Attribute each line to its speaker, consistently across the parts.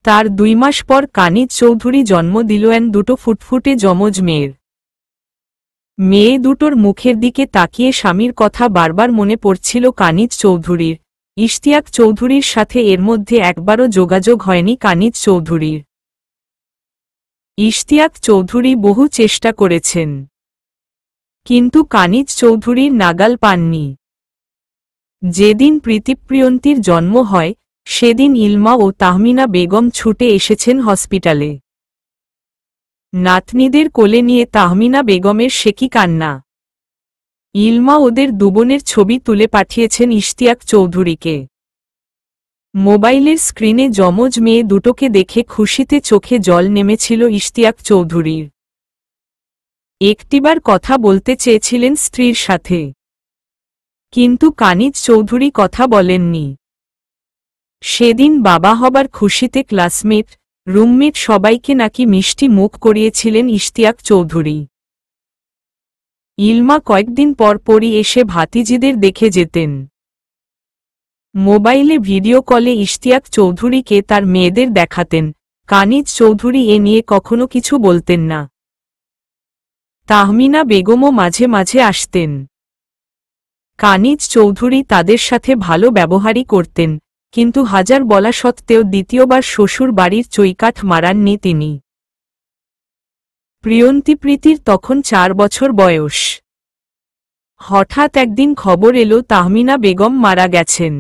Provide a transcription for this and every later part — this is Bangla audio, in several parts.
Speaker 1: তার 2 মাস পর কানিজ চৌধুরী জন্ম দিলেন দুটো ফুটফুটে যমজ মেয়ের। মেয়ে দুটোর মুখের দিকে তাকিয়ে স্বামীর কথা বারবার মনে পড়ছিল কানিজ চৌধুরীর। ইশতিয়াক চৌধুরীর সাথে এর মধ্যে একবারও যোগাযোগ হয়নি কানিজ চৌধুরীর। ইশতিয়াক চৌধুরী বহু চেষ্টা করেছেন, কিন্তু কানিজ চৌধুরীর নাগাল পাননি। যেদিন প্রীতিপ্রিয়ন্তীর জন্ম হয় সেদিন ইলমা ও তাহমিনা বেগম ছুটে এসেছেন হসপিটালে। নাতনিদের কোলে নিয়ে তাহমিনা বেগমের সে কি কান্না! ইলমা ওদের দুবোনের ছবি তুলে পাঠিয়েছেন ইশতিয়াক চৌধুরীকে। মোবাইলের স্ক্রিনে যমজ মেয়ে দুটোকে দেখে খুশিতে চোখে জল নেমেছিল ইশতিয়াক চৌধুরীর। একটিবার কথা বলতে চেয়েছিলেন স্ত্রীর সাথে, কিন্তু কানিজ চৌধুরী কথা বলেননি। সেদিন বাবা হবার খুশিতে ক্লাসমেট, রুমমেট সবাইকে নাকি মিষ্টি মুখ করিয়েছিলেন ইশতিয়াক চৌধুরী। ইলমা কয়েকদিন পরপরই এসে ভাতিজিদের দেখে যেতেন। মোবাইলে ভিডিও কলে ইশতিয়াক চৌধুরীকে তার মেয়েদের দেখাতেন। কানিজ চৌধুরী এ নিয়ে কখনো কিছু বলতেন না। তাহমিনা বেগমও মাঝে মাঝে আসতেন। কানিজ চৌধুরী তাদের সাথে ভালো ব্যবহারই করতেন, কিন্তু হাজার বলা সত্ত্বেও দ্বিতীয়বার শ্বশুর বাড়ির চৈকাঠ মারাননি তিনি। প্রীতির তখন 4 বছর বয়স। হঠাৎ একদিন খবর এলো তাহমিনা বেগম মারা গেছেন।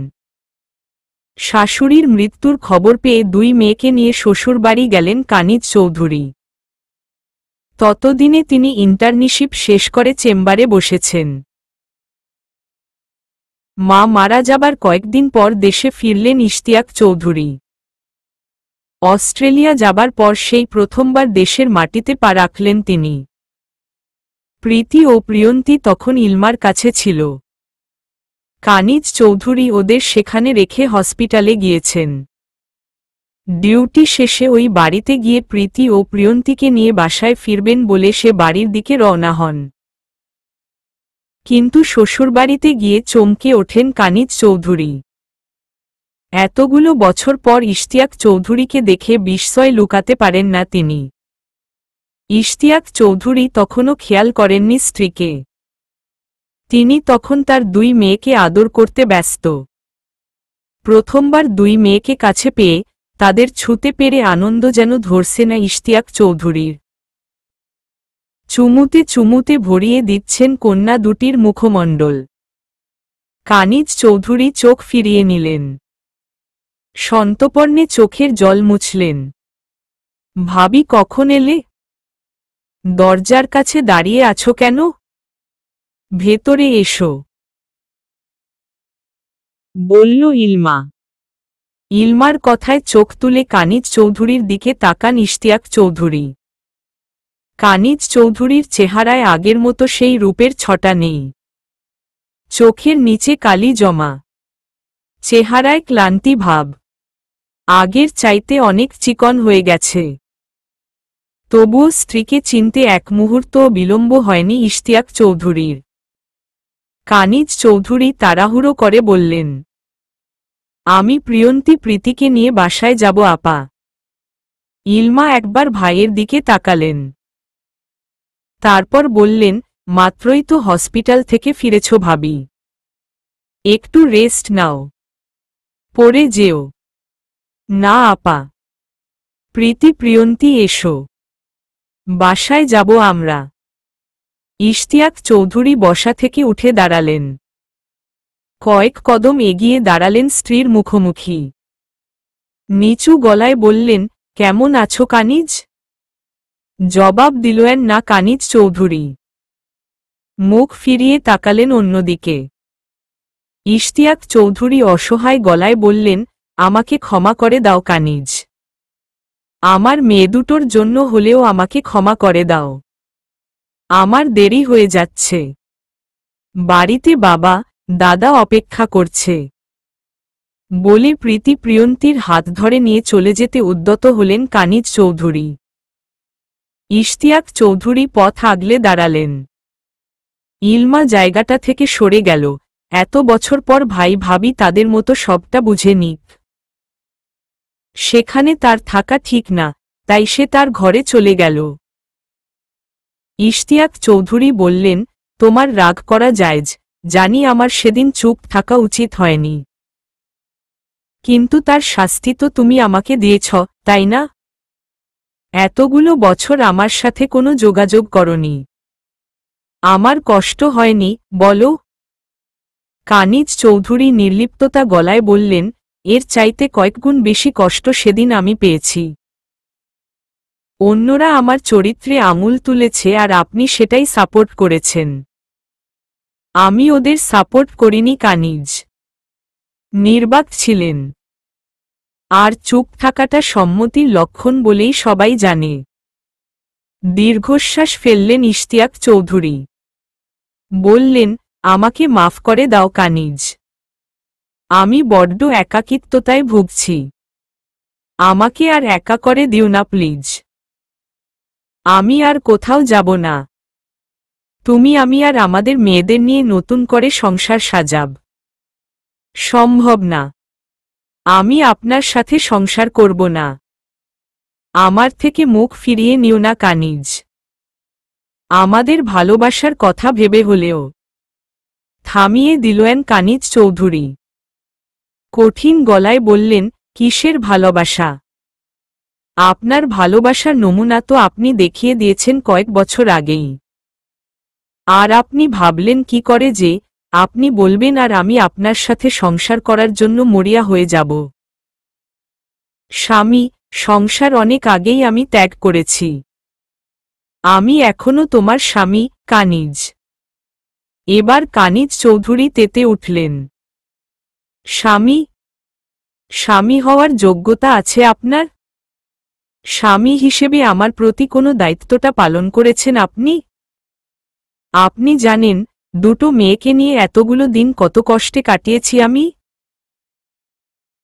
Speaker 1: শাশুড়ির মৃত্যুর খবর পেয়ে 2 মেয়েকে নিয়ে শ্বশুরবাড়ি গেলেন কানিজ চৌধুরী। ততদিনে তিনি ইন্টার্নশিপ শেষ করে চেম্বারে বসেছেন। মা মারা যাবার কয়েকদিন পর দেশে ফিরলেন ইশতিয়াক চৌধুরী। অস্ট্রেলিয়া যাবার পর সেই প্রথমবার দেশের মাটিতে পা রাখলেন তিনি। প্রীতি ও প্রিয়ন্তী তখন ইলমার কাছে ছিল। কানিজ চৌধুরী ওদের সেখানে রেখে হসপিটালে গিয়েছেন। ডিউটি শেষে ওই বাড়িতে গিয়ে প্রীতি ও প্রিয়ন্তীকে নিয়ে বাসায় ফিরবেন বলে সে বাড়ির দিকে রওনা হন। কিন্তু শ্বশুরবাড়িতে গিয়ে চমকে ওঠেন কানিজ চৌধুরী। এতগুলো বছর পর ইশতিয়াক চৌধুরীকে দেখে বিস্ময় লুকাতে পারেন না তিনি। ইশতিয়াক চৌধুরী তখনও খেয়াল করেননি স্ত্রীকে। তিনি তখন তার 2 মেয়েকে আদর করতে ব্যস্ত। প্রথমবার 2 মেয়েকে কাছে পেয়ে তাদের ছুঁতে পেরে আনন্দ যেন ধরছে না ইশতিয়াক চৌধুরীর। চুমুতে চুমুতে ভরিয়ে দিচ্ছেন কন্যা দুটির মুখমণ্ডল। কানিজ চৌধুরী চোখ ফিরিয়ে নিলেন। সন্তর্পণে চোখের জল মুছলেন। ভাবি কখন এলে? দরজার কাছে দাঁড়িয়ে আছো কেন? ভেতরে এসো, বলল ইলমা। ইলমার কথায় চোখ তুলে কানিজ চৌধুরীর দিকে তাকান ইশতিয়াক চৌধুরী। কানিজ চৌধুরীর চেহারায় আগের মতো সেই রূপের ছটা নেই। চোখের নিচে কালি জমা, চেহারায় ক্লান্তি ভাব। আগের চাইতে অনেক চিকন হয়ে গেছে। তবুও স্ত্রীকে চিনতে এক মুহূর্তও বিলম্ব হয়নি ইশতিয়াক চৌধুরীর। কানিজ চৌধুরী তাড়াহুড়ো করে বললেন, আমি প্রীতিকে নিয়ে বাসায় যাব আপা। ইলমা একবার ভাইয়ের দিকে তাকালেন। তারপর বললেন, মাত্রই তো হসপিটাল থেকে ফিরেছ ভাবি, একটু রেস্ট নাও, পরে যেও। না আপা, প্রিয়ন্তী এসো, বাসায় যাব আমরা। ইশতিয়াক চৌধুরী বসা থেকে উঠে দাঁড়ালেন। কয়েক কদম এগিয়ে দাঁড়ালেন স্ত্রীর মুখোমুখি। নিচু গলায় বললেন, কেমন আছো কানিজ? জবাব দিলেন না কানিজ চৌধুরী। মুখ ফিরিয়ে তাকালেন অন্যদিকে। ইশতিয়াক চৌধুরী অসহায় গলায় বললেন, আমাকে ক্ষমা করে দাও কানিজ। আমার মেয়ে দুটোর জন্য হলেও আমাকে ক্ষমা করে দাও। আমার দেরি হয়ে যাচ্ছে। বাড়িতে বাবা দাদা অপেক্ষা করছে। বলে প্রিয়ন্তীর হাত ধরে নিয়ে চলে যেতে উদ্যত হলেন কানিজ চৌধুরী। ইশতিয়াক চৌধুরী পথ আগলে দাঁড়ালেন। ইলমা জায়গাটা থেকে সরে গেল। এত বছর পর ভাই ভাবি তাদের মতো সবটা বুঝে নিক। সেখানে তার থাকা ঠিক না, তাই সে তার ঘরে চলে গেল। ইশতিয়াক চৌধুরী বললেন, তোমার রাগ করা জায়েজ, জানি আমার সেদিন চুপ থাকা উচিত হয়নি। কিন্তু তার শাস্তি তো তুমি আমাকে দিয়েছ, তাই না? এতগুলো বছর আমার সাথে কোনো যোগাযোগ করনি। আমার কষ্ট হয়নি, বলো? কানিজ চৌধুরী নির্লিপ্ততা গলায় বললেন, এর চাইতে কয়েকগুণ বেশি কষ্ট সেদিন আমি পেয়েছি। অন্যরা আমার চরিত্রে আঙুল তুলেছে আর আপনি সেটাই সাপোর্ট করেছেন। আমি ওদের সাপোর্ট করিনি। কানিজ নির্বাক ছিলেন। আর চুপ থাকাটা সম্মতির লক্ষণ বলেই সবাই জানে। দীর্ঘশ্বাস ফেললেন ইশতিয়াক চৌধুরী। বললেন, আমাকে মাফ করে দাও কানিজ। আমি বড্ড একাকিত্বতায় ভুগছি। আমাকে আর একা করে দিও না প্লিজ। আমি আর কোথাও যাব না। তুমি আমি আর আমাদের মেয়েদের নিয়ে নতুন করে সংসার সাজাব। সম্ভব না। আমি আপনার সাথে সংসার করব না। আমার থেকে মুখ ফিরিয়ে নিও না কানিজ। আমাদের ভালোবাসার কথা ভেবে হলেও। থামিয়ে দিলেন কানিজ চৌধুরী। কঠিন গলায় বললেন, কিসের ভালোবাসা? আপনার ভালোবাসার নমুনা তো আপনি দেখিয়ে দিয়েছেন কয়েক বছর আগেই। আর আপনি ভাবলেন কি করে যে আপনি বলবেন আর আমি আপনার সাথে সংসার করার জন্য মরিয়া হয়ে যাব? স্বামী, সংসার অনেক আগেই আমি ত্যাগ করেছি। আমি এখনো তোমার স্বামী, কানিজ। এবার কানিজ চৌধুরী তেতে উঠলেন। স্বামী? স্বামী হওয়ার যোগ্যতা আছে আপনার? স্বামী হিসেবে আমার প্রতি কোনো দায়িত্বটা পালন করেছেন আপনি? আপনি জানেন, দুটো মেয়েকে নিয়ে এতগুলো দিন কত কষ্টে কাটিয়েছি আমি?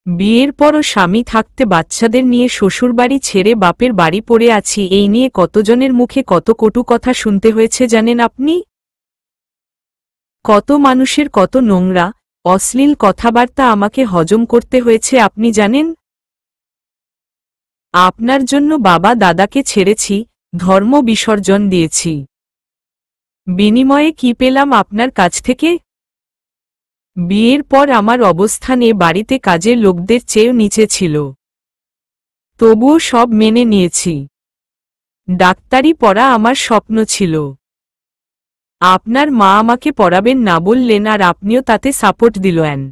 Speaker 1: বিয়ের পরও স্বামী থাকতে বাচ্চাদের নিয়ে শ্বশুরবাড়ি ছেড়ে বাপের বাড়ি পড়ে আছি, এই নিয়ে কতজনের মুখে কত কটু কথা শুনতে হয়েছে জানেন আপনি? কত মানুষের কত নোংরা, অশ্লীল কথাবার্তা আমাকে হজম করতে হয়েছে আপনি জানেন? আপনার জন্য বাবা দাদাকে ছেড়েছি, ধর্ম বিসর্জন দিয়েছি। বিনিময়ে কি পেলাম আপনার কাছ থেকে? বিয়ের পর আমার অবস্থান এ বাড়িতে কাজের লোকদের চেয়েও নিচে ছিল। তবুও সব মেনে নিয়েছি। ডাক্তারি পড়া আমার স্বপ্ন ছিল। আপনার মা আমাকে পড়াবেন না বললেন আর আপনিও তাতে সাপোর্ট দিলেন।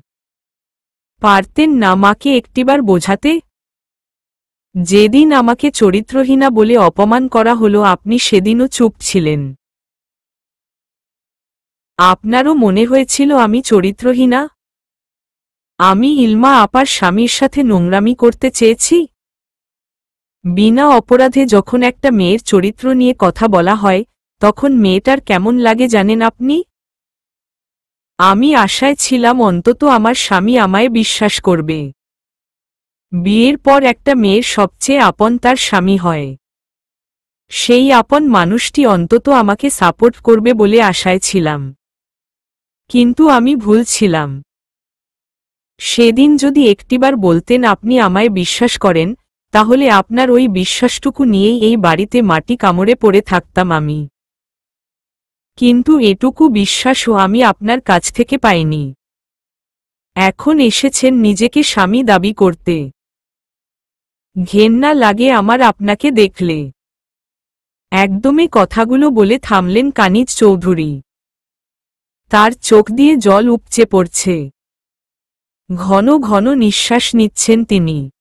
Speaker 1: পারতেন না মাকে একটিবার বোঝাতে? যেদিন আমাকে চরিত্রহীনা বলে অপমান করা হলো আপনি সেদিনও চুপ ছিলেন। আপনারও মনে হয়েছিল আমি চরিত্রহীনা? আমি ইলমা আপার স্বামীর সাথে নোংরামি করতে চেয়েছি? বিনা অপরাধে যখন একটা মেয়ের চরিত্র নিয়ে কথা বলা হয়, তখন মেয়েটার কেমন লাগে জানেন আপনি? আমি আশায় ছিলাম অন্তত আমার স্বামী আমায় বিশ্বাস করবে। বিয়ের পর একটা মেয়ের সবচেয়ে আপন তার স্বামী হয়। সেই আপন মানুষটি অন্তত আমাকে সাপোর্ট করবে বলে আশায় ছিলাম। কিন্তু আমি ভুল ছিলাম। সেদিন যদি একটিবার বলতেন আপনি আমায় বিশ্বাস করেন, তাহলে আপনার ওই বিশ্বাসটুকু নিয়েই এই বাড়িতে মাটি কামড়ে পড়ে থাকতাম আমি। কিন্তু এটুকু বিশ্বাসও আমি আপনার কাছ থেকে পাইনি। এখন এসেছেন নিজেকে স্বামী দাবি করতে। ঘেন্না লাগে আমার আপনাকে দেখলে। একদমই কথাগুলো বলে থামলেন কানিজ চৌধুরী। তার চোখ দিয়ে জল উপচে পড়ছে। ঘন ঘন নিঃশ্বাস নিচ্ছেন তিনি।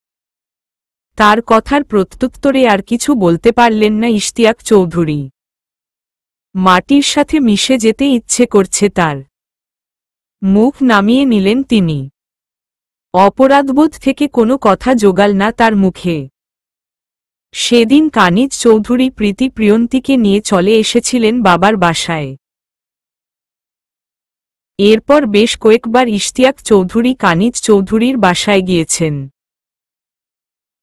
Speaker 1: তার কথার প্রত্যুত্তরে আর কিছু বলতে পারলেন না ইশতিয়াক চৌধুরী। মাটির সাথে মিশে যেতে ইচ্ছে করছে তার। মুখ নামিয়ে নিলেন তিনি। অপরাধবোধ থেকে কোনো কথা জোগাল না তার মুখে। সেদিন কানিজ চৌধুরী প্রীতি প্রিয়ন্তীকে নিয়ে চলে এসেছিলেন বাবার বাসায়। এরপর বেশ কয়েকবার ইশতিয়াক চৌধুরী কানিজ চৌধুরীর বাসায় গিয়েছেন।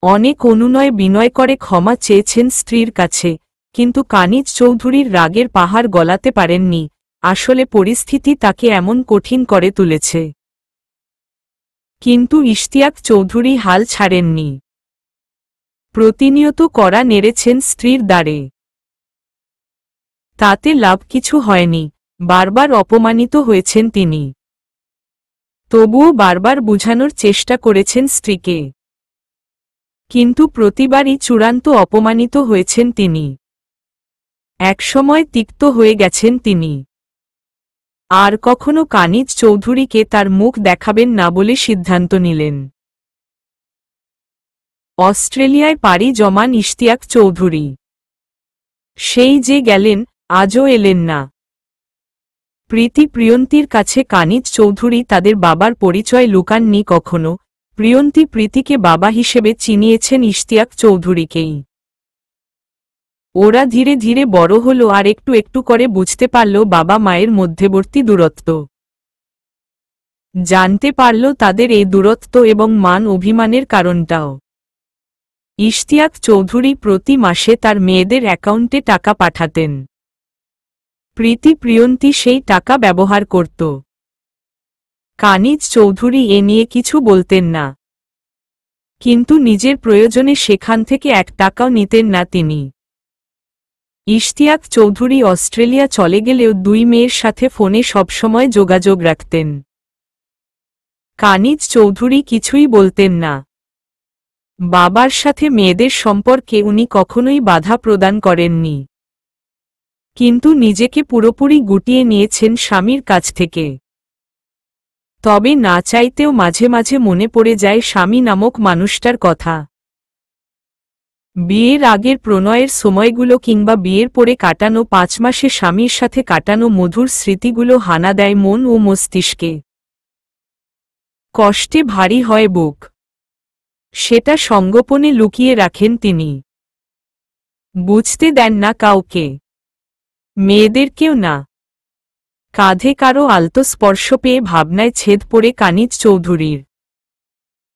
Speaker 1: অনেক অনুনয় বিনয় করে ক্ষমা চেয়েছেন স্ত্রীর কাছে, কিন্তু কানিজ চৌধুরীর রাগের পাহাড় গলাতে পারেননি। আসলে পরিস্থিতি তাকে এমন কঠিন করে তুলেছে। কিন্তু ইশতিয়াক চৌধুরী হাল ছাড়েননি। প্রতিনিয়ত কড়া নেড়েছেন স্ত্রীর দ্বারে। তাতে লাভ কিছু হয়নি, বারবার অপমানিত হয়েছেন তিনি। তবুও বারবার বুঝানোর চেষ্টা করেছেন স্ত্রীকে, কিন্তু প্রতিবারই চূড়ান্ত অপমানিত হয়েছেন তিনি। একসময় তিক্ত হয়ে গেছেন তিনি। আর কখনো কানিজ চৌধুরীকে তার মুখ দেখাবেন না বলে সিদ্ধান্ত নিলেন। অস্ট্রেলিয়ায় পাড়ি জমান ইশতিয়াক চৌধুরী। সেই যে গেলেন, আজও এলেন না। প্রীতি প্রিয়ন্তীর কাছে কানিজ চৌধুরী তাদের বাবার পরিচয় লুকাননি কখনো। প্রিয়ন্তী প্রীতিকে বাবা হিসেবে চিনিয়েছেন ইশতিয়াক চৌধুরীকেই। ওরা ধীরে ধীরে বড় হল আর একটু একটু করে বুঝতে পারল বাবা মায়ের মধ্যবর্তী দূরত্ব। জানতে পারল তাদের এই দূরত্ব এবং মান অভিমানের কারণটাও। ইশতিয়াক চৌধুরী প্রতি মাসে তার মেয়েদের অ্যাকাউন্টে টাকা পাঠাতেন। প্রীতি প্রিয়ন্তী সেই টাকা ব্যবহার করত। কানিজ চৌধুরী এ নিয়ে কিছু বলতেন না, কিন্তু নিজের প্রয়োজনে সেখান থেকে 1 টাকাও নিতেন না তিনি। ইশতিয়াক চৌধুরী অস্ট্রেলিয়া চলে গেলেও 2 মেয়ের সাথে ফোনে সবসময় যোগাযোগ রাখতেন। কানিজ চৌধুরী কিছুই বলতেন না। বাবার সাথে মেয়েদের সম্পর্কে উনি কখনোই বাধা প্রদান করেননি, কিন্তু নিজেকে পুরোপুরি গুটিয়ে নিয়েছেন স্বামীর কাছ থেকে। তবে না চাইতেও মাঝে মাঝে মনে পড়ে যায় স্বামী নামক মানুষটার কথা। বিয়ের আগের প্রণয়ের সময়গুলো কিংবা বিয়ের পরে কাটানো 5 মাসে স্বামীর সাথে কাটানো মধুর স্মৃতিগুলো হানা দেয় মন ও মস্তিষ্কে। কষ্টে ভারী হয় বুক। সেটা সঙ্গোপনে লুকিয়ে রাখেন তিনি। বুঝতে দেন না কাউকে, মেয়েদেরকেও না। কাঁধে কারো আলতো স্পর্শ পেয়ে ভাবনায় ছেদ পড়ে কানিজ চৌধুরীর।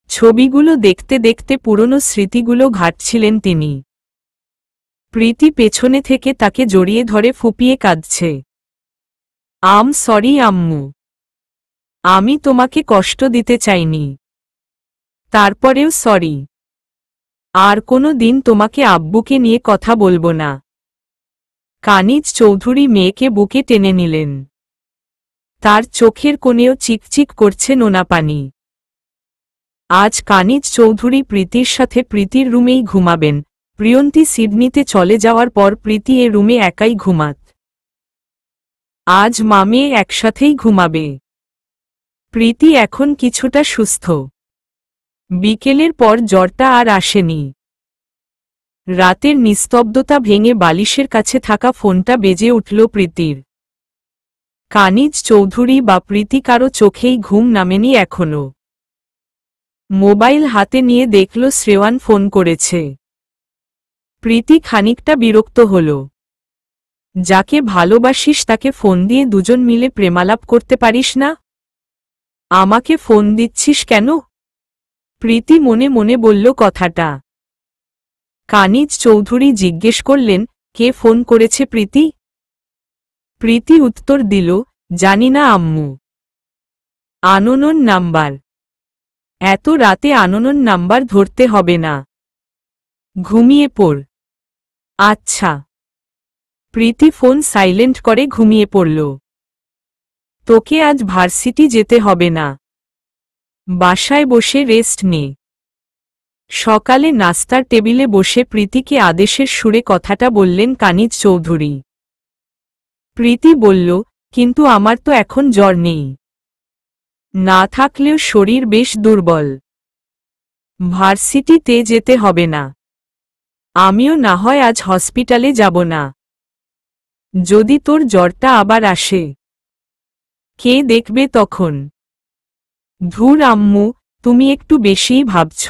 Speaker 1: ছবিগুলো দেখতে দেখতে পুরনো স্মৃতিগুলো ঘাটছিলেন তিনি। প্রীতি পেছনে থেকে তাকে জড়িয়ে ধরে ফুপিয়ে কাঁদছে। সরি আম্মু, আমি তোমাকে কষ্ট দিতে চাইনি। তারপরেও সরি। আর কোনো দিন তোমাকে আব্বুকে নিয়ে কথা বলবো না। কানিজ চৌধুরী মেয়েকে বুকে টেনে নিলেন। তার চোখের কোণেও চিকচিক করছে নোনা পানি। আজ কানিজ চৌধুরী প্রীতির সাথে প্রীতির রুমেই ঘুমাবেন। প্রিয়ন্তী সিডনিতে চলে যাওয়ার পর প্রীতি এ রুমে একাই ঘুমাত। আজ মা মেয়ে একসাথেই ঘুমাবে। প্রীতি এখন কিছুটা সুস্থ। বিকেলের পর জ্বরটা আর আসেনি। রাতের নিস্তব্ধতা ভেঙে বালিশের কাছে থাকা ফোনটা বেজে উঠল প্রীতির। কানিজ চৌধুরী বা প্রীতি কারো চোখেই ঘুম নামেনি এখনো। মোবাইল হাতে নিয়ে দেখল শ্রেয়ান ফোন করেছে। প্রীতি খানিকটা বিরক্ত হল। যাকে ভালোবাসিস তাকে ফোন দিয়ে দুজন মিলে প্রেমালাপ করতে পারিস না? আমাকে ফোন দিচ্ছিস কেন? প্রীতি মনে মনে বলল কথাটা। কানিজ চৌধুরী জিজ্ঞেস করলেন, কে ফোন করেছে প্রীতি? প্রীতি উত্তর দিল, জানি না আম্মু। Unknown number. এত রাতে আননোন নাম্বার ধরতে হবে না। ঘুমিয়ে পড়। আচ্ছা। প্রীতি ফোন সাইলেন্ট করে ঘুমিয়ে পড়ল। তোকে আজ ভার্সিটি যেতে হবে না। বাসায় বসে রেস্ট নে। সকালে নাস্তার টেবিলে বসে প্রীতিকে আদেশের সুরে কথাটা বললেন কানিজ চৌধুরী। প্রীতি বলল, কিন্তু আমার তো এখন জ্বর নেই। না থাকলেও শরীর বেশ দুর্বল। ভার্সিটিতে যেতে হবে না। আমিও না হয় আজ হসপিটালে যাব না। যদি তোর জ্বরটা আবার আসে, কে দেখবে তখন? ধুর আম্মু, তুমি একটু বেশিই ভাবছ।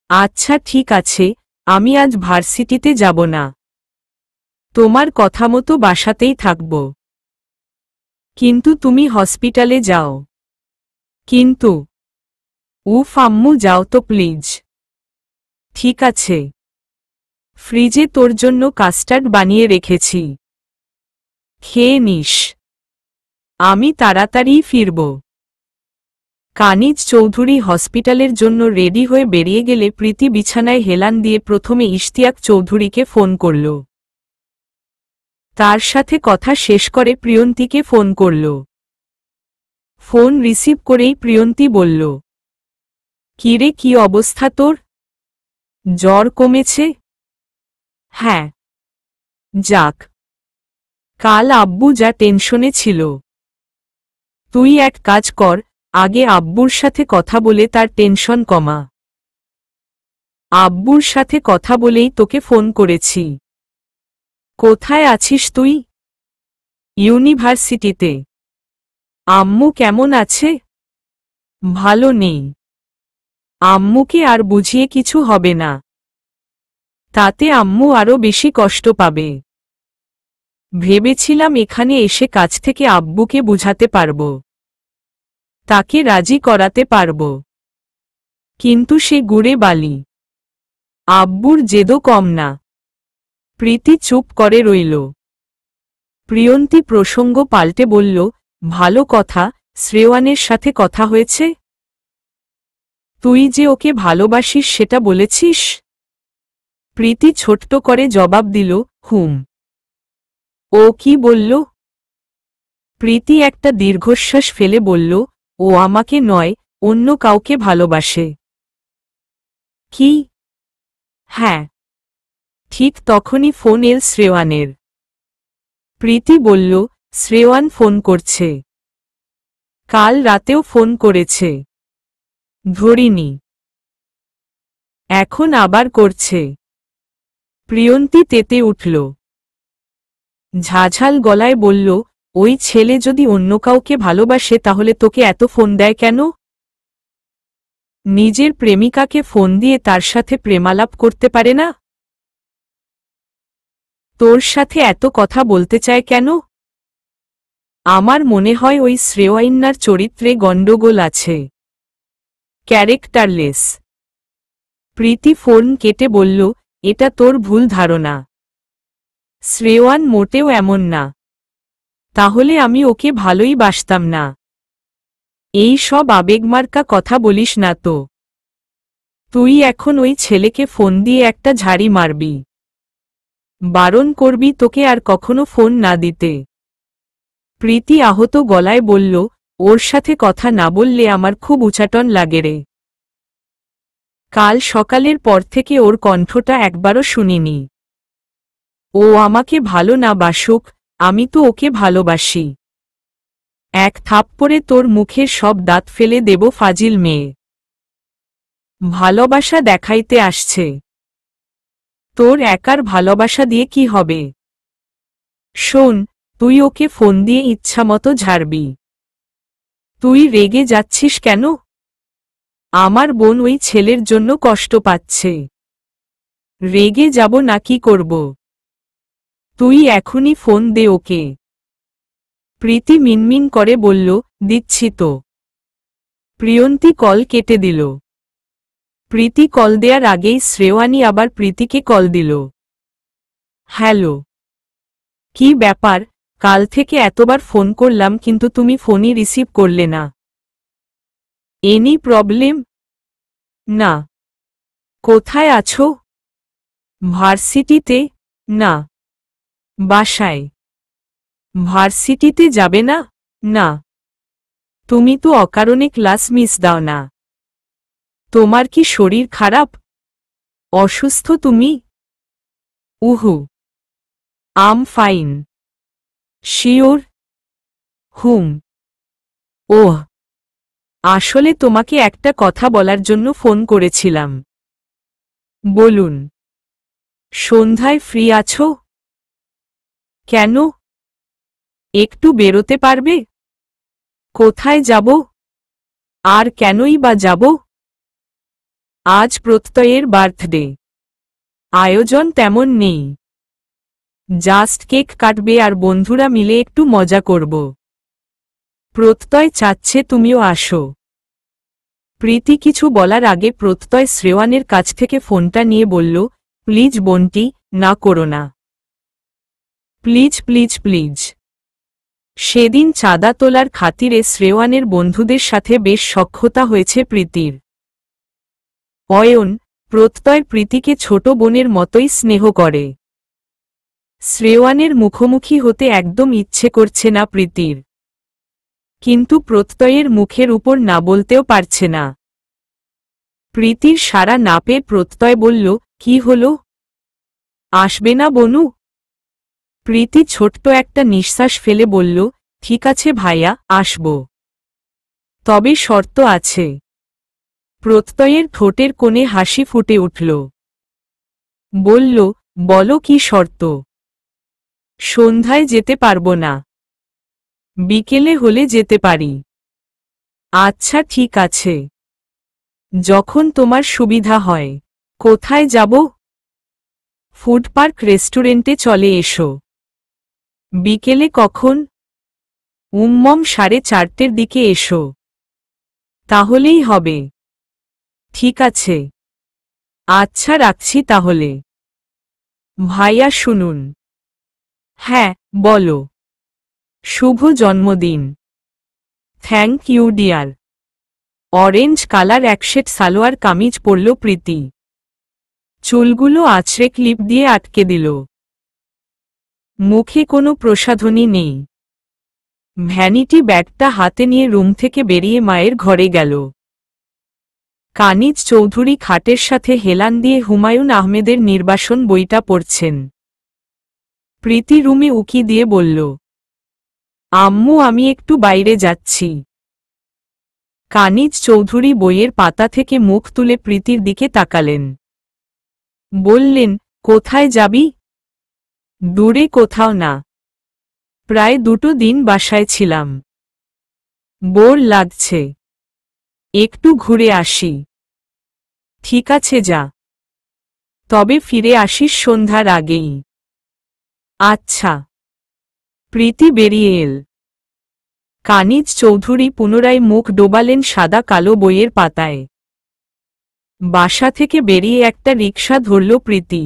Speaker 1: আচ্ছা ঠিক আছে, আমি আজ ভার্সিটিতে যাব না। তোমার কথা মতো বাসাতেই থাকব। কিন্তু তুমি হসপিটালে যাও। কিন্তু উফ আম্মু, যাও তো প্লিজ। ঠিক আছে। ফ্রিজে তোর জন্য কাস্টার্ড বানিয়ে রেখেছি, খেয়ে নিস। আমি তাড়াতাড়ি ফিরব। কানিজ চৌধুরী হসপিটালের জন্য রেডি হয়ে বেরিয়ে গেলে প্রীতি বিছানায় হেলান দিয়ে প্রথমে ইশতিয়াক চৌধুরীকে ফোন করল। তার সাথে কথা শেষ করে প্রিয়ন্তীকে ফোন করল। ফোন রিসিভ করেই প্রিয়ন্তী বলল, কিরে, কি অবস্থা তোর? জ্বর কমেছে? হ্যাঁ। যাক, কাল আব্বু যা টেনশনে ছিল। তুই এক কাজ কর, আগে আব্বুর সাথে কথা বলে তার টেনশন কমা। আব্বুর সাথে কথা বলেই তোকে ফোন করেছি। কোথায় আছিস তুই? ইউনিভার্সিটিতে। আম্মু কেমন আছে? ভালো নেই। আম্মুকে আর বুঝিয়ে কিছু হবে না, তাতে আম্মু আরো বেশি কষ্ট পাবে। ভেবেছিলাম এখানে এসে কাছ থেকে আব্বুকে বুঝাতে পারব, তাকে রাজি করাতে পারব, কিন্তু সে গুড়ে বালি। আব্বুর জেদও কম না। প্রীতি চুপ করে রইল। প্রিয়ন্তী প্রসঙ্গ পাল্টে বলল, ভালো কথা, শ্রেয়ানের সাথে কথা হয়েছে? তুই যে ওকে ভালোবাসিস সেটা বলেছিস? প্রীতি ছোট্ট করে জবাব দিল, হুম। ও কি বলল? প্রীতি একটা দীর্ঘশ্বাস ফেলে বলল, ও আমাকে নয়, অন্য কাউকে ভালোবাসে। কি? হ্যাঁ। ঠিক তখনই ফোন এল শ্রেয়ানের। প্রীতি বলল, শ্রেয়ান ফোন করছে। কাল রাতেও ফোন করেছে, ধরিনি। এখন আবার করছে। প্রিয়ন্তী তেতে উঠল। ঝাঝাল গলায় বলল, ওই ছেলে যদি অন্য কাউকে ভালোবাসে তাহলে তোকে এত ফোন দেয় কেন? নিজের প্রেমিকাকে ফোন দিয়ে তার সাথে প্রেমালাপ করতে পারে না? তোর সাথে এত কথা বলতে চায় কেন? আমার মনে হয় ওই শ্রেয়াইন্নার চরিত্রে গণ্ডগোল আছে। ক্যারেক্টারলেস। প্রীতি ফোন কেটে বলল, এটা তোর ভুল ধারণা। শ্রেয়ান মোটেও এমন না। তাহলে আমি ওকে ভালোই বাসতাম না। এই সব আবেগমার্কা কথা বলিস না তো। তুই এখন ওই ছেলেকে ফোন দিয়ে একটা ঝাড়ি মারবি, বারণ করবি তোকে আর কখনো ফোন না দিতে। প্রীতি আহত গলায় বলল, ওর সাথে কথা না বললে আমার খুব উচাটন লাগে রে। কাল সকালের পর থেকে ওর কণ্ঠটা একবারও শুনিনি। ও আমাকে ভালো না বাসুক, আমি তো ওকে ভালোবাসি। এক থাপ্পড়ে তোর মুখের সব দাঁত ফেলে দেব ফাজিল মেয়ে। ভালোবাসা দেখাইতে আসছে। তোর একার ভালোবাসা দিয়ে কি হবে? শোন, তুই ওকে ফোন দিয়ে ইচ্ছামতো ঝাড়বি। তুই রেগে যাচ্ছিস কেন? আমার বোন ওই ছেলের জন্য কষ্ট পাচ্ছে। রেগে যাব না কি করব? তুই এখনই ফোন দে ওকে। প্রীতি মিনমিন করে বলল, দিচ্ছি তো। প্রিয়ন্তী কল কেটে দিল। প্রীতি কল দেওয়ার আগেই শ্রেয়ানি আবার প্রীতিকে কল দিল। হ্যালো। কি ব্যাপার, কাল থেকে এতবার ফোন করলাম কিন্তু তুমি ফোনই রিসিভ করলে না। Any problem? না। কোথায় আছো? ভার্সিটিতে? না। বাসায়। ভার্সিটিতে যাবে না? না। তুমি তো অকারণে ক্লাস মিস দাও না। তোমার কি শরীর খারাপ? অসুস্থ তুমি? উহু। I'm fine. শিওর? হুম। ওহ, আসলে তোমাকে একটা কথা বলার জন্য ফোন করেছিলাম। বলুন। সন্ধ্যায় ফ্রি আছো? কেন? একটু বেরোতে পারবে? কোথায় যাব? আর কেনই বা যাব? আজ প্রত্যয়ের বার্থডে। আয়োজন তেমন নেই। জাস্ট কেক কাটবে আর বন্ধুরা মিলে একটু মজা করব। প্রত্যয় চাচ্ছে তুমিও আসো। প্রীতি কিছু বলার আগে প্রত্যয় শ্রেয়ানের কাছ থেকে ফোনটা নিয়ে বলল, প্লিজ বোনটি, না করো না। Please please please. সেদিন চাঁদা তোলার খাতিরে শ্রেয়ানের বন্ধুদের সাথে বেশ সখ্যতা হয়েছে প্রীতির। অয়ন, প্রত্যয় প্রীতিকে ছোট বোনের মতোই স্নেহ করে। শ্রেয়ানের মুখোমুখি হতে একদম ইচ্ছে করছে না প্রীতির, কিন্তু প্রত্যয়ের মুখের উপর না বলতেও পারছে না। প্রীতির সাড়া না পেয়ে প্রত্যয় বলল, কি হলো, আসবে না বনু? প্রীতি ছোট্ট একটা নিঃশ্বাস ফেলে বলল, ঠিক আছে ভাইয়া, আসব, তবে শর্ত আছে। প্রত্যয়ের ঠোঁটের কোণে হাসি ফুটে উঠল। বলল, বলো কি শর্ত? সন্ধ্যায় যেতে পারবো না, বিকেলে হলে যেতে পারি। আচ্ছা ঠিক আছে, যখন তোমার সুবিধা হয়। কোথায় যাব? ফুড পার্ক রেস্টুরেন্টে চলে এসো। বিকেলে কখন? 4:30 দিকে এসো, তাহলেই হবে। ঠিক আছে, আচ্ছা রাখছি তাহলে। ভাইয়া শুনুন। হ্যাঁ, বলো। শুভ জন্মদিন। Thank you dear. Orange colour একশেট সালোয়ার কামিজ পরল প্রীতি। চুলগুলো আছড়ে ক্লিপ দিয়ে আটকে দিল। মুখে কোনো প্রসাধনী নেই। ভ্যানিটি ব্যাগটা হাতে নিয়ে রুম থেকে বেরিয়ে মায়ের ঘরে গেল। কানিজ চৌধুরী খাটের সাথে হেলান দিয়ে হুমায়ুন আহমেদের নির্বাসন বইটা পড়ছেন। প্রীতি রুমে উকি দিয়ে বলল, আম্মু আমি একটু বাইরে যাচ্ছি। কানিজ চৌধুরী বইয়ের পাতা থেকে মুখ তুলে প্রীতির দিকে তাকালেন। বললেন, কোথায় যাবি? দূরে কোথাও না, প্রায় 2 দিন বাসায় ছিলাম, বোর লাগছে, একটু ঘুরে আসি। ঠিক আছে যা, তবে ফিরে আসিস সন্ধ্যার আগেই। আচ্ছা। প্রীতি বেরিয়ে এল। কানিজ চৌধুরী পুনরায় মুখ ডোবালেন সাদা কালো বইয়ের পাতায়। বাসা থেকে বেরিয়ে একটা রিকশা ধরল প্রীতি।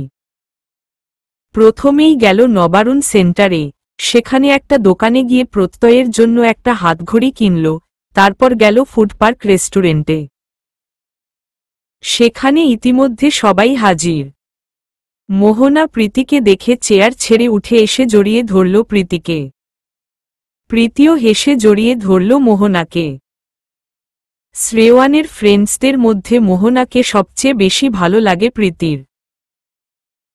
Speaker 1: প্রথমেই গেল নবারুণ সেন্টারে, সেখানে একটা দোকানে গিয়ে প্রত্যয়ের জন্য একটা হাতঘড়ি কিনল, তারপর গেল ফুড পার্ক রেস্টুরেন্টে। সেখানে ইতিমধ্যে সবাই হাজির। মোহনা প্রীতিকে দেখে চেয়ার ছেড়ে উঠে এসে জড়িয়ে ধরল প্রীতিকে। প্রীতিও হেসে জড়িয়ে ধরল মোহনাকে। শ্রেয়ানের ফ্রেন্ডসদের মধ্যে মোহনাকে সবচেয়ে বেশি ভালো লাগে প্রীতির।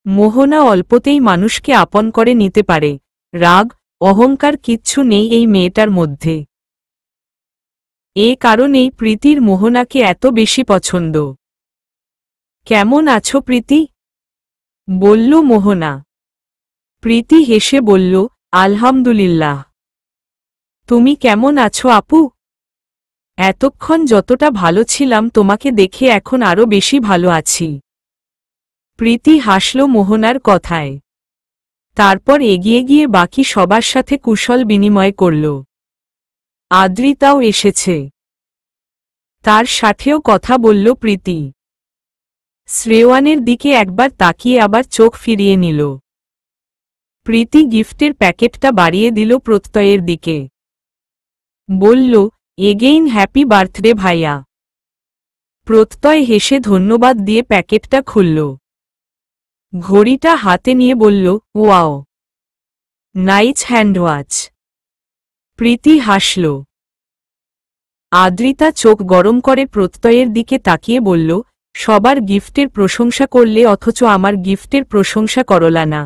Speaker 1: মোহনা অল্পতেই মানুষকে আপন করে নিতে পারে, রাগ অহংকার কিচ্ছু নেই এই মেয়েটার মধ্যে। এ কারণেই প্রীতির মোহনাকে এত বেশি পছন্দ। কেমন আছো প্রীতি? বলল মোহনা। প্রীতি হেসে বলল, আলহামদুলিল্লাহ। তুমি কেমন আছো আপু? এতক্ষণ যতটা ভালো ছিলাম তোমাকে দেখে এখন আরো বেশি ভালো আছি। প্রীতি হাসল মোহনার কথায়। তারপর এগিয়ে গিয়ে বাকি সবার সাথে কুশল বিনিময় করল। আদ্রিতাও এসেছে, তার সাথেও কথা বলল প্রীতি। শ্রেয়ানের দিকে একবার তাকিয়ে আবার চোখ ফিরিয়ে নিল। প্রীতি গিফটের প্যাকেটটা বাড়িয়ে দিল প্রত্যয়ের দিকে। বলল, এগেইন হ্যাপি বার্থডে ভাইয়া। প্রত্যয় হেসে ধন্যবাদ দিয়ে প্যাকেটটা খুলল। ঘড়িটা হাতে নিয়ে বলল, ওয়াও, নাইস হ্যান্ডওয়াচ। প্রীতি হাসল। আদ্রিতা চোখ গরম করে প্রত্যয়ের দিকে তাকিয়ে বলল, সবার গিফটের প্রশংসা করলে অথচ আমার গিফটের প্রশংসা করলা না।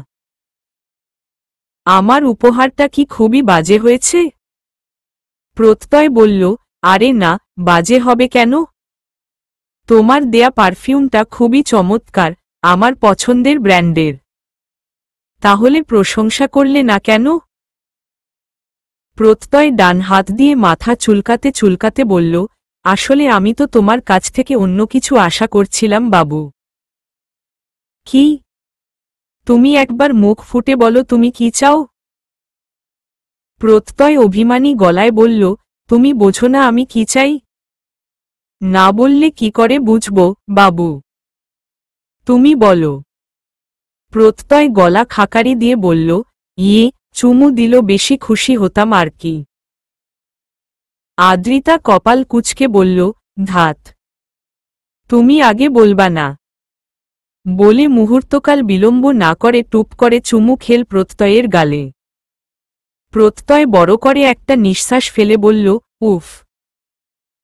Speaker 1: আমার উপহারটা কি খুবই বাজে হয়েছে? প্রত্যয় বলল, আরে না, বাজে হবে কেন? তোমার দেয়া পারফিউমটা খুবই চমৎকার, আমার পছন্দের ব্র্যান্ডের। তাহলে প্রশংসা করলে না কেন? প্রত্যয় ডান হাত দিয়ে মাথা চুলকাতে চুলকাতে বলল, আসলে আমি তো তোমার কাছ থেকে অন্য কিছু আশা করছিলাম বাবু। কি? তুমি একবার মুখ ফুটে বলো তুমি কি চাও? প্রত্যয় অভিমানী গলায় বলল, তুমি বোঝো না আমি কি চাই? না বললে কি করে বুঝব বাবু? তুমি বলো। প্রত্যয় গলা খাকারি দিয়ে বলল, ইয়ে, চুমু দিল বেশি খুশি হতাম আর কি। আদ্রিতা কপাল কুঁচকে বলল, ধাত, তুমি আগে বলবা না? বলে মুহূর্তকাল বিলম্ব না করে টুপ করে চুমু খেল প্রত্যয়ের গালে। প্রত্যয় বড় করে একটা নিঃশ্বাস ফেলে বলল, উফ,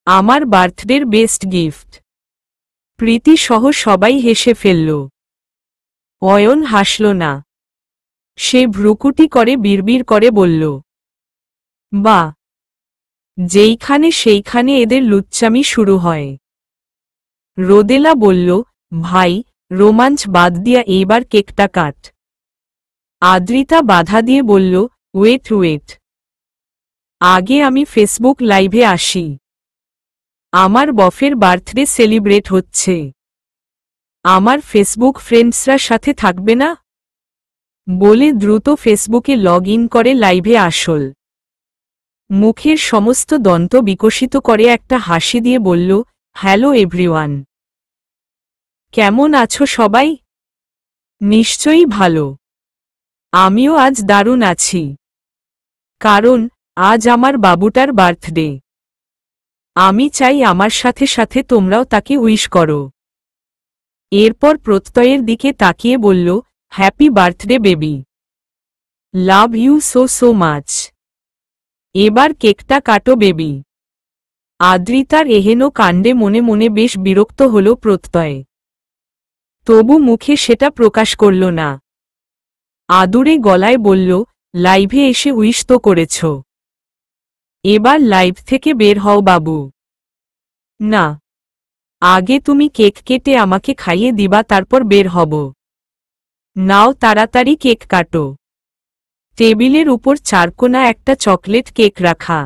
Speaker 1: আমার বার্থডের বেস্ট গিফট। প্রীতি সহ সবাই হেসে ফেলল। অয়ন হাসল না। সে ভ্রুকুটি করে বিড়বিড় করে বলল, বা, যেইখানে সেইখানে এদের লুচ্চামি শুরু হয়। রোদেলা বলল, ভাই, রোমাঞ্চ বাদ দিয়া এইবার কেকটা কাট। আদ্রিতা বাধা দিয়ে বলল, ওয়েট ওয়েট, আগে আমি ফেসবুক লাইভে আসি। আমার বফের বার্থডে সেলিব্রেট হচ্ছে। আমার ফেসবুক ফ্রেন্ডসরা সাথে থাকবে না? বলে দ্রুত ফেসবুকে লগ ইন করে লাইভে আসল। মুখের সমস্ত দন্ত বিকশিত করে একটা হাসি দিয়ে বলল, হ্যালো এভরিওয়ান, কেমন আছো সবাই? নিশ্চয়ই ভালো। আমিও আজ দারুণ আছি, কারণ আজ আমার বাবুটার বার্থডে। আমি চাই আমার সাথে সাথে তোমরাও তাকে উইশ করো। এরপর প্রত্যয়ের দিকে তাকিয়ে বলল, happy birthday baby, love you so so much. এবার কেকটা কাটো বেবি। আদ্রিতার এহেন কাণ্ডে মনে মনে বেশ বিরক্ত হল প্রত্যয়। তবু মুখে সেটা প্রকাশ করল না। আদুরে গলায় বলল, লাইভে এসে উইশ তো করেছ, এবার লাইভ থেকে বের হও বাবু। না, আগে তুমি কেক কেটে আমাকে খাইয়ে দিবা, তারপর বের হব। নাও তাড়াতাড়ি কেক কাটো। টেবিলের উপর চারকোনা একটা চকলেট কেক রাখা।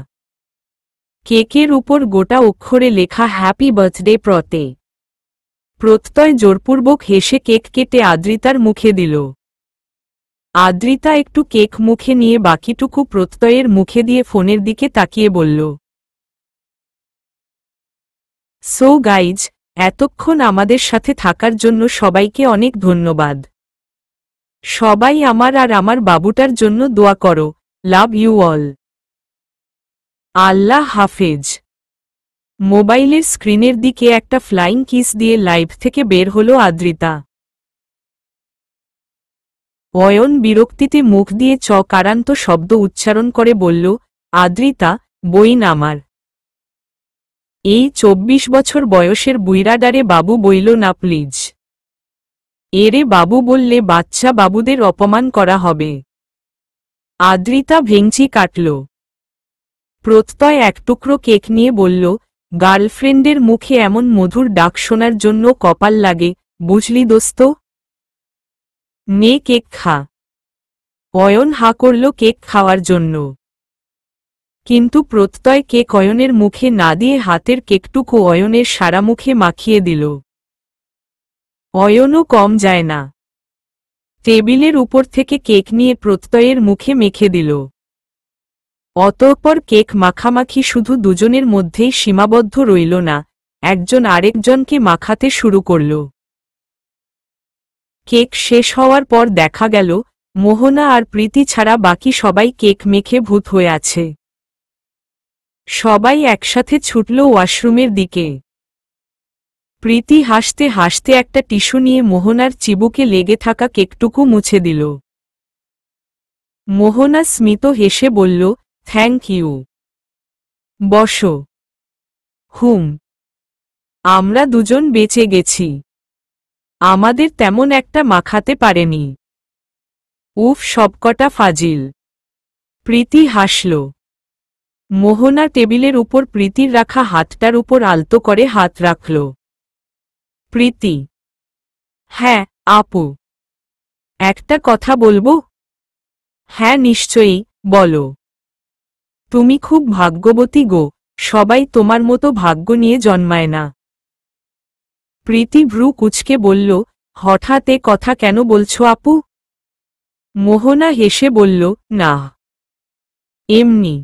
Speaker 1: কেকের উপর গোটা অক্ষরে লেখা হ্যাপি বার্থডে প্রতে। প্রত্যয় জোরপূর্বক হেসে কেক কেটে আদ্রিতার মুখে দিল। আদ্রিতা একটু কেক মুখে নিয়ে বাকিটুকু প্রত্যয়ের মুখে দিয়ে ফোনের দিকে তাকিয়ে বলল, সো গাইজ, এতক্ষণ আমাদের সাথে থাকার জন্য সবাইকে অনেক ধন্যবাদ। সবাই আমার আর আমার বাবুটার জন্য দোয়া করো। Love you all. আল্লাহ হাফেজ। মোবাইলের স্ক্রিনের দিকে একটা ফ্লাইং কিস দিয়ে লাইভ থেকে বের হল আদ্রিতা। অয়ন বিরক্তিতে মুখ দিয়ে চকারান্ত শব্দ উচ্চারণ করে বলল, আদ্রিতা, বইন আমার। এই 24 বছর বয়সের বুইরাডারে বাবু বইল না প্লিজ। এরে বাবু বললে বাচ্চা বাবুদের অপমান করা হবে। আদ্রিতা ভেঙচি কাটল। প্রত্যয় এক টুকরো কেক নিয়ে বলল, গার্লফ্রেন্ডের মুখে এমন মধুর ডাক শোনার জন্য কপাল লাগে, বুঝলি দোস্ত? নে কেক খা। অয়ন হা করল কেক খাওয়ার জন্য, কিন্তু প্রত্যয় কেক অয়নের মুখে না দিয়ে হাতের কেকটুকু অয়নের সারা মুখে মাখিয়ে দিল। অয়নও কম যায় না। টেবিলের উপর থেকে কেক নিয়ে প্রত্যয়ের মুখে মেখে দিল। অতঃপর কেক মাখামাখি শুধু দুজনের মধ্যেই সীমাবদ্ধ রইল না, একজন আরেকজনকে মাখাতে শুরু করল। কেক শেষ হওয়ার পর দেখা গেল, মোহনা আর প্রীতি ছাড়া বাকি সবাই কেক মেখে ভূত হয়ে আছে। সবাই একসাথে ছুটল ওয়াশরুমের দিকে। প্রীতি হাসতে হাসতে একটা টিস্যু নিয়ে মোহনার চিবুকে লেগে থাকা কেকটুকু মুছে দিল। মোহনা স্মিত হেসে বলল, থ্যাংক ইউ। বসো। হুম, আমরা দুজন বেঁচে গেছি। আমাদের তেমন একটা মাখাতে পারেনি। উফ, সবকটা ফাজিল। প্রীতি হাসল। মোহনা টেবিলের উপর প্রীতির রাখা হাতটার উপর আলতো করে হাত রাখল। প্রীতি, হ্যাঁ আপু, একটা কথা বলবো? হ্যাঁ নিশ্চয়ই, বলো। তুমি খুব ভাগ্যবতী গো, সবাই তোমার মতো ভাগ্য নিয়ে জন্মায় না। প্রীতি ভ্রু কুঁচকে বলল, হঠাৎ এ কথা কেন বলছো আপু? মোহনা হেসে বলল, না, এমনি।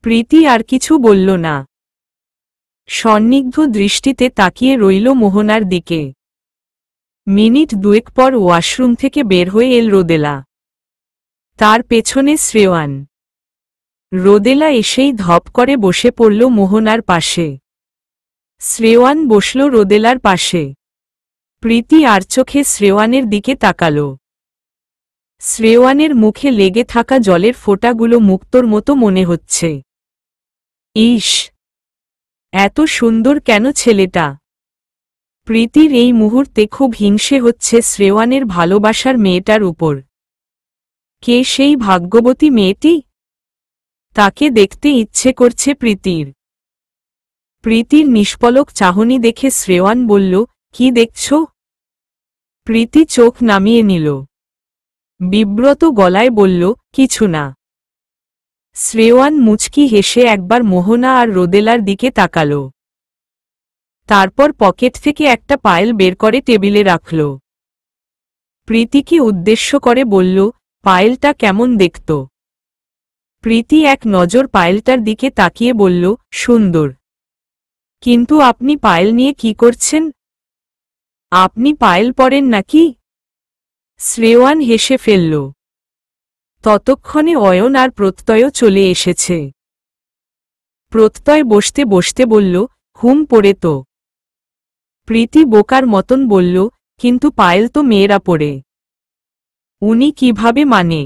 Speaker 1: প্রীতি আর কিছু বলল না। সন্নিগ্ধ দৃষ্টিতে তাকিয়ে রইল মোহনার দিকে। মিনিট দুয়েক পর ওয়াশরুম থেকে বের হয়ে এল রোদেলা। তার পেছনে শ্রেয়ান। রোদেলা এসেই ধপ করে বসে পড়ল মোহনার পাশে। শ্রেয়ান বসল রোদেলার পাশে। প্রীতি আর চোখে শ্রেয়ানের দিকে তাকাল। শ্রেয়ানের মুখে লেগে থাকা জলের ফোঁটাগুলো মুক্তোর মতো মনে হচ্ছে। ইস, এত সুন্দর কেন ছেলেটা! প্রীতির এই মুহূর্তে খুব হিংসে হচ্ছে শ্রেয়ানের ভালোবাসার মেয়েটার উপর। কে সেই ভাগ্যবতী মেয়েটি? তাকে দেখতে ইচ্ছে করছে প্রীতির। প্রীতির নিষ্পলক চাহনি দেখে শ্রেয়ান বলল, কি দেখছ? প্রীতি চোখ নামিয়ে নিল। বিব্রত গলায় বলল, কিছু না। শ্রেয়ান মুচকি হেসে একবার মোহনা আর রোদেলার দিকে তাকাল। তারপর পকেট থেকে একটা পায়েল বের করে টেবিলে রাখল। প্রীতিকে উদ্দেশ্য করে বলল, পায়েলটা কেমন দেখত? প্রীতি এক নজর পায়েলটার দিকে তাকিয়ে বলল, সুন্দর। কিন্তু আপনি পায়েল নিয়ে কি করছেন? আপনি পায়েল পরেন নাকি? শ্রেয়ান হেসে ফেলল। ততক্ষণে অয়ন আর প্রত্যয় চলে এসেছে। প্রত্যয় বসতে বসতে বলল, ঘুম পড়ে তো। প্রীতি বোকার মতন বলল, কিন্তু পায়েল তো মেয়েরা পরে। উনি কিভাবে মানে?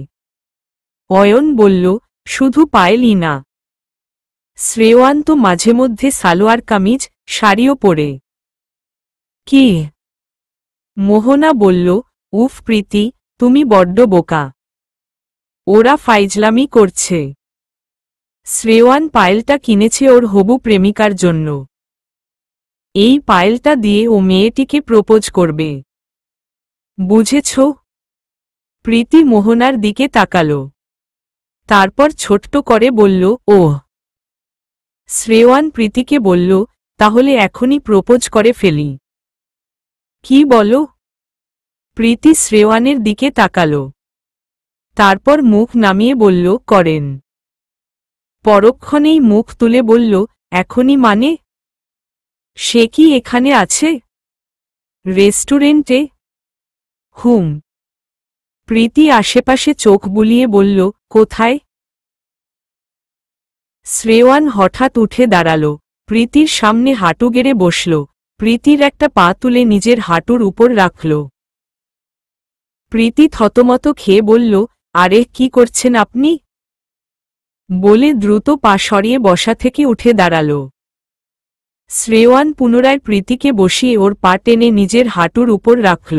Speaker 1: অয়ন বলল, শুধু পায়েলই না, শ্রেয়ান তো মাঝে মধ্যে সালোয়ার কামিজ, শাড়িও পরে। কি? মোহনা বলল, উফ প্রীতি, তুমি বড্ড বোকা। ওরা ফাইজলামি করছে। শ্রেয়ান পায়েলটা কিনেছে ওর হবু প্রেমিকার জন্য। এই পায়েলটা দিয়ে ও মেয়েটিকে প্রপোজ করবে। বুঝেছ? প্রীতি মোহনার দিকে তাকাল। তারপর ছোট্ট করে বলল, ওহ। শ্রেয়ান প্রীতিকে বলল, তাহলে এখনই প্রপোজ করে ফেলি। কি বলো? প্রীতি শ্রেয়ানের দিকে তাকাল। তারপর মুখ নামিয়ে বলল, করেন। পরক্ষণেই মুখ তুলে বলল, এখনই মানে? সে কি এখানে আছে? রেস্টুরেন্টে? হুম। প্রীতি আশেপাশে চোখ বুলিয়ে বলল, কোথায়? শ্রেয়ান হঠাৎ উঠে দাঁড়াল। প্রীতির সামনে হাঁটু গেড়ে বসল। প্রীতির একটা পা তুলে নিজের হাঁটুর উপর রাখল। প্রীতি থতমত খেয়ে বলল, আরে কি করছেন আপনি? বলে দ্রুত পা সরিয়ে বসা থেকে উঠে দাঁড়াল। শ্রেয়ান পুনরায় প্রীতিকে বসিয়ে ওর পা টেনে নিজের হাঁটুর উপর রাখল।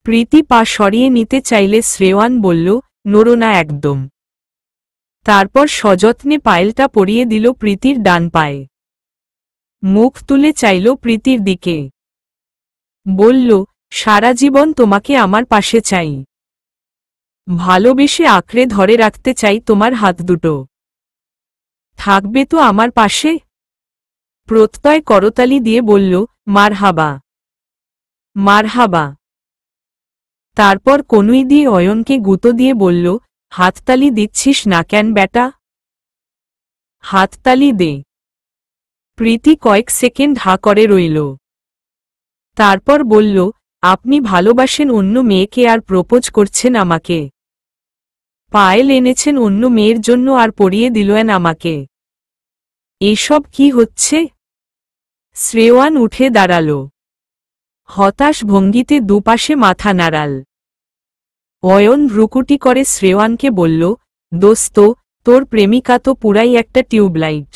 Speaker 1: প্রীতি পা সরিয়ে নিতে চাইলে শ্রেয়ান বলল, নড়ো না একদম। তারপর সযত্নে পায়েলটা পরিয়ে দিল প্রীতির ডান পায়ে। মুখ তুলে চাইল প্রীতির দিকে। বলল, সারা জীবন তোমাকে আমার পাশে চাই। ভালোবেসে আঁকড়ে ধরে রাখতে চাই তোমার হাত দুটো। থাকবে তো আমার পাশে? প্রত্যয় করতালি দিয়ে বলল, মারহাবা। মারহাবা। তারপর কনুই দিয়ে অয়নকে গুঁতো দিয়ে বলল, হাততালি দিচ্ছিস না কেন বেটা? হাততালি দে। প্রীতি কয়েক সেকেন্ড হা করে রইল। তারপর বলল, আপনি ভালোবাসেন অন্য মেয়েকে আর প্রপোজ করছেন আমাকে। পায়েল এনেছেন অন্য মেয়ের জন্য আর পরিয়ে দিলেন আমাকে। এসব কি হচ্ছে? শ্রেয়ান উঠে দাঁড়াল। হতাশ ভঙ্গিতে দুপাশে মাথা নাড়াল। অয়ন ভ্রুকুটি করে শ্রেয়ানকে বলল, দোস্ত, তোর প্রেমিকা তো পুরাই একটা টিউবলাইট।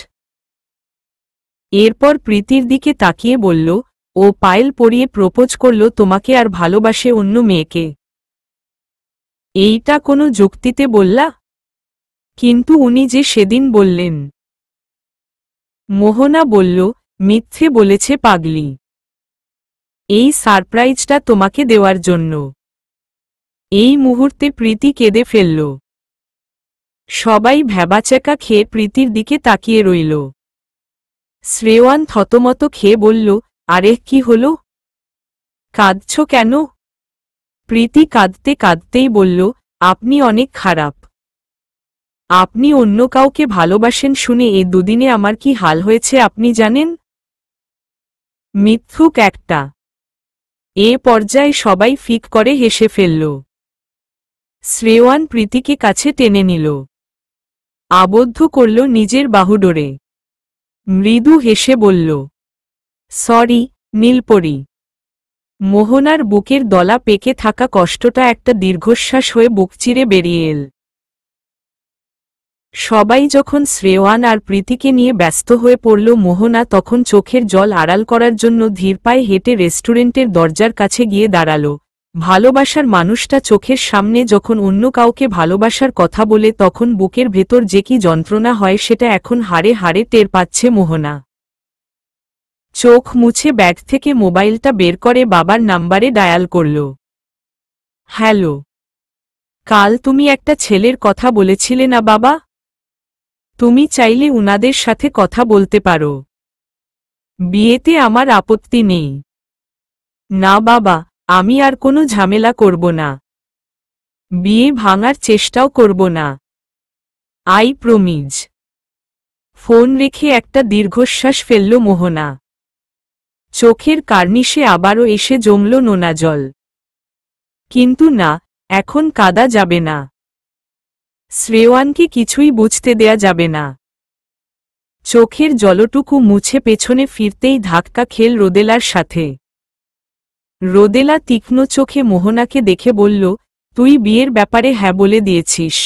Speaker 1: এরপর প্রীতির দিকে তাকিয়ে বলল, ও পায়েল পরিয়ে প্রপোজ করল তোমাকে আর ভালোবাসে অন্য মেয়েকে। এইটা কোনো যুক্তিতে বললা? কিন্তু উনি যে সেদিন বললেন। মোহনা বলল, মিথ্যে বলেছে পাগলি। এই সারপ্রাইজটা তোমাকে দেওয়ার জন্য। এই মুহূর্তে প্রীতি কেঁদে ফেলল। সবাই ভ্যাবাচ্যাকা খেয়ে প্রীতির দিকে তাকিয়ে রইল। শ্রেয়ান থতমত খেয়ে বলল, আরে কি হলো? কাঁদছ কেন? প্রীতি কাঁদতে কাঁদতেই বলল, আপনি অনেক খারাপ। আপনি অন্য কাউকে ভালোবাসেন শুনে এ দুদিনে আমার কি হাল হয়েছে আপনি জানেন? মিথ্যুক একটা। এ পর্যায়ে সবাই ফিক করে হেসে ফেলল। শ্রেয়ান প্রীতিকে কাছে টেনে নিল, আবদ্ধ করল নিজের বাহুডোরে। মৃদু হেসে বলল, সরি নীলপরি। মোহনার বুকের দলা পেকে থাকা কষ্টটা একটা দীর্ঘশ্বাস হয়ে বুক চিরে বেরিয়ে এল। সবাই যখন শ্রেয়ান আর প্রীতিকে নিয়ে ব্যস্ত হয়ে পড়ল, মোহনা তখন চোখের জল আড়াল করার জন্য ধীর পায়ে হেঁটে রেস্টুরেন্টের দরজার কাছে গিয়ে দাঁড়াল। ভালোবাসার মানুষটা চোখের সামনে যখন অন্য কাউকে ভালোবাসার কথা বলে তখন বুকের ভেতর যে কি যন্ত্রণা হয় সেটা এখন হাড়ে হাড়ে টের পাচ্ছে মোহনা। চোখ মুছে ব্যাগ থেকে মোবাইলটা বের করে বাবার নাম্বারে ডায়াল করল। হ্যালো, কাল তুমি একটা ছেলের কথা বলেছিলে না বাবা? তুমি চাইলে উনাদের সাথে কথা বলতে পারো। বিয়েতে আমার আপত্তি নেই। না বাবা, আমি আর কোনো ঝামেলা করব না। বিয়ে ভাঙার চেষ্টাও করব না। I promise. ফোন রেখে একটা দীর্ঘশ্বাস ফেলল মোহনা। চোখের কার্নিশে আবারও এসে জমল নোনা জল। কিন্তু না, এখন কাঁদা যাবে না। শ্রেয়ানকে কিছুই বুঝতে দেয়া যাবে না। চোখের জলটুকু মুছে পেছনে ফিরতেই ধাক্কা খেল রোদেলার সাথে। রোদেলা তীক্ষ্ণ চোখে মোহনাকে দেখে বলল, তুই বিয়ের ব্যাপারে হ্যাঁ বলে দিয়েছিস?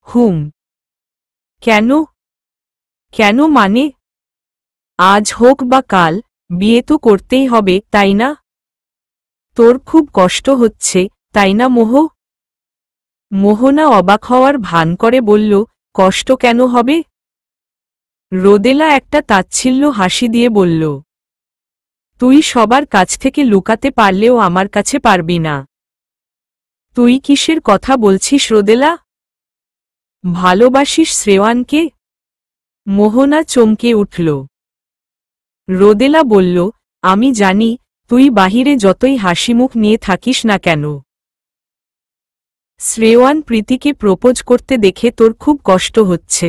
Speaker 1: হুম। কেন? কেন মানে? আজ হোক বা কাল, বিয়ে তো করতেই হবে, তাই না? তোর খুব কষ্ট হচ্ছে, তাই না মোহ? মোহনা অবাক হওয়ার ভান করে বলল, কষ্ট কেন হবে? রোদেলা একটা তাচ্ছিল্য হাসি দিয়ে বলল, তুই সবার কাছ থেকে লুকাতে পারলেও আমার কাছে পারবি না। তুই কিসের কথা বলছিস রোদেলা? ভালোবাসিস শ্রেয়ানকে? মোহনা চমকে উঠল। রোদেলা বলল, আমি জানি, তুই বাহিরে যতই হাসিমুখ নিয়ে থাকিস না কেন। শ্রেয়ান প্রীতিকে প্রপোজ করতে দেখে তোর খুব কষ্ট হচ্ছে।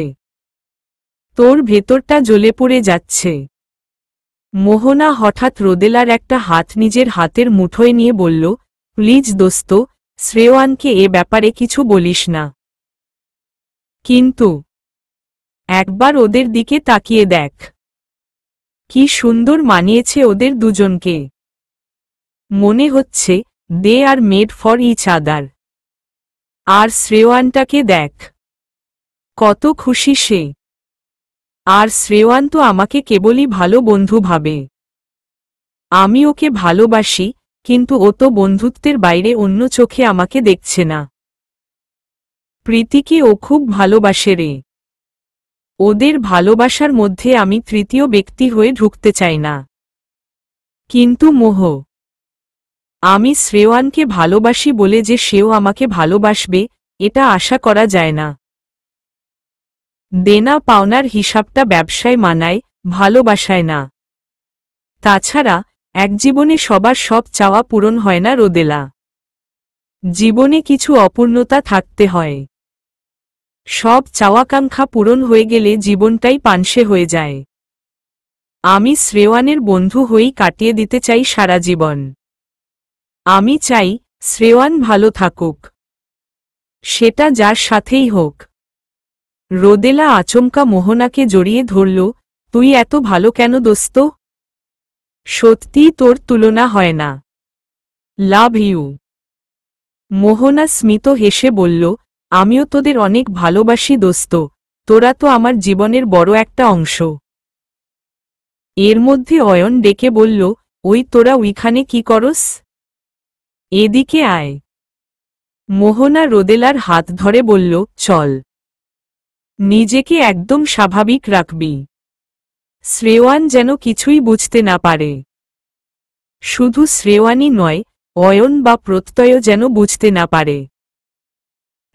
Speaker 1: তোর ভেতরটা জ্বলে পড়ে যাচ্ছে। মোহনা হঠাৎ রোদেলার একটা হাত নিজের হাতের মুঠোয় নিয়ে বলল, প্লিজ দোস্ত, শ্রেয়ানকে এ ব্যাপারে কিছু বলিস না। কিন্তু একবার ওদের দিকে তাকিয়ে দেখ। কি সুন্দর মানিয়েছে ওদের দুজনকে। মনে হচ্ছে দে are made for each other. আর শ্রেয়ানটাকে দেখ, কত খুশি সে। আর শ্রেয়ান তো আমাকে কেবলই ভালো বন্ধু ভাবে। আমি ওকে ভালোবাসি, কিন্তু ও তো বন্ধুত্বের বাইরে অন্য চোখে আমাকে দেখছে না। প্রীতিকে ও খুব ভালোবাসে রে। ওদের ভালোবাসার মধ্যে আমি তৃতীয় ব্যক্তি হয়ে ঢুকতে চাই না। কিন্তু মোহ, আমি শ্রেয়ানকে ভালোবাসি বলে যে সেও আমাকে ভালোবাসবে, এটা আশা করা যায় না। দেনা পাওনার হিসাবটা ব্যবসায় মানায়, ভালোবাসায় না। তাছাড়া এক জীবনে সবার সব চাওয়া পূরণ হয় না রোদেলা। জীবনে কিছু অপূর্ণতা থাকতে হয়। সব চাওয়াকাঙ্ক্ষা পূরণ হয়ে গেলে জীবনটাই পানসে হয়ে যায়। আমি শ্রেয়ানের বন্ধু হয়েই কাটিয়ে দিতে চাই সারা জীবন। আমি চাই শ্রেয়ান ভালো থাকুক, সেটা যার সাথেই হোক। রোদেলা আচমকা মোহনাকে জড়িয়ে ধরল, তুই এত ভালো কেন দোস্ত? সত্যিই তোর তুলনা হয় না। Love you. মোহনা স্মিত হেসে বলল, আমিও তোদের অনেক ভালোবাসি দোস্ত, তোরা তো আমার জীবনের বড় একটা অংশ। এর মধ্যে অয়ন ডেকে বলল, ওই তোরা ওইখানে কি করস? এদিকে আয়। মোহনা রোদেলার হাত ধরে বলল, চল। নিজেকে একদম স্বাভাবিক রাখবি। শ্রেয়ান যেন কিছুই বুঝতে না পারে। শুধু শ্রেয়ানই নয়, অয়ন বা প্রত্যয় যেন বুঝতে না পারে।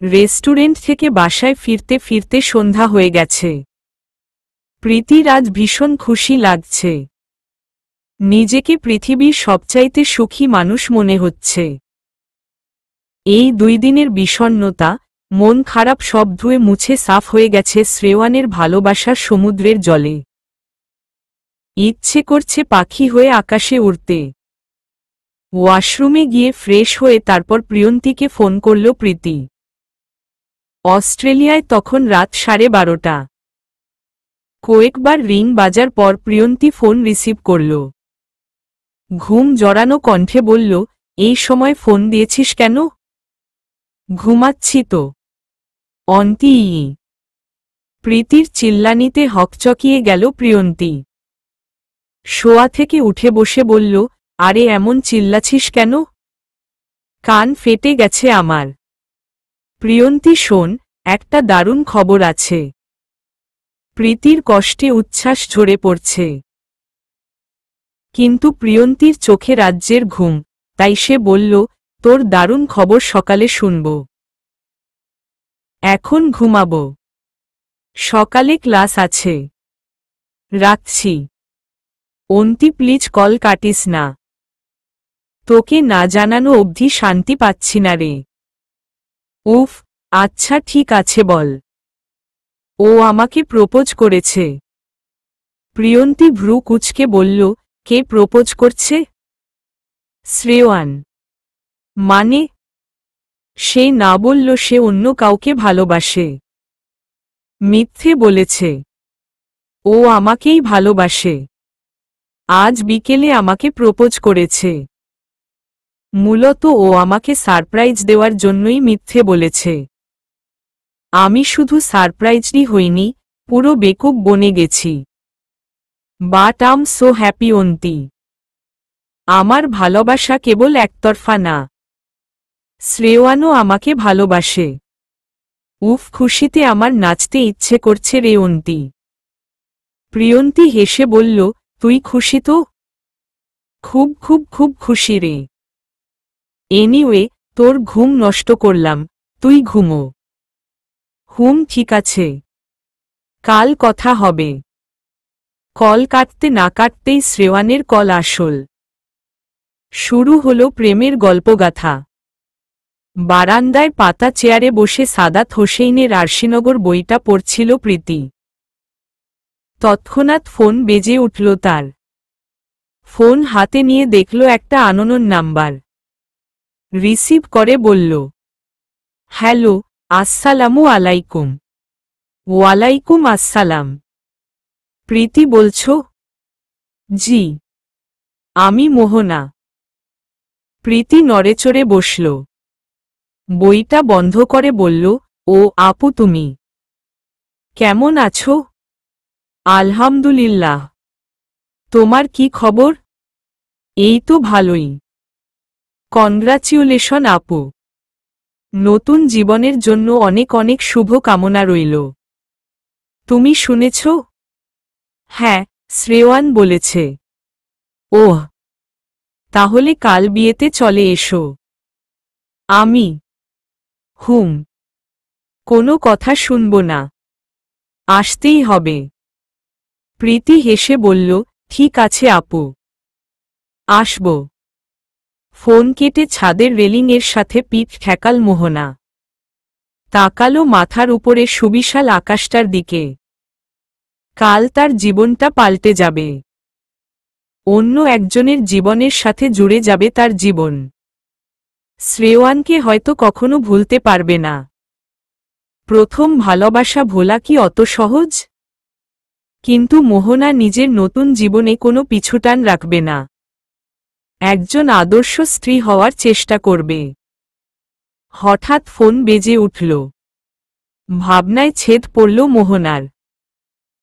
Speaker 1: রেস্টুরেন্ট থেকে বাসায় ফিরতে ফিরতে সন্ধ্যা হয়ে গেছে। প্রীতির আজ ভীষণ খুশি লাগছে। নিজেকে পৃথিবীর সবচাইতে সুখী মানুষ মনে হচ্ছে। এই 2 দিনের বিষণ্ণতা, মন খারাপ সব ধুয়ে মুছে সাফ হয়ে গেছে শ্রেয়ানের ভালোবাসার সমুদ্রের জলে। ইচ্ছে করছে পাখি হয়ে আকাশে উড়তে। ওয়াশরুমে গিয়ে ফ্রেশ হয়ে তারপর প্রিয়ন্তীকে ফোন করল প্রীতি। অস্ট্রেলিয়ায় তখন রাত 12:30। কয়েকবার রিং বাজার পর প্রিয়ন্তী ফোন রিসিভ করল। ঘুম জড়ানো কণ্ঠে বলল, এই সময় ফোন দিয়েছিস কেন? ঘুমাচ্ছি তো। অন্তি। প্রীতির চিল্লানিতে হকচকিয়ে গেল প্রিয়ন্তী। শোয়া থেকে উঠে বসে বলল, আরে এমন চিল্লাছিস কেন? কান ফেটে গেছে আমার। প্রিয়ন্তী শোন, একটা দারুণ খবর আছে। প্রীতির কষ্টে উচ্ছ্বাস ঝরে পড়ছে। কিন্তু প্রিয়ন্তীর চোখে রাজ্যের ঘুম, তাই সে বলল, তোর দারুণ খবর সকালে শুনব। এখন ঘুমাব। সকালে ক্লাস আছে। রাখছি। অন্তি প্লিজ কল কাটিস না। তোকে না জানানো অবধি শান্তি পাচ্ছি না রে। উফ, আচ্ছা ঠিক আছে বল। ও আমাকে প্রপোজ করেছে। প্রিয়ন্তী ভ্রু কুঁচকে বলল, কে প্রপোজ করছে? শ্রেয়ান। মানে? সে না বলল সে অন্য কাউকে ভালোবাসে। মিথ্যে বলেছে। ও আমাকেই ভালোবাসে। আজ বিকেলে আমাকে প্রপোজ করেছে। মূলত ও আমাকে সারপ্রাইজ দেওয়ার জন্যই মিথ্যে বলেছে। আমি শুধু সারপ্রাইজডই হইনি, পুরো বেকুব বনে গেছি। But um so happy অন্তি। আমার ভালোবাসা কেবল একতরফা না। শ্রেয়ানও আমাকে ভালোবাসে। উফ, খুশিতে আমার নাচতে ইচ্ছে করছে রে অন্তি। প্রিয়ন্তী হেসে বলল, তুই খুশি তো? খুব খুব খুব খুশি রে। এনিওয়ে, তোর ঘুম নষ্ট করলাম, তুই ঘুমো। হুম ঠিক আছে। কাল কথা হবে। কল কাটতে না কাটতেই শ্রেয়ানের কল আসল। শুরু হলো প্রেমের গল্পগাথা। বারান্দায় পাতা চেয়ারে বসে সাদাত হোসেইনের আরশিনগর বইটা পড়ছিল প্রীতি। তৎক্ষণাৎ ফোন বেজে উঠল তার। ফোন হাতে নিয়ে দেখল একটা আননোন নাম্বার। রিসিভ করে বলল, হ্যালো, আসসালামু আলাইকুম। ওয়ালাইকুম আসসালাম। প্রীতি বলছো? জি। আমি মোহনা। প্রীতি নড়েচড়ে বসল। বইটা বন্ধ করে বলল, ও আপু তুমি কেমন আছো? আলহামদুলিল্লাহ। তোমার কি খবর? এই তো ভালোই। কনগ্রাচুলেশন আপু। নতুন জীবনের জন্য অনেক অনেক শুভ কামনা রইল। তুমি শুনেছ? হ্যাঁ, শ্রেয়ান বলেছে। ওহ, তাহলে কাল বিয়েতে চলে এসো। আমি? হুম। কোনো কথা শুনব না। আসতেই হবে। প্রীতি হেসে বলল, ঠিক আছে আপু। আসব। ফোন কেটে ছাদের রেলিংয়ের সাথে পিঠ ঠেকাল মোহনা। তাকালো মাথার উপরে সুবিশাল আকাশটার দিকে। কাল তার জীবনটা পাল্টে যাবে। অন্য একজনের জীবনের সাথে জুড়ে যাবে তার জীবন। শ্রেয়ানকে হয়তো কখনো ভুলতে পারবে না। প্রথম ভালোবাসা ভোলা কি অত সহজ? কিন্তু মোহনা নিজের নতুন জীবনে কোনো পিছুটান রাখবে না। একজন আদর্শ স্ত্রী হওয়ার চেষ্টা করবে। হঠাৎ ফোন বেজে উঠল। ভাবনায় ছেদ পড়ল মোহনার।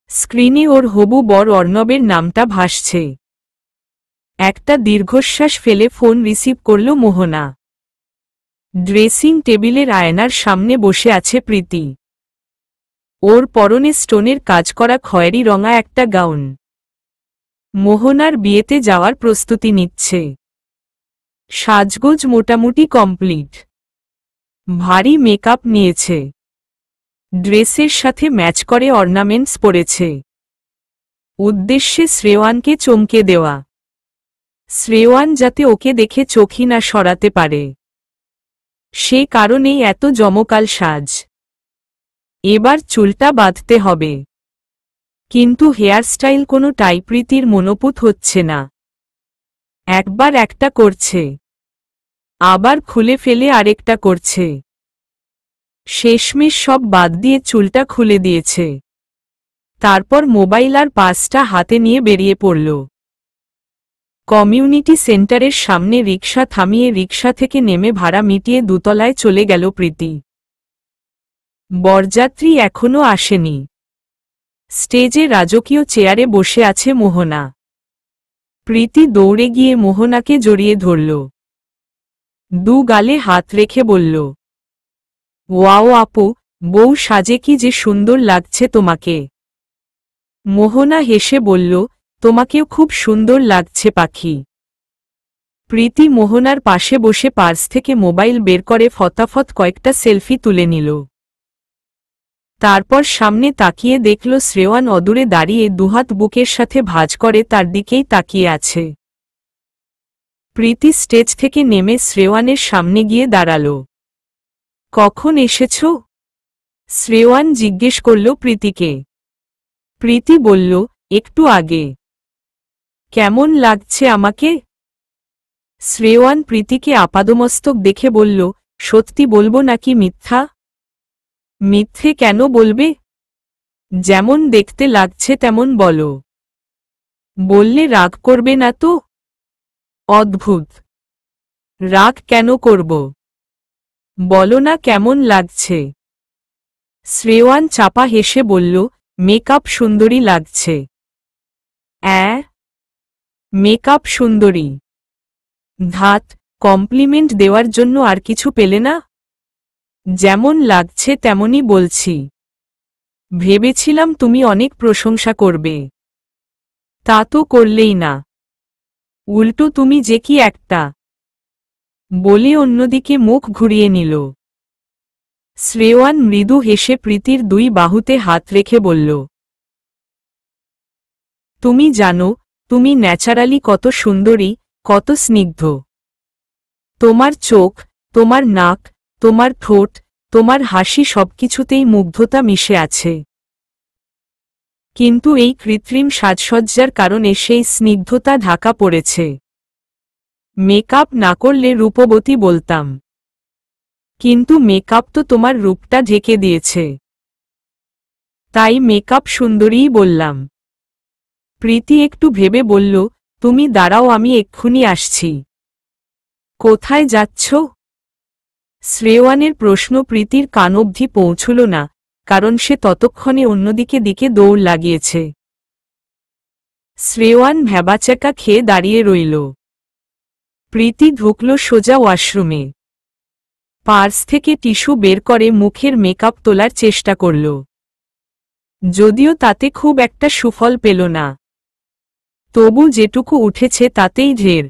Speaker 1: স্ক্রিনে ওর হবু বর অর্ণবের নামটা ভাসছে। একটা দীর্ঘশ্বাস ফেলে ফোন রিসিভ করল মোহনা। ড্রেসিং টেবিলের আয়নার সামনে বসে আছে প্রীতি। ওর পরনে স্টোনের কাজ করা খয়েরি রঙা একটা গাউন। মোহনার বিয়েতে যাওয়ার প্রস্তুতি নিচ্ছে। সাজগোজ মোটামুটি কমপ্লিট। ভারী মেকআপ নিয়েছে। ড্রেসের সাথে ম্যাচ করে অর্নামেন্টস পরেছে। উদ্দেশ্যে শ্রেয়ানকে চমকে দেওয়া। শ্রেয়ান যাতে ওকে দেখে চোখই না সরাতে পারে। সে কারণেই এত জমকাল সাজ। এবার চুলটা বাঁধতে হবে। কিন্তু হেয়ারস্টাইল কোনো টাইপ্রীতির মনোপুত হচ্ছে না। একবার একটা করছে, আবার খুলে ফেলে আরেকটা করছে। শেষমেশ সব বাদ দিয়ে চুলটা খুলে দিয়েছে। তারপর মোবাইল আর পার্সটা হাতে নিয়ে বেরিয়ে পড়ল। কমিউনিটি সেন্টারের সামনে রিকশা থামিয়ে রিকশা থেকে নেমে ভাড়া মিটিয়ে দোতলায় চলে গেল প্রীতি। বরযাত্রী এখনো আসেনি। স্টেজে রাজকীয় চেয়ারে বসে আছে মোহনা। প্রীতি দৌড়ে গিয়ে মোহনাকে জড়িয়ে ধরল। দু গালে হাত রেখে বলল, ওয়াও আপু, বউ সাজে কি যে সুন্দর লাগছে তোমাকে। মোহনা হেসে বলল, তোমাকেও খুব সুন্দর লাগছে পাখি। প্রীতি মোহনার পাশে বসে পার্স থেকে মোবাইল বের করে ফটাফট কয়েকটা সেলফি তুলে নিল। তারপর সামনে তাকিয়ে দেখল শ্রেয়ান অদূরে দাঁড়িয়ে দুহাত বুকের সাথে ভাঁজ করে তার দিকেই তাকিয়ে আছে। প্রীতি স্টেজ থেকে নেমে শ্রেয়ানের সামনে গিয়ে দাঁড়াল। কখন এসেছ? শ্রেয়ান জিজ্ঞেস করল প্রীতিকে। প্রীতি বলল, একটু আগে। কেমন লাগছে আমাকে? শ্রেয়ান প্রীতিকে আপাদমস্তক দেখে বলল, সত্যি বলবো নাকি মিথ্যা? মিথ্যে কেন বলবে? যেমন দেখতে লাগছে তেমন বলো। বললে রাগ করবে না তো? অদ্ভুত। রাগ কেন করব? বলো না কেমন লাগছে। শ্রেয়ান চাপা হেসে বলল, মেকআপ সুন্দরী লাগছে। মেকআপ সুন্দরী? ধাত, কমপ্লিমেন্ট দেওয়ার জন্য আর কিছু পেলে না? যেমন লাগছে তেমনই বলছি। ভেবেছিলাম তুমি অনেক প্রশংসা করবে। তা তো করলেই না, উল্টো তুমি যে কি একটা। বলে অন্যদিকে মুখ ঘুরিয়ে নিল। শ্রেয়ান মৃদু হেসে প্রীতির দুই বাহুতে হাত রেখে বলল, তুমি জানো তুমি ন্যাচারালি কত সুন্দরী, কত স্নিগ্ধ। তোমার চোখ, তোমার নাক, তোমার ঠোঁট, তোমার হাসি সবকিছুতেই মুগ্ধতা মিশে আছে। কিন্তু এই কৃত্রিম সাজসজ্জার কারণে সেই স্নিগ্ধতা ঢাকা পড়েছে। মেকআপ না করলে রূপবতী বলতাম, কিন্তু মেকআপ তো তোমার রূপটা ঢেকে দিয়েছে। তাই মেকআপ সুন্দরীই বললাম। প্রীতি একটু ভেবে বলল, তুমি দাঁড়াও, আমি এক্ষুনি আসছি। কোথায় যাচ্ছ? শ্রেয়ানের প্রশ্ন প্রীতির কান অবধি পৌঁছল না, কারণ সে ততক্ষণে অন্যদিকে দিকে দৌড় লাগিয়েছে। শ্রেয়ান ভ্যাবাচ্যাকা খেয়ে দাঁড়িয়ে রইল। প্রীতি ঢুকল সোজা ওয়াশরুমে। পার্স থেকে টিস্যু বের করে মুখের মেকআপ তোলার চেষ্টা করল। যদিও তাতে খুব একটা সুফল পেল না। তবু যেটুকু উঠেছে তাতেই ঢের।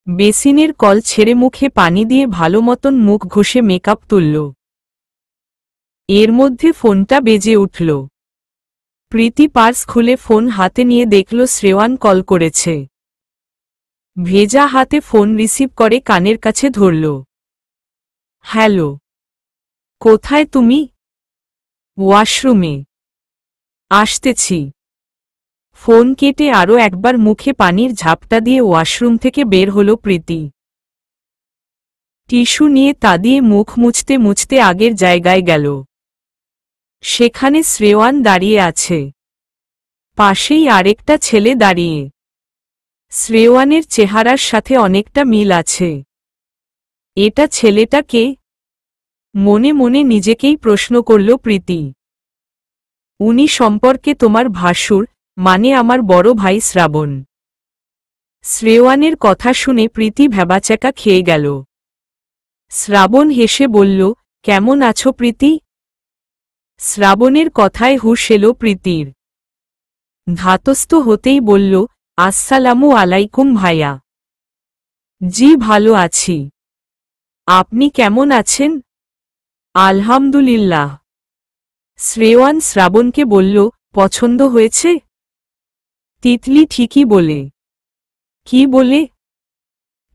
Speaker 1: বেসিনের কল ছেড়ে মুখে পানি দিয়ে ভালো মতন মুখ ঘষে মেকআপ তুলল। এর মধ্যে ফোনটা বেজে উঠল। প্রীতি পার্স খুলে ফোন হাতে নিয়ে দেখল শ্রেয়ান কল করেছে। ভেজা হাতে ফোন রিসিভ করে কানের কাছে ধরল। হ্যালো। কোথায় তুমি? ওয়াশরুমে। আসতেছি। ফোন কেটে আরও একবার মুখে পানির ঝাপটা দিয়ে ওয়াশরুম থেকে বের হল প্রীতি। টিস্যু নিয়ে তা দিয়ে মুখ মুছতে মুছতে আগের জায়গায় গেল। সেখানে শ্রেয়ান দাঁড়িয়ে আছে। পাশেই আরেকটা ছেলে দাঁড়িয়ে। শ্রেয়ানের চেহারার সাথে অনেকটা মিল আছে। এটা ছেলেটা কে? মনে মনে নিজেকেই প্রশ্ন করল প্রীতি। উনি সম্পর্কে তোমার ভাসুর, মানে আমার বড় ভাই শ্রাবণ। শ্রেয়ানের কথা শুনে প্রীতি ভ্যাবাচ্যাকা খেয়ে গেল। শ্রাবণ হেসে বলল, কেমন আছো প্রীতি? শ্রাবণের কথায় হুঁশ এলো প্রীতির। ধাতস্থ হতেই বলল, আসসালামু আলাইকুম ভাইয়া। জি ভালো আছি। আপনি কেমন আছেন? আলহামদুলিল্লাহ। শ্রেয়ান শ্রাবণকে বলল, পছন্দ হয়েছে? তিতলি ঠিকই বলে। কি বলে?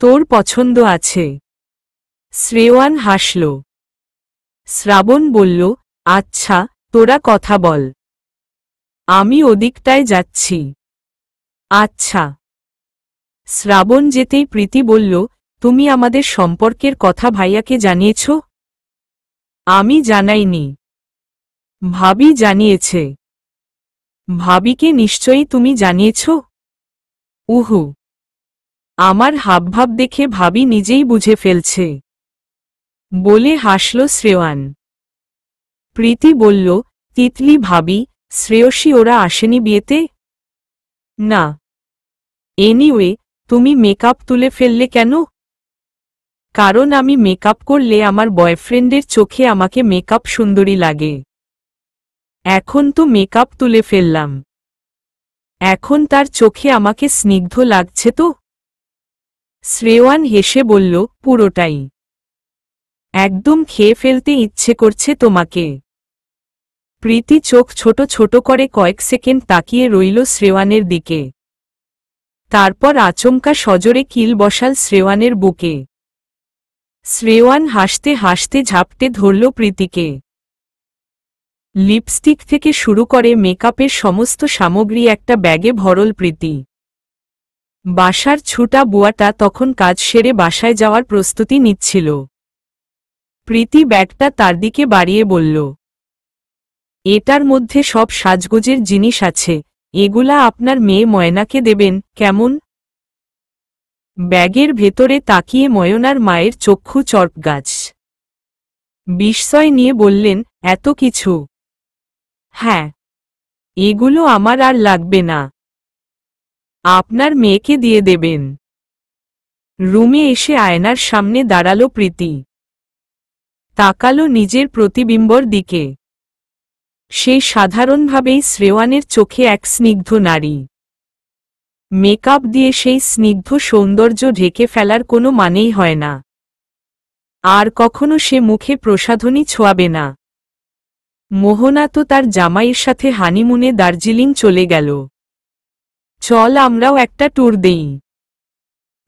Speaker 1: তোর পছন্দ আছে। শ্রেয়ান হাসল। শ্রাবণ বলল, আচ্ছা, তোরা কথা বল। আমি ওদিকটায় যাচ্ছি। আচ্ছা। শ্রাবণ যেতেই প্রীতি বলল, তুমি আমাদের সম্পর্কের কথা ভাইয়াকে জানিয়েছ? আমি জানাইনি। ভাবি জানিয়েছে। ভাবিকে নিশ্চয়ই তুমি জানিয়েছ? উহু। আমার হাবভাব দেখে ভাবি নিজেই বুঝে ফেলছে, বলে হাসল শ্রেয়ান। প্রীতি বলল, তিতলি ভাবি, শ্রেয়সী ওরা আসেনি বিয়েতে? না। এনিওয়ে, তুমি মেকআপ তুলে ফেললে কেন? কারণ আমি মেকআপ করলে আমার বয়ফ্রেন্ডের চোখে আমাকে মেকআপ সুন্দরী লাগে। এখন তো মেকআপ তুলে ফেললাম, এখন তার চোখে আমাকে স্নিগ্ধ লাগছে তো? শ্রেয়ান হেসে বলল, পুরোটাই। একদম খেয়ে ফেলতে ইচ্ছে করছে তোমাকে। প্রীতি চোখ ছোট ছোট করে কয়েক সেকেন্ড তাকিয়ে রইল শ্রেয়ানের দিকে। তারপর আচমকা সজোরে কিল বসাল শ্রেয়ানের বুকে। শ্রেয়ান হাসতে হাসতে ঝাপটে ধরল প্রীতিকে। লিপস্টিক থেকে শুরু করে মেকআপের সমস্ত সামগ্রী একটা ব্যাগে ভরল প্রীতি। বাসার ছুটা বুয়াটা তখন কাজ সেরে বাসায় যাওয়ার প্রস্তুতি নিচ্ছিল। প্রীতি ব্যাগটা তার দিকে বাড়িয়ে বলল, এটার মধ্যে সব সাজগোজের জিনিস আছে, এগুলা আপনার মেয়ে ময়নাকে দেবেন কেমন? ব্যাগের ভেতরে তাকিয়ে ময়নার মায়ের চক্ষু চড়পগাছ। বিস্ময় নিয়ে বললেন, এত কিছু? হ্যাঁ। এগুলো আমার আর লাগবে না, আপনার মেয়েকে দিয়ে দেবেন। রুমে এসে আয়নার সামনে দাঁড়ালো প্রীতি। তাকালো নিজের প্রতিবিম্বর দিকে। সে সাধারণভাবেই শ্রেয়ানের চোখে এক স্নিগ্ধ নারী। মেকআপ দিয়ে সেই স্নিগ্ধ সৌন্দর্য ঢেকে ফেলার কোনো মানেই হয় না। আর কখনো সে মুখে প্রসাধনী ছোঁয়াবে না। মোহনা তো তার জামাইয়ের সাথে হানিমুনে দার্জিলিং চলে গেল। চল আমরাও একটা ট্যুর দেই,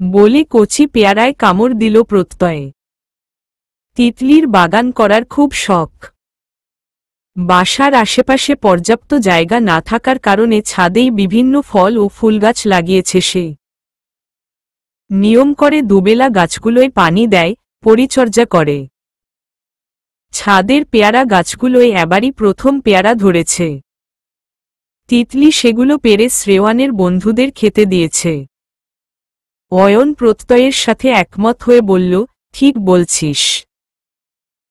Speaker 1: বলে কচি পেয়ারায় কামড় দিল প্রত্যয়ে। তিতলির বাগান করার খুব শখ। বাসার আশেপাশে পর্যাপ্ত জায়গা না থাকার কারণে ছাদেই বিভিন্ন ফল ও ফুলগাছ লাগিয়েছে সে। নিয়ম করে দুবেলা গাছগুলোয় পানি দেয়, পরিচর্যা করে। ছাদের পেয়ারা গাছগুলোয় এবারই প্রথম পেয়ারা ধরেছে। তিতলি সেগুলো পেরে শ্রেয়ানের বন্ধুদের খেতে দিয়েছে। অয়ন প্রত্যয়ের সাথে একমত হয়ে বলল, ঠিক বলছিস।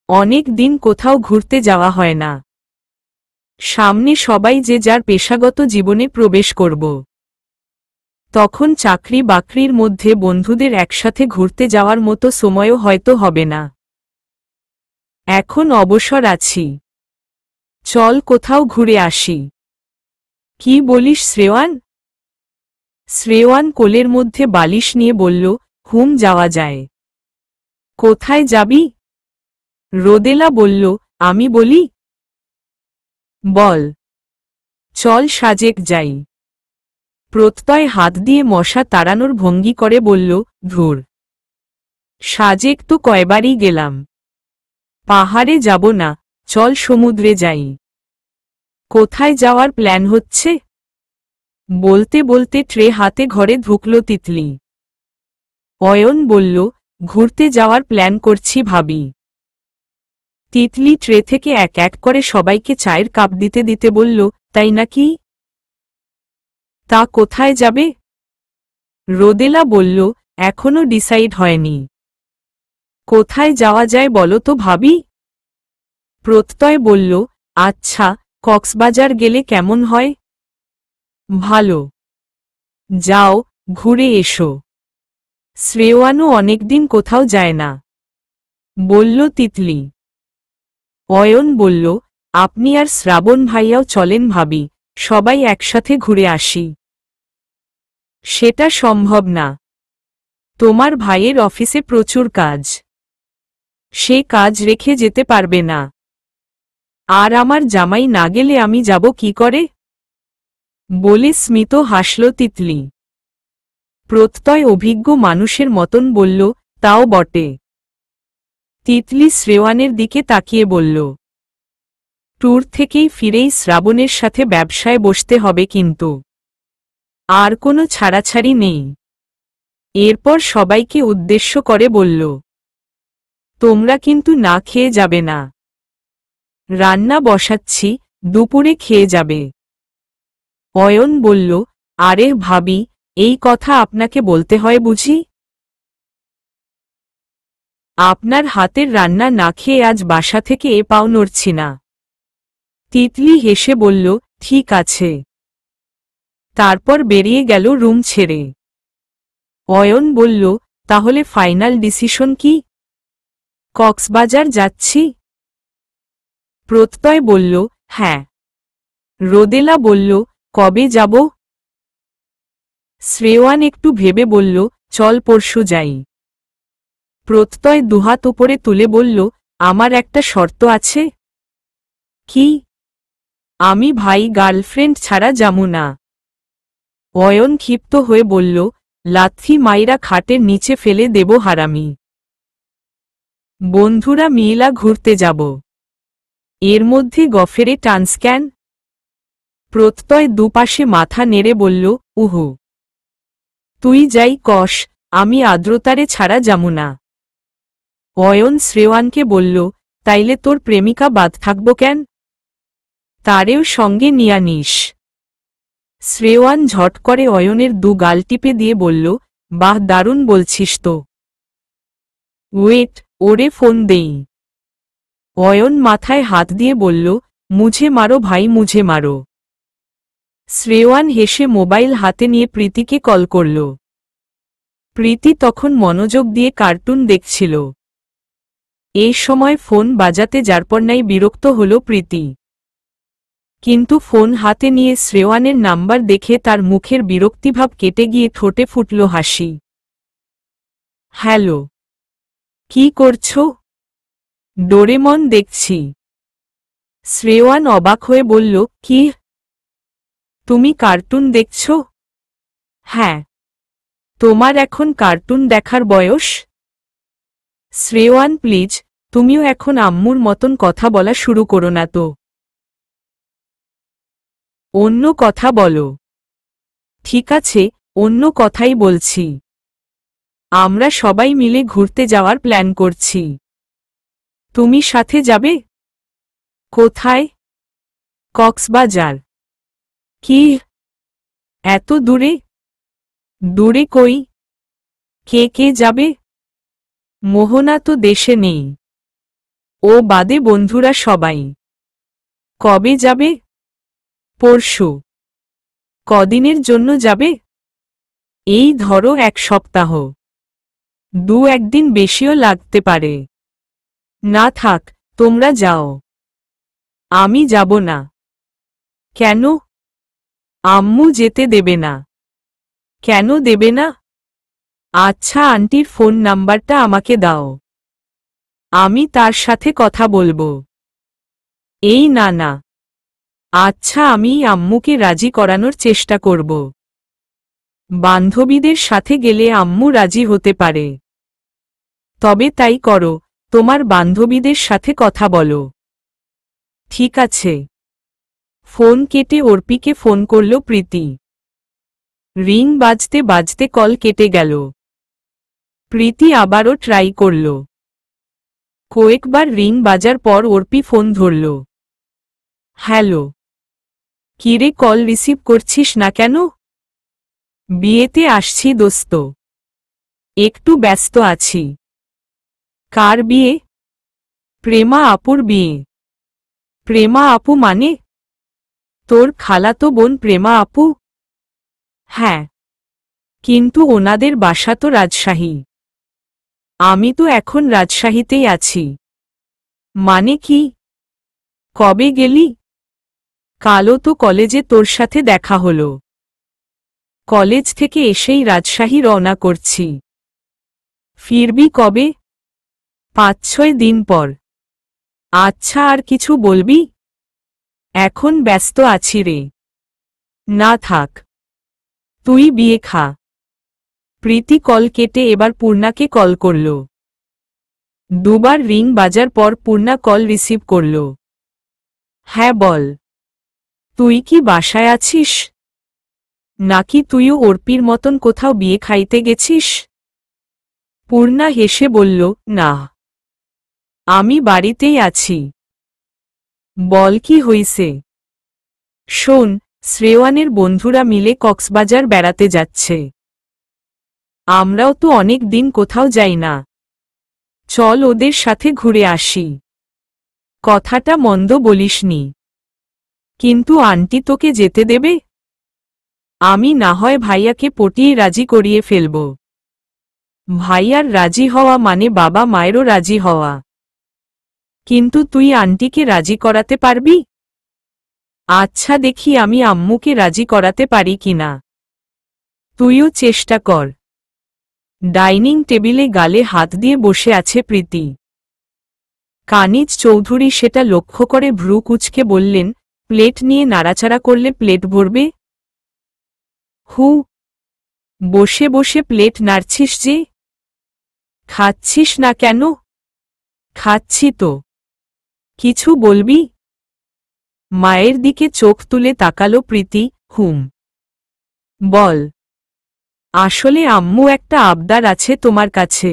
Speaker 1: অনেক দিন কোথাও ঘুরতে যাওয়া হয় না। সামনে সবাই যে যার পেশাগত জীবনে প্রবেশ করব। তখন চাকরি বাকরির মধ্যে বন্ধুদের একসাথে ঘুরতে যাওয়ার মতো সময়ও হয়তো হবে না। এখন অবসর আছি, চল কোথাও ঘুরে আসি। কি বলিস শ্রেয়ান? শ্রেয়ান কোলের মধ্যে বালিশ নিয়ে বলল, হুম যাওয়া যায়। কোথায় যাবি? রোদেলা বলল, আমি বলি? বল। চল সাজেক যাই। প্রত্যয় হাত দিয়ে মশা তাড়ানোর ভঙ্গি করে বলল, ধুর, সাজেক তো কয়বারই গেলাম। পাহাড়ে যাব না, চল সমুদ্রে যাই। কোথায় যাওয়ার প্ল্যান হচ্ছে? বলতে বলতে ট্রে হাতে ঘরে ঢুকল তিতলি। অয়ন বলল, ঘুরতে যাওয়ার প্ল্যান করছি ভাবি। তিতলি ট্রে থেকে এক এক করে সবাইকে চায়ের কাপ দিতে দিতে বলল, তাই নাকি? তা কোথায় যাবে? রোদেলা বলল, এখনো ডিসাইড হয়নি। কোথায় যাওয়া যায় বলো তো ভাবি? প্রত্যয় বলল, আচ্ছা, কক্সবাজার গেলে কেমন হয়? ভালো। যাও, ঘুরে এসো। শ্রেয়ানও অনেকদিন কোথাও যায় না, বলল তিতলি। অয়ন বলল, আপনি আর শ্রাবণ ভাইয়াও চলেন ভাবি, সবাই একসাথে ঘুরে আসি। সেটা সম্ভব না। তোমার ভাইয়ের অফিসে প্রচুর কাজ, সে কাজ রেখে যেতে পারবে না। আর আমার জামাই না গেলে আমি যাব কি করে? বলে স্মিত হাসল তিতলি। প্রত্যয় অভিজ্ঞ মানুষের মতন বলল, তাও বটে। তিতলি শ্রেয়ানের দিকে তাকিয়ে বলল, ট্যুর থেকেই ফিরেই শ্রাবণের সাথে ব্যবসায় বসতে হবে কিন্তু। আর কোনো ছাড়াছাড়ি নেই। এরপর সবাইকে উদ্দেশ্য করে বলল, তোমরা কিন্তু না খেয়ে যাবে না। রান্না বসাচ্ছি, দুপুরে খেয়ে যাবে। অয়ন বলল, আরে ভাবি, এই কথা আপনাকে বলতে হয় বুঝি? আপনার হাতের রান্না না খেয়ে আজ বাসা থেকে এ পাও নড়ছি না। তিতলি হেসে বলল, ঠিক আছে। তারপর বেরিয়ে গেল রুম ছেড়ে। অয়ন বলল, তাহলে ফাইনাল ডিসিশন কি? কক্সবাজার যাচ্ছি। প্রত্যয় বলল, হ্যাঁ। রোদেলা বলল, কবে যাব? শ্রেয়ান একটু ভেবে বলল, চল পরশু যাই। প্রত্যয় দুহাত উপরে তুলে বলল, আমার একটা শর্ত আছে। কি? আমি ভাই গার্লফ্রেন্ড ছাড়া যামু না। অয়ন ক্ষিপ্ত হয়ে বলল, লাথি মাইরা খাটের নিচে ফেলে দেব হারামি। বন্ধুরা মিলা ঘুরতে যাব। এর মধ্যে গফেরে টানস্ক্যান। প্রত্যয় দুপাশে মাথা নেড়ে বলল, উহু। তুই যাই কস, আমি আর্দ্রতারে ছাড়া যামু না। অয়ন শ্রেয়ানকে বলল, তাইলে তোর প্রেমিকা বাদ থাকব কেন? তারেও সঙ্গে নিয়া নিস। শ্রেয়ান ঝট করে অয়নের দু গাল টিপে দিয়ে বলল, বাহ, দারুণ বলছিস তো। ওয়েট, ওরে ফোন দেই। অয়ন মাথায় হাত দিয়ে বলল, মুঝে মারো ভাই, মুঝে মারো। শ্রেয়ান হেসে মোবাইল হাতে নিয়ে প্রীতিকে কল করল। প্রীতি তখন মনোযোগ দিয়ে কার্টুন দেখছিল। এই সময় ফোন বাজাতে যারপরনাই বিরক্ত হল প্রীতি। কিন্তু ফোন হাতে নিয়ে শ্রেয়ানের নাম্বার দেখে তার মুখের বিরক্তিভাব কেটে গিয়ে ঠোঁটে ফুটল হাসি। হ্যালো, কি করছো? ডোরেমন দেখছি। শ্রেয়ান অবাক হয়ে বলল, কি? তুমি কার্টুন দেখছ? হ্যাঁ। তোমার এখন কার্টুন দেখার বয়স? শ্রেয়ান প্লিজ, তুমিও এখন আম্মুর মতন কথা বলা শুরু করো না তো। অন্য কথা বলো। ঠিক আছে, অন্য কথাই বলছি। আমরা সবাই মিলে ঘুরতে যাওয়ার প্ল্যান করছি। তুমি সাথে যাবে? কোথায়? কক্সবাজার। কি? এত দূরে? দূরে কই? কে কে যাবে? মোহনা তো দেশে নেই। ও বাদে বন্ধুরা সবাই। কবে যাবে? পরশু। কদিনের জন্য যাবে? এই ধরো 1 সপ্তাহ। 2-1 দিন বেশিও লাগতে পারে। না থাক, তোমরা যাও। আমি যাব না। কেন? আম্মু যেতে দেবে না। কেন দেবে না? আচ্ছা, আন্টির ফোন নাম্বারটা আমাকে দাও। আমি তার সাথে কথা বলবো। এই না না। আচ্ছা, আমি আম্মুকে রাজি করানোর চেষ্টা করব। বান্ধবীদের সাথে গেলে আম্মু রাজি হতে পারে। তবে তাই করো, তোমার বান্ধবীদের সাথে কথা বলো। ঠিক আছে। ফোন কেটে অর্পিকে ফোন করল প্রীতি। রিং বাজতে বাজতে কল কেটে গেল। প্রীতি আবারও ট্রাই করল। কয়েকবার রিং বাজার পর অর্পি ফোন ধরল। হ্যালো। কিরে, কল রিসিভ করছিস না কেন? বিয়েতে আসছি দোস্ত। একটু ব্যস্ত আছি। কার বিয়ে? প্রেমা আপুর বিয়ে। প্রেমা আপু মানে? তোর খালাতো বোন প্রেমা আপু? হ্যাঁ। কিন্তু ওনাদের বাসা তো রাজশাহী। আমি তো এখন রাজশাহীতেই আছি। মানে কি? কবে গেলি? কালও তো কলেজে তোর সাথে দেখা হলো। কলেজ থেকে এসেই রাজশাহী রওনা করছি। ফিরবি কবে? 5-6 দিন পর। আচ্ছা, আর কিছু বলবি? এখন ব্যস্ত আছি রে। না থাক, তুই বিয়ে খা। প্রীতি কল কেটে এবার পূর্ণাকে কল করল। দুবার রিং বাজার পর পূর্ণা কল রিসিভ করল। হ্যাঁ বল। তুই কি বাসায় আছিস? নাকি তুইও অর্পির মতন কোথাও বিয়ে খাইতে গেছিস? পূর্ণা হেসে বলল, না, আমি বাড়িতেই আছি। বল কি হইছে? শোন, শ্রেয়ানের বন্ধুরা মিলে কক্সবাজার বেড়াতে যাচ্ছে। আমরাও তো অনেক দিন কোথাও যাই না, চল ওদের সাথে ঘুরে আসি। কথাটা মন্দ বলিসনি, কিন্তু আন্টি তোকে যেতে দেবে? আমি না হয় ভাইয়াকে পটিয়ে রাজি করিয়ে ফেলব। ভাইয়ার রাজি হওয়া মানে বাবা মায়েরও রাজি হওয়া। কিন্তু তুই আন্টিকে রাজি করাতে পারবি? আচ্ছা, দেখি আমি আম্মুকে রাজি করাতে পারি কিনা। তুইও চেষ্টা কর। ডাইনিং টেবিলে গালে হাত দিয়ে বসে আছে প্রীতি। কানিজ চৌধুরী সেটা লক্ষ্য করে ভ্রু কুঁচকে বললেন, প্লেট নিয়ে নাড়াচাড়া করলে প্লেট ভরবে? হু, বসে বসে প্লেট নাড়ছিস যে? খাচ্ছিস না কেন? খাচ্ছি তো। কিছু বলবি? মায়ের দিকে চোখ তুলে তাকালো প্রীতি। হুম, বল। আসলে আম্মু একটা আবদার আছে তোমার কাছে।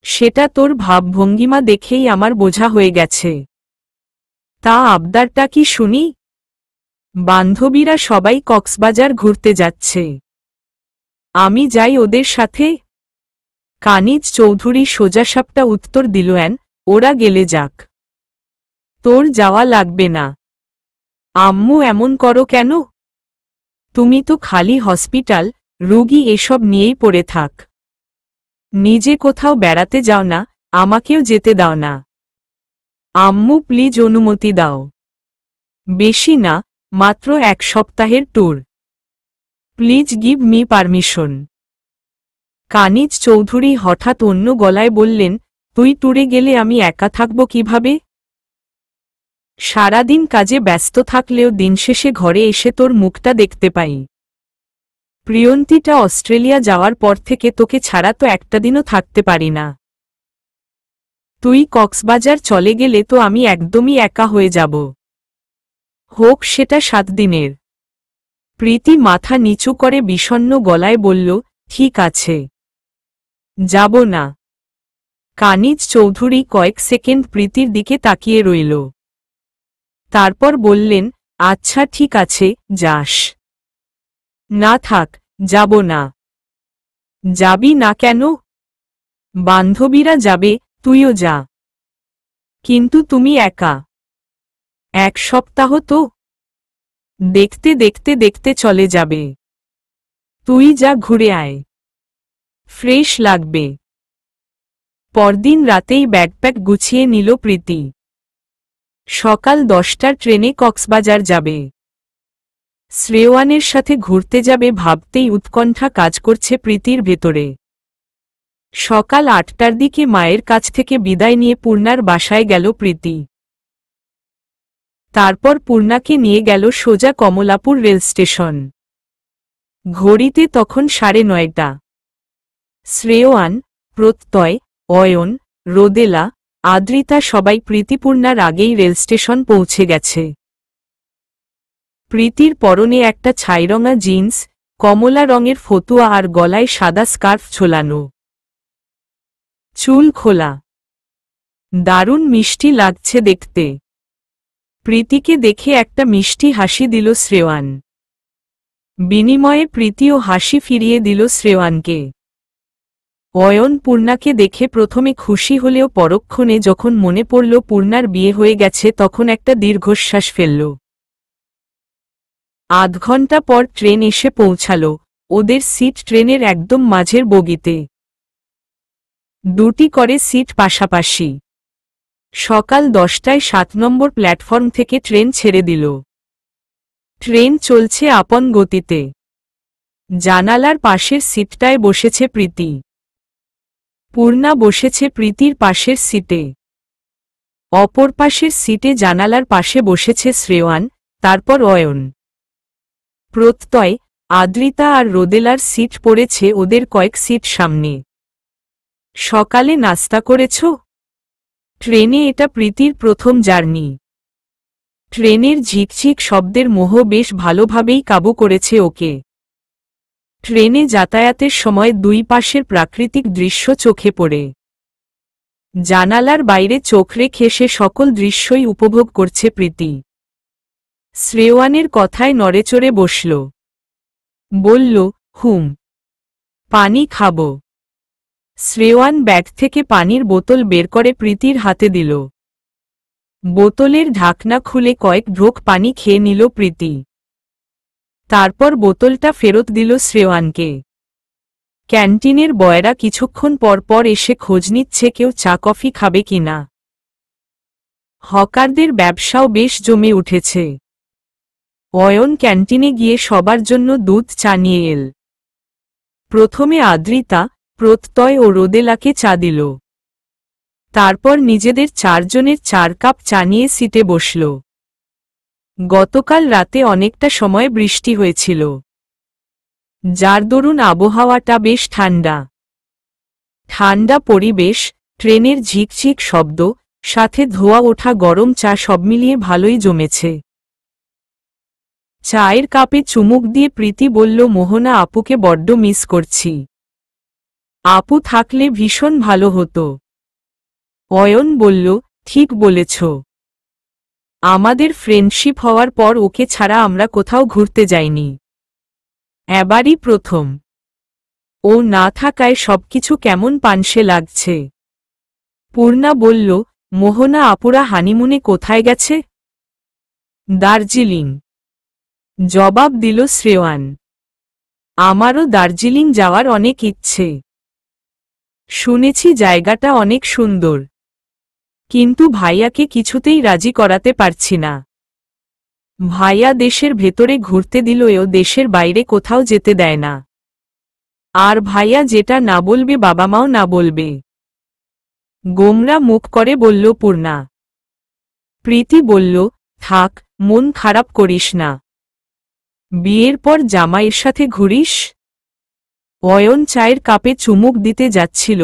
Speaker 1: সেটা তোর ভাবভঙ্গিমা দেখেই আমার বোঝা হয়ে গেছে। তা আবদারটা কি শুনি? বান্ধবীরা সবাই কক্সবাজার ঘুরতে যাচ্ছে, আমি যাই ওদের সাথে? কানিজ চৌধুরী সোজাসাপটা উত্তর দিলেন, ওরা গেলে যাক, তোর যাওয়া লাগবে না। আম্মু এমন করো কেন? তুমি তো খালি হসপিটাল, রোগী এসব নিয়েই পড়ে থাক। নিজে কোথাও বেড়াতে যাও না, আমাকেও যেতে দাও না। আম্মু প্লিজ অনুমতি দাও। বেশি না, মাত্র 1 সপ্তাহের tour. Please give me permission. Kaniz Chowdhury হঠাৎ অন্য গলায় বললেন, তুই ট্যুরে গেলে আমি একা থাকব কিভাবে? সারাদিন কাজে ব্যস্ত থাকলেও দিন শেষে ঘরে এসে তোর মুখটা দেখতে পাই। প্রিয়ন্তীটা অস্ট্রেলিয়া যাওয়ার পর থেকে তোকে ছাড়া তো একটা দিনও থাকতে পারি না। তুই কক্সবাজার চলে গেলে তো আমি একদমই একা হয়ে যাব। হোক সেটা 7 দিনের। প্রীতি মাথা নিচু করে বিষণ্ণ গলায় বলল, ঠিক আছে, যাব না। কানিজ চৌধুরী কয়েক সেকেন্ড প্রীতির দিকে তাকিয়ে রইল। তারপর বললেন, আচ্ছা ঠিক আছে, যাস। না থাক, যাব না। যাবি না কেন? বান্ধবীরা যাবে, তুইও যা। কিন্তু তুমি একা। 1 সপ্তাহ তো। দেখতে দেখতে দেখতে চলে যাবে। তুই যা, ঘুরে আয়, ফ্রেশ লাগবে। পরদিন রাতেই ব্যাগপ্যাক গুছিয়ে নিল প্রীতি। সকাল 10টার ট্রেনে কক্সবাজার যাবে। শ্রেয়ানের সাথে ঘুরতে যাবে ভাবতেই উৎকণ্ঠা কাজ করছে প্রীতির ভেতরে। সকাল 8টার দিকে মায়ের কাছ থেকে বিদায় নিয়ে পূর্ণার বাসায় গেল প্রীতি। তারপর পূর্ণাকে নিয়ে গেল সোজা কমলাপুর রেল স্টেশন। ঘড়িতে তখন 9:30। শ্রেয়ান, প্রত্যয়, অয়ন, রোদেলা, আদ্রিতা সবাই প্রীতিপূর্ণার আগেই রেল স্টেশন পৌঁছে গেছে। প্রীতির পরনে একটা ছাইরঙা জিন্স, কমলা রঙের ফতুয়া আর গলায় সাদা স্কার্ফ ঝোলানো। চুল খোলা। দারুণ মিষ্টি লাগছে দেখতে। প্রীতিকে দেখে একটা মিষ্টি হাসি দিল শ্রেয়ান। বিনিময়ে প্রীতিও হাসি ফিরিয়ে দিল শ্রেয়ানকে। অয়ন পূর্ণাকে দেখে প্রথমে খুশি হলেও পরক্ষণে যখন মনে পড়ল পূর্ণার বিয়ে হয়ে গেছে তখন একটা দীর্ঘশ্বাস ফেলল। 8 ঘন্টা পর ট্রেন এসে পৌঁছাল। ওদের সিট ট্রেনের একদম মাঝের বগিতে। 2টি করে সিট পাশাপাশি। সকাল 10টায় 7 নম্বর প্ল্যাটফর্ম থেকে ট্রেন ছেড়ে দিল। ট্রেন চলছে আপন গতিতে। জানালার পাশের সিটটায় বসেছে প্রীতি। পূর্ণা বসেছে প্রীতির পাশের সিটে। অপর পাশের সিটে জানালার পাশে বসেছে শ্রেয়ান, তারপর অয়ন। প্রত্যয়, আদ্রিতা আর রোদেলার সিট পড়েছে ওদের কয়েক সিট সামনে। সকালে নাস্তা করেছ? ট্রেনে এটা প্রীতির প্রথম জার্নি। ট্রেনের ঝিকঝিক শব্দের মোহ বেশ ভালোভাবেই কাবু করেছে ওকে। ট্রেনে যাতায়াতের সময় দুই পাশের প্রাকৃতিক দৃশ্য চোখে পড়ে। জানালার বাইরে চোখ রেখে সে সকল দৃশ্যই উপভোগ করছে প্রীতি। শ্রেয়ানের কথায় নড়েচড়ে বসল। বলল, হুম, পানি খাব। শ্রেয়ান ব্যাগ থেকে পানির বোতল বের করে প্রীতির হাতে দিল। বোতলের ঢাকনা খুলে কয়েক ঢোক পানি খেয়ে নিল প্রীতি। তারপর বোতলটা ফেরত দিল শ্রেয়ানকে। ক্যান্টিনের বয়রা কিছুক্ষণ পর পর এসে খোঁজ নিচ্ছে কেউ চা কফি খাবে কিনা। হকারদের ব্যবসাও বেশ জমে উঠেছে। অয়ন ক্যান্টিনে গিয়ে সবার জন্য দুধ চা নিয়ে এল। প্রথমে আদ্রিতা, প্রত্যয় ও রোদেলাকে চা দিল। তারপর নিজেদের চারজনের 4 কাপ চা নিয়ে সিটে বসল। গতকাল রাতে অনেকটা সময় বৃষ্টি হয়েছিল, যার দরুন আবহাওয়াটা বেশ ঠান্ডা। ঠান্ডা পরিবেশ, ট্রেনের ঝিকঝিক শব্দ, সাথে ধোয়া ওঠা গরম চা সব মিলিয়ে ভালোই জমেছে। চায়ের কাপে চুমুক দিয়ে প্রীতি বলল, মোহনা আপুকে বড্ড মিস করছি। আপু থাকলে ভীষণ ভালো হতো। অয়ন বলল, ঠিক বলেছ। আমাদের ফ্রেন্ডশিপ হওয়ার পর ওকে ছাড়া আমরা কোথাও ঘুরতে যাইনি। এবারই প্রথম। ও না থাকায় সবকিছু কেমন পানসে লাগছে। পূর্ণা বলল, মোহনা আপুরা হানিমুনে কোথায় গেছে? দার্জিলিং। জবাব দিল শ্রেয়ান। আমারও দার্জিলিং যাওয়ার অনেক ইচ্ছে। শুনেছি জায়গাটা অনেক সুন্দর, কিন্তু ভাইয়াকে কিছুতেই রাজি করাতে পারছি না। ভাইয়া দেশের ভেতরে ঘুরতে দিলেও দেশের বাইরে কোথাও যেতে দেয় না। আর ভাইয়া যেটা না বলবে বাবা মাও না বলবে। গোমরা মুখ করে বলল পূর্ণা। প্রীতি বলল, থাক, মন খারাপ করিস না। বিয়ের পর জামাইয়ের সাথে ঘুরিস। অয়ন চায়ের কাপে চুমুক দিতে যাচ্ছিল,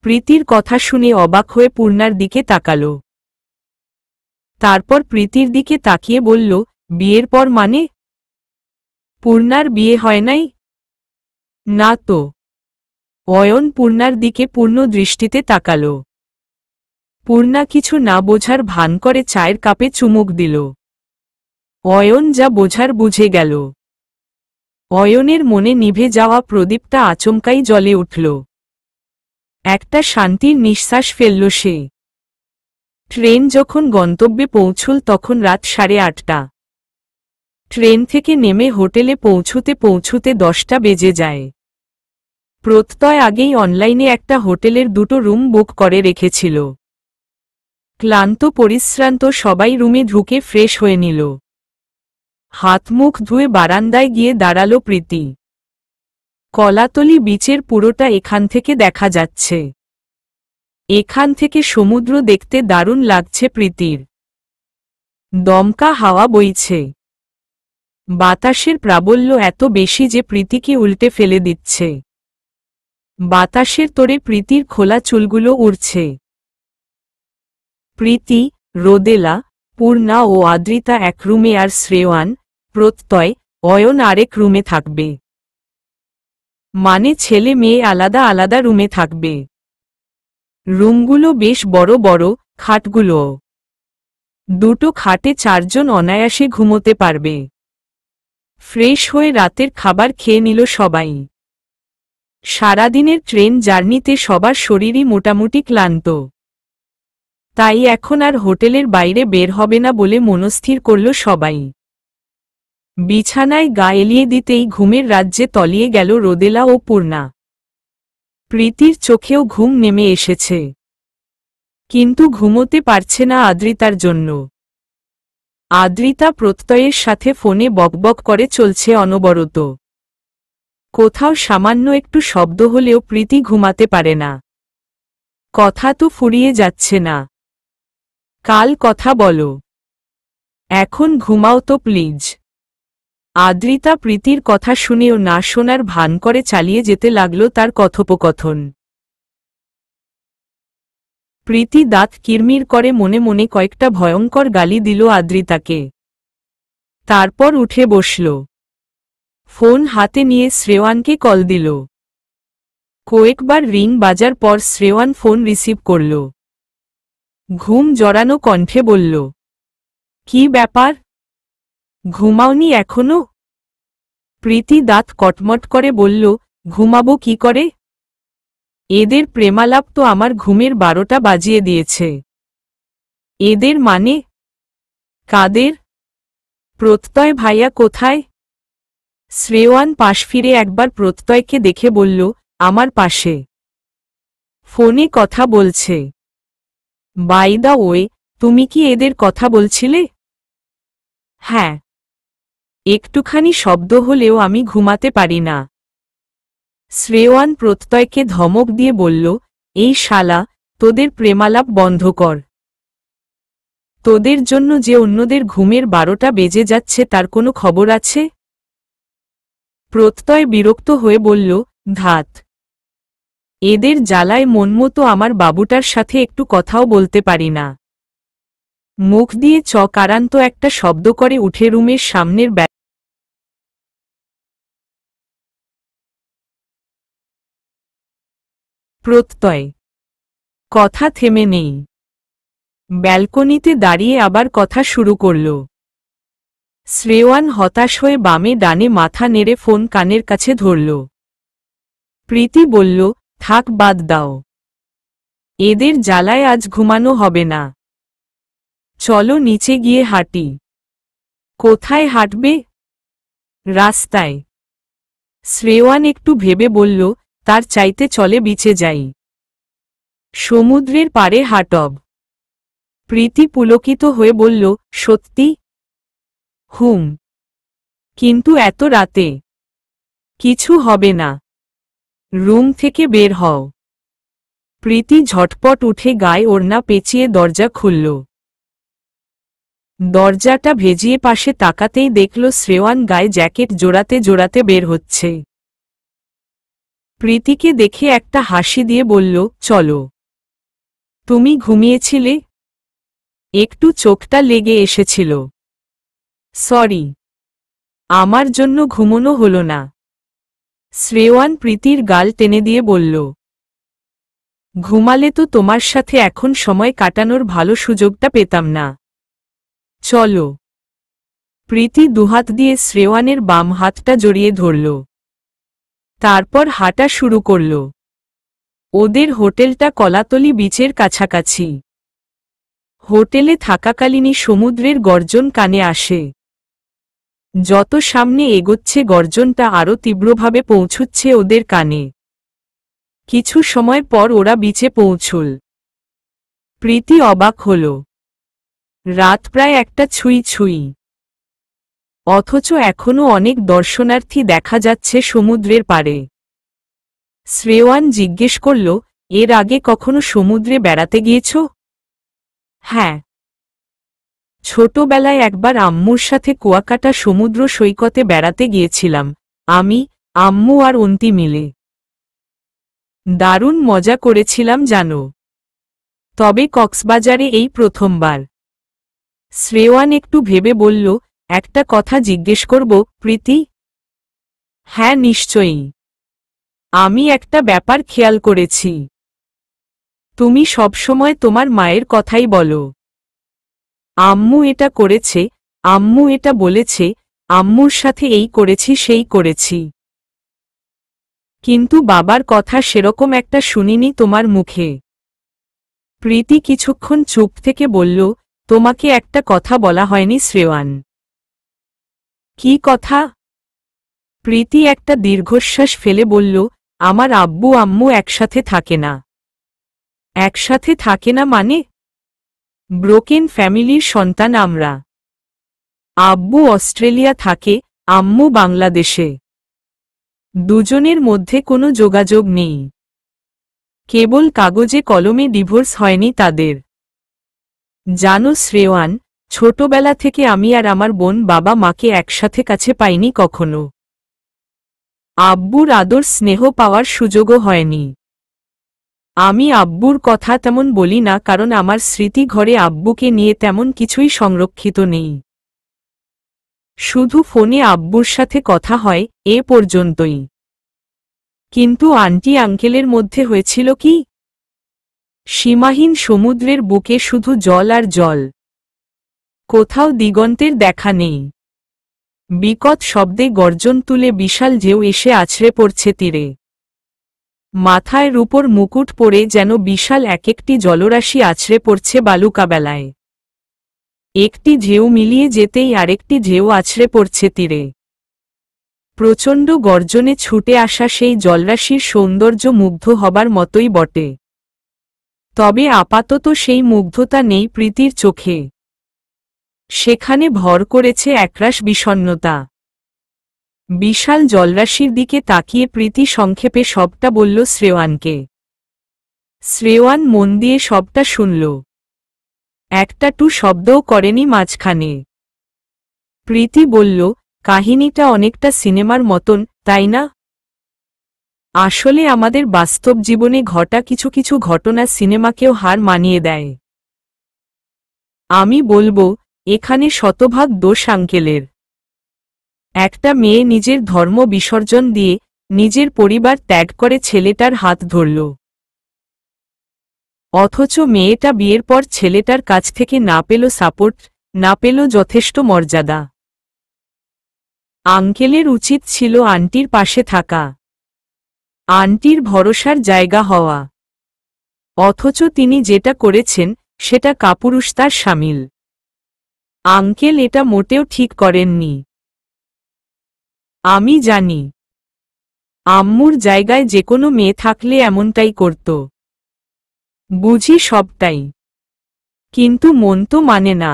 Speaker 1: প্রীতির কথা শুনে অবাক হয়ে পূর্ণার দিকে তাকাল। তারপর প্রীতির দিকে তাকিয়ে বলল, বিয়ের পর মানে? পূর্ণার বিয়ে হয় নাই? না তো। অয়ন পূর্ণার দিকে পূর্ণ দৃষ্টিতে তাকাল। পূর্ণা কিছু না বোঝার ভান করে চায়ের কাপে চুমুক দিল। অয়ন যা বোঝার বুঝে গেল। অয়নের মনে নিভে যাওয়া প্রদীপটা আচমকাই জ্বলে উঠল। একটা শান্তির নিঃশ্বাস ফেলল সে। ট্রেন যখন গন্তব্যে পৌঁছল তখন রাত 8:30। ট্রেন থেকে নেমে হোটেলে পৌঁছুতে পৌঁছুতে 10টা বেজে যায়। প্রত্যয় আগেই অনলাইনে একটা হোটেলের 2টো রুম বুক করে রেখেছিল। ক্লান্ত পরিশ্রান্ত সবাই রুমে ঢুকে ফ্রেশ হয়ে নিল। হাত মুখ ধুয়ে বারান্দায় গিয়ে দাঁড়ালো প্রীতি। কলাতলি বিচের পুরোটা এখান থেকে দেখা যাচ্ছে। এখান থেকে সমুদ্র দেখতে দারুণ লাগছে প্রীতির। দমকা হাওয়া বইছে। বাতাসের প্রাবল্য এত বেশি যে প্রীতিকে উল্টে ফেলে দিচ্ছে। বাতাসের তোড়ে প্রীতির খোলা চুলগুলো উড়ছে। প্রীতি, রোদেলা, পূর্ণা ও আদ্রিতা এক রুমে আর শ্রেয়ান, প্রত্যয়, অয়ন আরেক রুমে থাকবে। মানে ছেলে মেয়ে আলাদা আলাদা রুমে থাকবে। রুমগুলো বেশ বড় বড়, খাটগুলোও। 2টো খাটে 4 জন অনায়াসে ঘুমোতে পারবে। ফ্রেশ হয়ে রাতের খাবার খেয়ে নিল সবাই। সারাদিনের ট্রেন জার্নিতে সবার শরীরই মোটামুটি ক্লান্ত। তাই এখন আর হোটেলের বাইরে বের হবে না বলে মনস্থির করল সবাই। বিছানায় গা এলিয়ে দিতেই ঘুমের রাজ্যে তলিয়ে গেল রোদেলা ও পূর্ণা। প্রীতির চোখেও ঘুম নেমে এসেছে, কিন্তু ঘুমোতে পারছে না আদ্রিতার জন্য। আদ্রিতা প্রত্যয়ের সাথে ফোনে বকবক করে চলছে অনবরত। কোথাও সামান্য একটু শব্দ হলেও প্রীতি ঘুমাতে পারে না। কথা তো ফুরিয়ে যাচ্ছে না। কাল কথা বলো, এখন ঘুমাও তো প্লিজ। আদ্রিতা প্রীতির কথা শুনেও না শোনার ভান করে চালিয়ে যেতে লাগল তার কথোপকথন। প্রীতি দাঁত কিরমির করে মনে মনে কয়েকটা ভয়ঙ্কর গালি দিল আদ্রিতাকে। তারপর উঠে বসল। ফোন হাতে নিয়ে শ্রেয়ানকে কল দিল। কয়েকবার রিং বাজার পর শ্রেয়ান ফোন রিসিভ করল। ঘুম জড়ানো কণ্ঠে বলল, কি ব্যাপার? ঘুমাওনি এখনো? প্রীতি দাঁত কটমট করে বলল, ঘুমাবো কি করে? এদের প্রেমালাপ তো আমার ঘুমের 12টা বাজিয়ে দিয়েছে। এদের মানে? কাদের? প্রত্যয় ভাইয়া কোথায়? শ্রেয়ান পাশ ফিরে একবার প্রত্যয়কে দেখে বলল, আমার পাশে ফোনে কথা বলছে। বাই দ্য ওয়ে, তুমি কি এদের কথা বলছিলে? হ্যাঁ। একটুখানি শব্দ হলেও আমি ঘুমাতে পারি না। শ্রেয়ান প্রত্যয়কে ধমক দিয়ে বলল, এই শালা, তোদের প্রেমালাপ বন্ধ কর। তোদের জন্য যে অন্যদের ঘুমের 12টা বেজে যাচ্ছে তার কোনো খবর আছে? প্রত্যয় বিরক্ত হয়ে বলল, ধাত। এদের জ্বালায় মনমতো আমার বাবুটার সাথে একটু কথাও বলতে পারি না। মুখ দিয়ে চকারান্ত একটা শব্দ করে উঠে রুমের সামনের প্রত্যয় কথা থেমে নেই। ব্যালকনিতে দাঁড়িয়ে আবার কথা শুরু করল। শ্রেয়ান হতাশ হয়ে বামে ডানে মাথা নেড়ে ফোন কানের কাছে ধরল। প্রীতি বলল, থাক, বাদ দাও। এদের জ্বালায় আজ ঘুমানো হবে না। চলো নিচে গিয়ে হাঁটি। কোথায় হাঁটবে? রাস্তায়। শ্রেয়ান একটু ভেবে বলল, তার চাইতে চলে বিচে যাই। সমুদ্রের পাড়ে হাঁটব। প্রীতি পুলকিত হয়ে বলল, সত্যি? হুম। কিন্তু এত রাতে? কিছু হবে না। রুম থেকে বের হও। প্রীতি ঝটপট উঠে গায়ে ওড়না পেঁচিয়ে দরজা খুলল। দরজাটা ভেজিয়ে পাশে তাকাতেই দেখল শ্রেয়ান গায়ে জ্যাকেট জোড়াতে জোড়াতে বের হচ্ছে। প্রীতিকে দেখে একটা হাসি দিয়ে বলল, চলো। তুমি ঘুমিয়েছিলে? একটু চোখটা লেগে এসেছিল। সরি। আমার জন্য ঘুমোনো হলো না। শ্রেয়ান প্রীতির গাল টেনে দিয়ে বলল, ঘুমালে তো তোমার সাথে এখন সময় কাটানোর ভালো সুযোগটা পেতাম না। চলো। প্রীতি দুহাত দিয়ে শ্রেয়ানের বাম হাতটা জড়িয়ে ধরল। তারপর হাঁটা শুরু করল। ওদের হোটেলটা কলাতলি বিচের কাছাকাছি। হোটেলে থাকাকালীনই সমুদ্রের গর্জন কানে আসে। যত সামনে এগোচ্ছে গর্জনটা আরও তীব্রভাবে পৌঁছচ্ছে ওদের কানে। কিছু সময় পর ওরা বিচে পৌঁছল। প্রীতি অবাক হল। রাত প্রায় 1টা ছুঁই ছুঁই। অথচ এখনও অনেক দর্শনার্থী দেখা যাচ্ছে সমুদ্রের পাড়ে। শ্রেয়ান জিজ্ঞেস করল, এর আগে কখনো সমুদ্রে বেড়াতে গিয়েছ? হ্যাঁ। ছোটবেলায় একবার আম্মুর সাথে কুয়াকাটা সমুদ্র সৈকতে বেড়াতে গিয়েছিলাম, আমি, আম্মু আর অন্তি মিলে। দারুণ মজা করেছিলাম জানো। তবে কক্সবাজারে এই প্রথমবার। শ্রেয়ান একটু ভেবে বলল, একটা কথা জিজ্ঞেস করব, প্রীতি? হ্যাঁ, নিশ্চয়ই। আমি একটা ব্যাপার খেয়াল করেছি। তুমি সবসময় তোমার মায়ের কথাই বলো। আম্মু এটা করেছে, আম্মু এটা বলেছে, আম্মুর সাথে এই করেছি সেই করেছি। কিন্তু বাবার কথা সেরকম একটা শুনিনি তোমার মুখে। প্রীতি কিছুক্ষণ চুপ থেকে বলল, তোমাকে একটা কথা বলা হয়নি শ্রেয়ান। কি কথা? প্রীতি একটা দীর্ঘশ্বাস ফেলে বলল, আমার আব্বু আম্মু একসাথে থাকে না। একসাথে থাকে না মানে? ব্রোকেন ফ্যামিলির সন্তান আমরা। আব্বু অস্ট্রেলিয়া থাকে, আম্মু বাংলাদেশে। দুজনের মধ্যে কোনো যোগাযোগ নেই। কেবল কাগজে কলমে ডিভোর্স হয়নি তাদের। জানো শ্রেয়ান, ছোটবেলা থেকে আমি আর আমার বোন বাবা মাকে একসাথে কাছে পাইনি কখনো। আব্বুর আদর স্নেহ পাওয়ার সুযোগও হয়নি। আমি আব্বুর কথা তেমন বলি না কারণ আমার স্মৃতি ঘরে আব্বুকে নিয়ে তেমন কিছুই সংরক্ষিত নেই। শুধু ফোনে আব্বুর সাথে কথা হয়, এ পর্যন্তই। কিন্তু আন্টি আঙ্কেলের মধ্যে হয়েছিল কি? সীমাহীন সমুদ্রের বুকে শুধু জল আর জল। কোথাও দিগন্তের দেখা নেই। বিকট শব্দে গর্জন তুলে বিশাল ঢেউ এসে আছড়ে পড়ছে তীরে। মাথায় রূপোর মুকুট পরে যেন বিশাল এক একটি জলরাশি আছড়ে পড়ছে বালুকাবেলায়। একটি ঢেউ মিলিয়ে যেতেই আরেকটি ঢেউ আছড়ে পড়ছে তীরে। প্রচণ্ড গর্জনে ছুটে আসা সেই জলরাশির সৌন্দর্য মুগ্ধ হবার মতোই বটে। তবে আপাতত সেই মুগ্ধতা নেই প্রীতির চোখে। সেখানে ভর করেছে একরাশ বিষণ্ণতা। বিশাল জলরাশির দিকে তাকিয়ে প্রীতি সংক্ষেপে সবটা বলল শ্রেয়ানকে। শ্রেয়ান মন দিয়ে সবটা শুনল। একটা টু শব্দও করেনি মাঝখানে। প্রীতি বলল, কাহিনীটা অনেকটা সিনেমার মতন, তাই না? আসলে আমাদের বাস্তব জীবনে ঘটা কিছু কিছু ঘটনা সিনেমাকেও হার মানিয়ে দেয়। আমি বলবো, এখানে শতভাগ দোষ আঙ্কেলের। একটা মেয়ে নিজের ধর্ম বিসর্জন দিয়ে নিজের পরিবার ত্যাগ করে ছেলেটার হাত ধরল। অথচ মেয়েটা বিয়ের পর ছেলেটার কাছ থেকে না পেল সাপোর্ট, না পেল যথেষ্ট মর্যাদা। আঙ্কেলের উচিত ছিল আন্টির পাশে থাকা, আন্টির ভরসার জায়গা হওয়া। অথচ তিনি যেটা করেছেন সেটা কাপুরুষতার শামিল। আঙ্কেল এটা মোটেও ঠিক করেননি। আমি জানি আম্মুর জায়গায় যে কোনো মেয়ে থাকলে এমনটাই করত। বুঝি সবটাই, কিন্তু মন তো মানে না।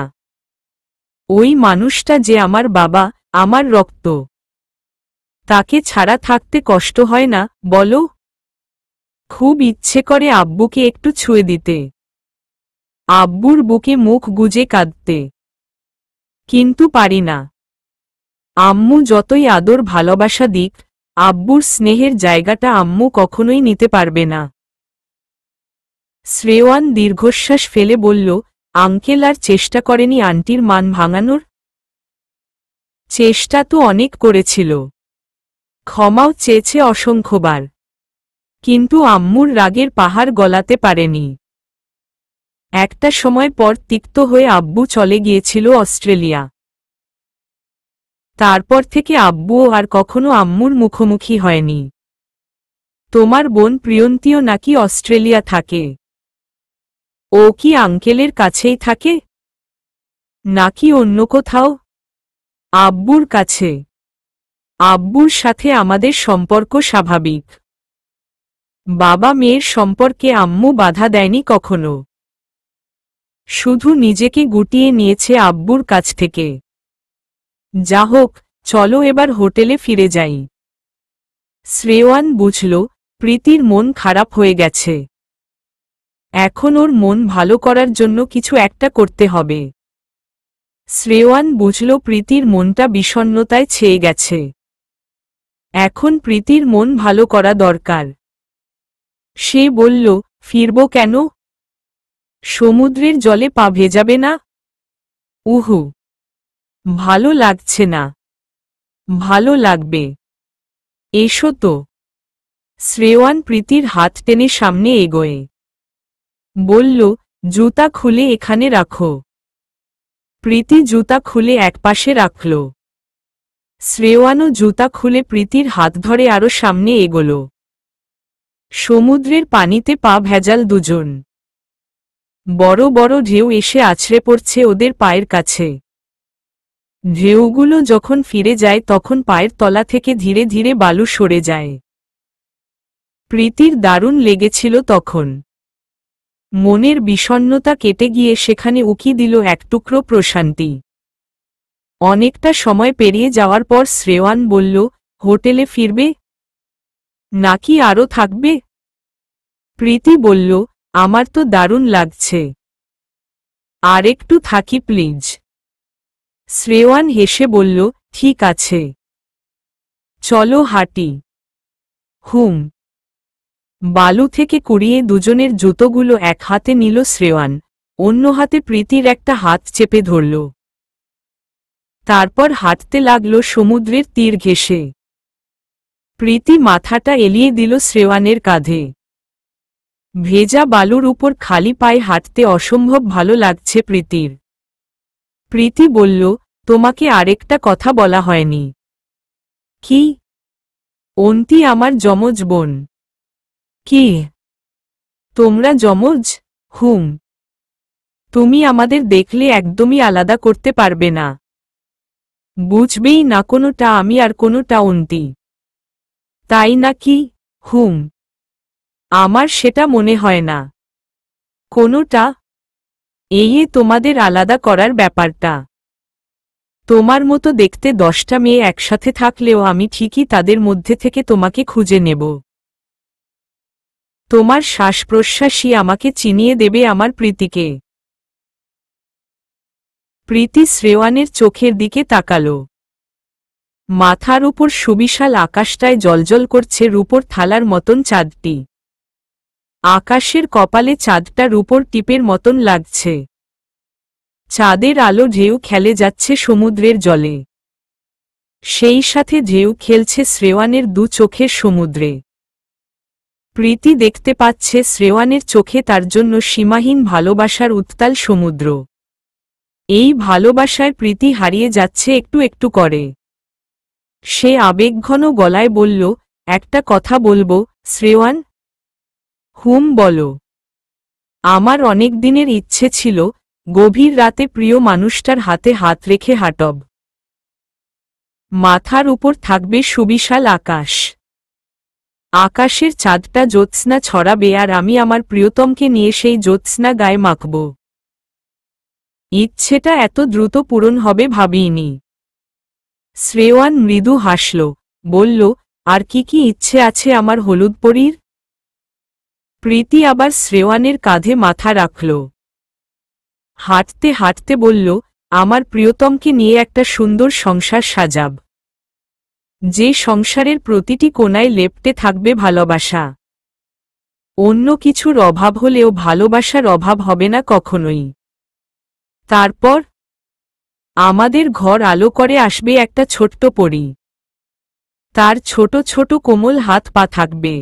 Speaker 1: ওই মানুষটা যে আমার বাবা, আমার রক্ত। তাকে ছাড়া থাকতে কষ্ট হয় না বলো? খুব ইচ্ছে করে আব্বুকে একটু ছুঁয়ে দিতে, আব্বুর বুকে মুখ গুজে কাঁদতে, কিন্তু পারি না। আম্মু যতই আদর ভালোবাসা দিক, আব্বুর স্নেহের জায়গাটা আম্মু কখনোই নিতে পারবে না। শ্রেয়ান দীর্ঘশ্বাস ফেলে বলল, আঙ্কেল আর চেষ্টা করেনি আন্টির মান ভাঙানোর? চেষ্টা তো অনেক করেছিল, ক্ষমাও চেয়েছে অসংখ্যবার, কিন্তু আম্মুর রাগের পাহাড় গলাতে পারেনি। একটা সময় পর তিক্ত হয়ে আব্বু চলে গিয়েছিল অস্ট্রেলিয়া। তারপর থেকে আব্বুও আর কখনো আম্মুর মুখোমুখি হয়নি। তোমার বোন প্রিয়ন্তীও নাকি অস্ট্রেলিয়া থাকে? ও কি আঙ্কেলের কাছেই থাকে, নাকি অন্য কোথাও? আব্বুর কাছে। আব্বুর সাথে আমাদের সম্পর্ক স্বাভাবিক। বাবা মেয়ের সম্পর্কে আম্মু বাধা দেয়নি কখনো। শুধু নিজেকে গুটিয়ে নিয়েছে আব্বুর কাছ থেকে। যা হোক, চলো এবার হোটেলে ফিরে যাই। শ্রেয়ান বুঝল প্রীতির মন খারাপ হয়ে গেছে। এখন ওর মন ভালো করার জন্য কিছু একটা করতে হবে। শ্রেয়ান বুঝল প্রীতির মনটা বিষণ্ণতায় ছেয়ে গেছে। এখন প্রীতির মন ভালো করা দরকার। সে বলল, ফিরব কেন? সমুদ্রের জলে পা ভেজাবে না? উহু, ভালো লাগছে না। ভালো লাগবে, এসো তো। শ্রেয়ান প্রীতির হাত টেনে সামনে এগোয় বলল, জুতা খুলে এখানে রাখো। প্রীতি জুতা খুলে একপাশে রাখল। শ্রেয়ানও জুতা খুলে প্রীতির হাত ধরে আরো সামনে এগোল। সমুদ্রের পানিতে পা ভেজাল দুজন। বড় বড় ঢেউ এসে আছড়ে পড়ছে ওদের পায়ের কাছে। ঢেউগুলো যখন ফিরে যায় তখন পায়ের তলা থেকে ধীরে ধীরে বালু সরে যায়। প্রীতির দারুণ লেগেছিল তখন। মনের বিষণ্ণতা কেটে গিয়ে সেখানে উকি দিল এক টুকরো প্রশান্তি। অনেকটা সময় পেরিয়ে যাওয়ার পর শ্রেয়ান বলল, হোটেলে ফিরবে নাকি আরও থাকবে? প্রীতি বলল, আমার তো দারুণ লাগছে, আরেকটু থাকি প্লিজ। শ্রেয়ান হেসে বলল, ঠিক আছে, চলো হাঁটি। হুম। বালু থেকে কুড়িয়ে দুজনের জুতোগুলো এক হাতে নিল শ্রেয়ান, অন্য হাতে প্রীতির একটা হাত চেপে ধরল। তারপর হাঁটতে লাগল সমুদ্রের তীর ঘেঁষে। প্রীতি মাথাটা এলিয়ে দিল শ্রেয়ানের কাঁধে। ভেজা বালুর উপর খালি পায়ে হাঁটতে অসম্ভব ভালো লাগছে প্রীতির। প্রীতি বলল, তোমাকে আরেকটা কথা বলা হয়নি। কি? অন্তি আমার যমজ বোন। কি? তোমরা যমজ? হুম। তুমি আমাদের দেখলে একদমই আলাদা করতে পারবে না। বুঝবেই না কোনোটা আমি আর কোনোটা অন্তি। তাই নাকি? হুম। আমার সেটা মনে হয় না। কোনোটা? এই তোমাদের আলাদা করার ব্যাপারটা। তোমার মতো দেখতে 10টা মেয়ে একসাথে থাকলেও আমি ঠিকই তাদের মধ্যে থেকে তোমাকে খুঁজে নেব। তোমার শ্বাস প্রশ্বাসই আমাকে চিনিয়ে দেবে আমার প্রীতিকে। প্রীতি শ্রেয়ানের চোখের দিকে তাকাল। মাথার উপর সুবিশাল আকাশটায় জ্বলজ্বল করছে রূপোর থালার মতন চাঁদটি। আকাশের কপালে চাঁদটা রূপোর টিপের মতন লাগছে। চাঁদের আলো ঢেউ খেলে যাচ্ছে সমুদ্রের জলে। সেই সাথে ঢেউ খেলছে শ্রেয়ানের দু চোখের সমুদ্রে। প্রীতি দেখতে পাচ্ছে শ্রেয়ানের চোখে তার জন্য সীমাহীন ভালোবাসার উত্তাল সমুদ্র। এই ভালোবাসায় প্রীতি হারিয়ে যাচ্ছে একটু একটু করে। সে আবেগঘন গলায় বলল, একটা কথা বলবো শ্রেয়ান? হুম বলো। আমার অনেক দিনের ইচ্ছে ছিল গভীর রাতে প্রিয় মানুষটার হাতে হাত রেখে হাঁটব। মাথার উপর থাকবে সুবিশাল আকাশ। আকাশের চাঁদটা জ্যোৎস্না ছড়াবে আর আমি আমার প্রিয়তমকে নিয়ে সেই জ্যোৎস্না গায়ে মাখব। ইচ্ছেটা এত দ্রুত পূরণ হবে ভাবিনি। শ্রেয়ান মৃদু হাসল, বলল, আর কি কি ইচ্ছে আছে আমার হলুদ পরীর? প্রীতি আবার শ্রেয়ানের কাঁধে মাথা রাখল। হাঁটতে হাঁটতে বলল, আমার প্রিয়তমকে নিয়ে একটা সুন্দর সংসার সাজাব। যে সংসারের প্রতিটি কোণায় লেপ্টে থাকবে ভালোবাসা। অন্য কিছুর অভাব হলেও ভালোবাসার অভাব হবে না কখনোই। তারপর আমাদের ঘর আলো করে আসবে একটা ছোট্ট পরী। তার ছোট ছোট কোমল হাত পা থাকবে।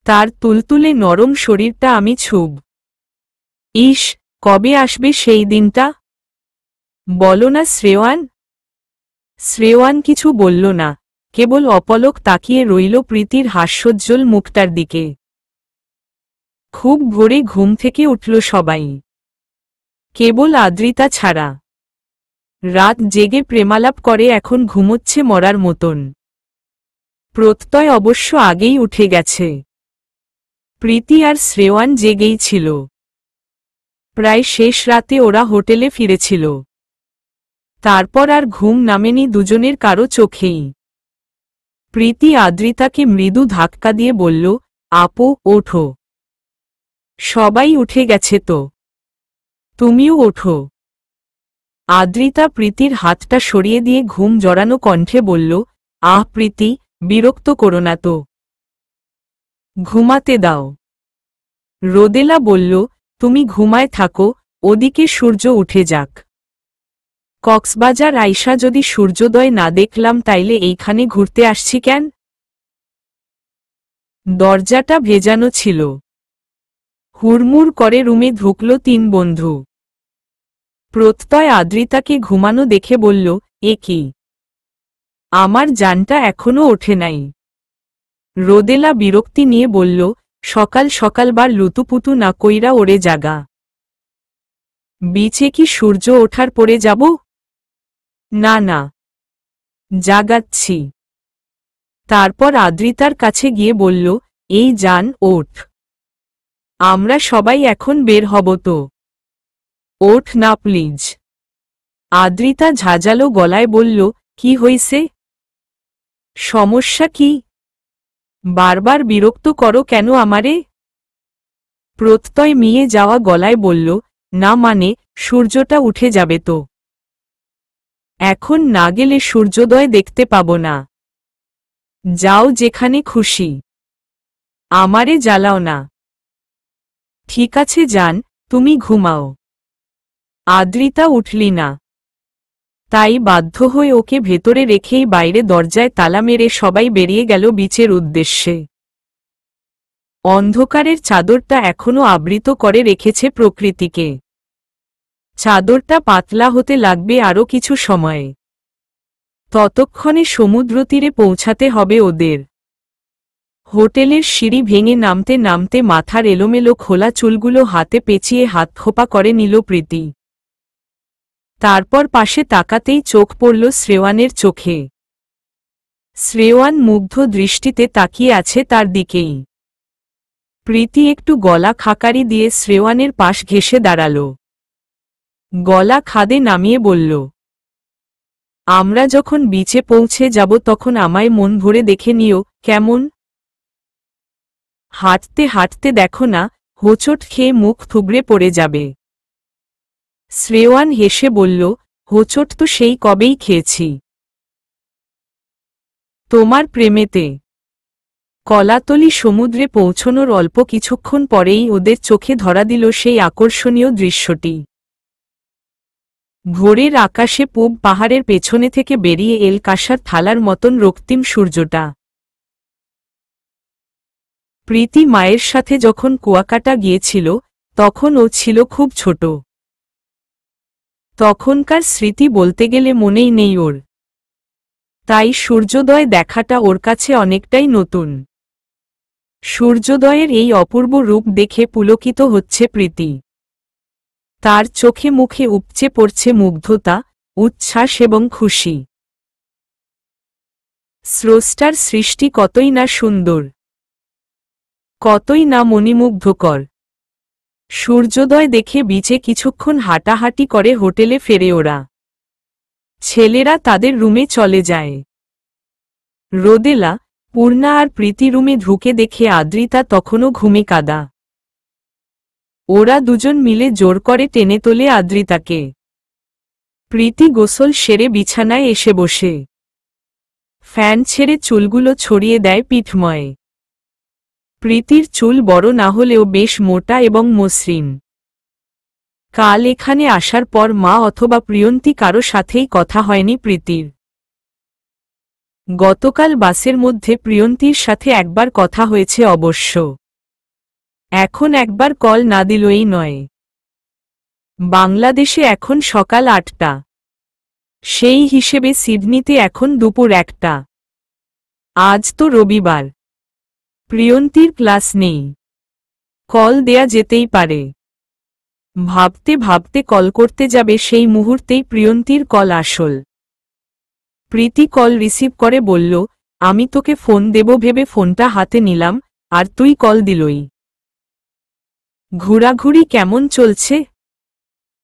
Speaker 1: তার তুলতুলে নরম শরীরটা আমি ছুঁব। ইস, কবে আসবে সেই দিনটা? বলো না শ্রেয়ান। শ্রেয়ান কিছু বলল না, কেবল অপলক তাকিয়ে রইল প্রীতির হাস্যোজ্জ্বল মুখটার দিকে। খুব ভোরে ঘুম থেকে উঠল সবাই, কেবল আদ্রিতা ছাড়া। রাত জেগে প্রেমালাপ করে এখন ঘুমোচ্ছে মরার মতন। প্রত্যয় অবশ্য আগেই উঠে গেছে। প্রীতি আর শ্রেয়ান জেগেই ছিল। প্রায় শেষ রাতে ওরা হোটেলে ফিরেছিল। তারপর আর ঘুম নামেনি দুজনের কারো চোখেই। প্রীতি আদ্রিতাকে মৃদু ধাক্কা দিয়ে বলল, আপু ওঠো। সবাই উঠে গেছে তো, তুমিও ওঠো। আদ্রিতা প্রীতির হাতটা সরিয়ে দিয়ে ঘুম জড়ানো কণ্ঠে বলল, আহ প্রীতি, বিরক্ত করো না তো, ঘুমাতে দাও। রোদেলা বলল, তুমি ঘুমায় থাকো, ওদিকে সূর্য উঠে যাক। কক্সবাজার আইসা যদি সূর্যোদয় না দেখলাম তাইলে এইখানে ঘুরতে আসছি কেন? দরজাটা ভেজানো ছিল। হুড়মুড় করে রুমে ঢুকল 3 বন্ধু। প্রত্যয় আদ্রিতাকে ঘুমানো দেখে বলল, এ কি? আমার জানটা এখনো ওঠে নাই। রোদেলা বিরক্তি নিয়ে বলল, সকাল সকালবার লুতুপুতু না কইরা ওরে জাগা। বিচে কি সূর্য ওঠার পরে যাব? না না, জাগাচ্ছি। তারপর আদ্রিতার কাছে গিয়ে বলল, এই জান ওঠ। আমরা সবাই এখন বের হব তো। ওঠ না প্লিজ। আদ্রিতা ঝাঁঝালো গলায় বলল, কি হইছে? সমস্যা কি? বারবার বিরক্ত করো কেন আমারে? প্রত্যয় মিয়ে যাওয়া গলায় বলল, না মানে, সূর্যটা উঠে যাবে তো। এখন না গেলে সূর্যোদয় দেখতে পাব না। যাও যেখানে খুশি, আমারে জ্বালাও না। ঠিক আছে যান, তুমি ঘুমাও। আদ্রিতা উঠলি না। তাই বাধ্য হয়ে ওকে ভেতরে রেখেই বাইরে দরজায় তালা মেরে সবাই বেরিয়ে গেল বিচের উদ্দেশ্যে। অন্ধকারের চাদরটা এখনো আবৃত করে রেখেছে প্রকৃতিকে। চাদরটা পাতলা হতে লাগবে আরও কিছু সময়। ততক্ষণে সমুদ্র তীরে পৌঁছাতে হবে ওদের। হোটেলের সিঁড়ি ভেঙে নামতে নামতে মাথার এলোমেলো খোলা চুলগুলো হাতে পেঁচিয়ে হাত খোপা করে নিল প্রীতি। তারপর পাশে তাকাতেই চোখ পড়ল শ্রেয়ানের চোখে। শ্রেয়ান মুগ্ধ দৃষ্টিতে তাকিয়ে আছে তার দিকেই। প্রীতি একটু গলা খাকারি দিয়ে শ্রেয়ানের পাশ ঘেঁষে দাঁড়াল। গলা খাদে নামিয়ে বলল, আমরা যখন বিচে পৌঁছে যাব তখন আমায় মন ভরে দেখে নিও, কেমন? হাঁটতে হাঁটতে দেখো না, হোঁচট খেয়ে মুখ থুবড়ে পড়ে যাবে। শ্রেয়ান হেসে বলল, হোঁচট তো সেই কবেই খেয়েছি। তোমার প্রেমেতে। কলাতলি সমুদ্রে পৌঁছনোর অল্প কিছুক্ষণ পরেই ওদের চোখে ধরা দিল সেই আকর্ষণীয় দৃশ্যটি। ভোরের আকাশে পূব পাহাড়ের পেছনে থেকে বেরিয়ে এল কাঁসার থালার মতন রক্তিম সূর্যটা। প্রীতি মায়ের সাথে যখন কুয়াকাটা গিয়েছিল তখন ও ছিল খুব ছোট। তখনকার স্মৃতি বলতে গেলে মনেই নেই ওর। তাই সূর্যোদয় দেখাটা ওর কাছে অনেকটাই নতুন। সূর্যোদয়ের এই অপূর্ব রূপ দেখে পুলকিত হচ্ছে প্রীতি। তার চোখে মুখে উপচে পড়ছে মুগ্ধতা, উচ্ছ্বাস এবং খুশি। স্রষ্টার সৃষ্টি কতই না সুন্দর, কতই না মণিমুগ্ধকর। সূর্যোদয় দেখে বিচে কিছুক্ষণ হাঁটাহাঁটি করে হোটেলে ফেরে ওরা। ছেলেরা তাদের রুমে চলে যায়। রোদেলা, পূর্ণা আর প্রীতি রুমে ঢুকে দেখে আদ্রিতা তখনও ঘুমে কাদা। ওরা দুজন মিলে জোর করে টেনে তোলে আদ্রিতাকে। প্রীতি গোসল সেরে বিছানায় এসে বসে। ফ্যান ছেড়ে চুলগুলো ছড়িয়ে দেয় পিঠময়। প্রীতির চুল বড় না হলেও বেশ মোটা এবং মসৃণ। কাল এখানে আসার পর মা অথবা প্রিয়ন্তী কারো সাথেই কথা হয়নি প্রীতির। গতকাল বাসের মধ্যে প্রিয়ন্তীর সাথে একবার কথা হয়েছে অবশ্য। এখন একবার কল না দিলই নয়। বাংলাদেশে এখন সকাল ৮টা। সেই হিসেবে সিডনিতে এখন দুপুর ১টা। আজ তো রবিবার। প্রিয়ন্তীর ক্লাস নেই। কল দেয়া যেতেই পারে। ভাবতে ভাবতে কল করতে যাবে সেই মুহূর্তেই প্রিয়ন্তীর কল আসল। প্রীতি কল রিসিভ করে বলল, আমি তোকে ফোন দেব ভেবে ফোনটা হাতে নিলাম, আর তুই কল দিলই। ঘোরাঘুরি কেমন চলছে?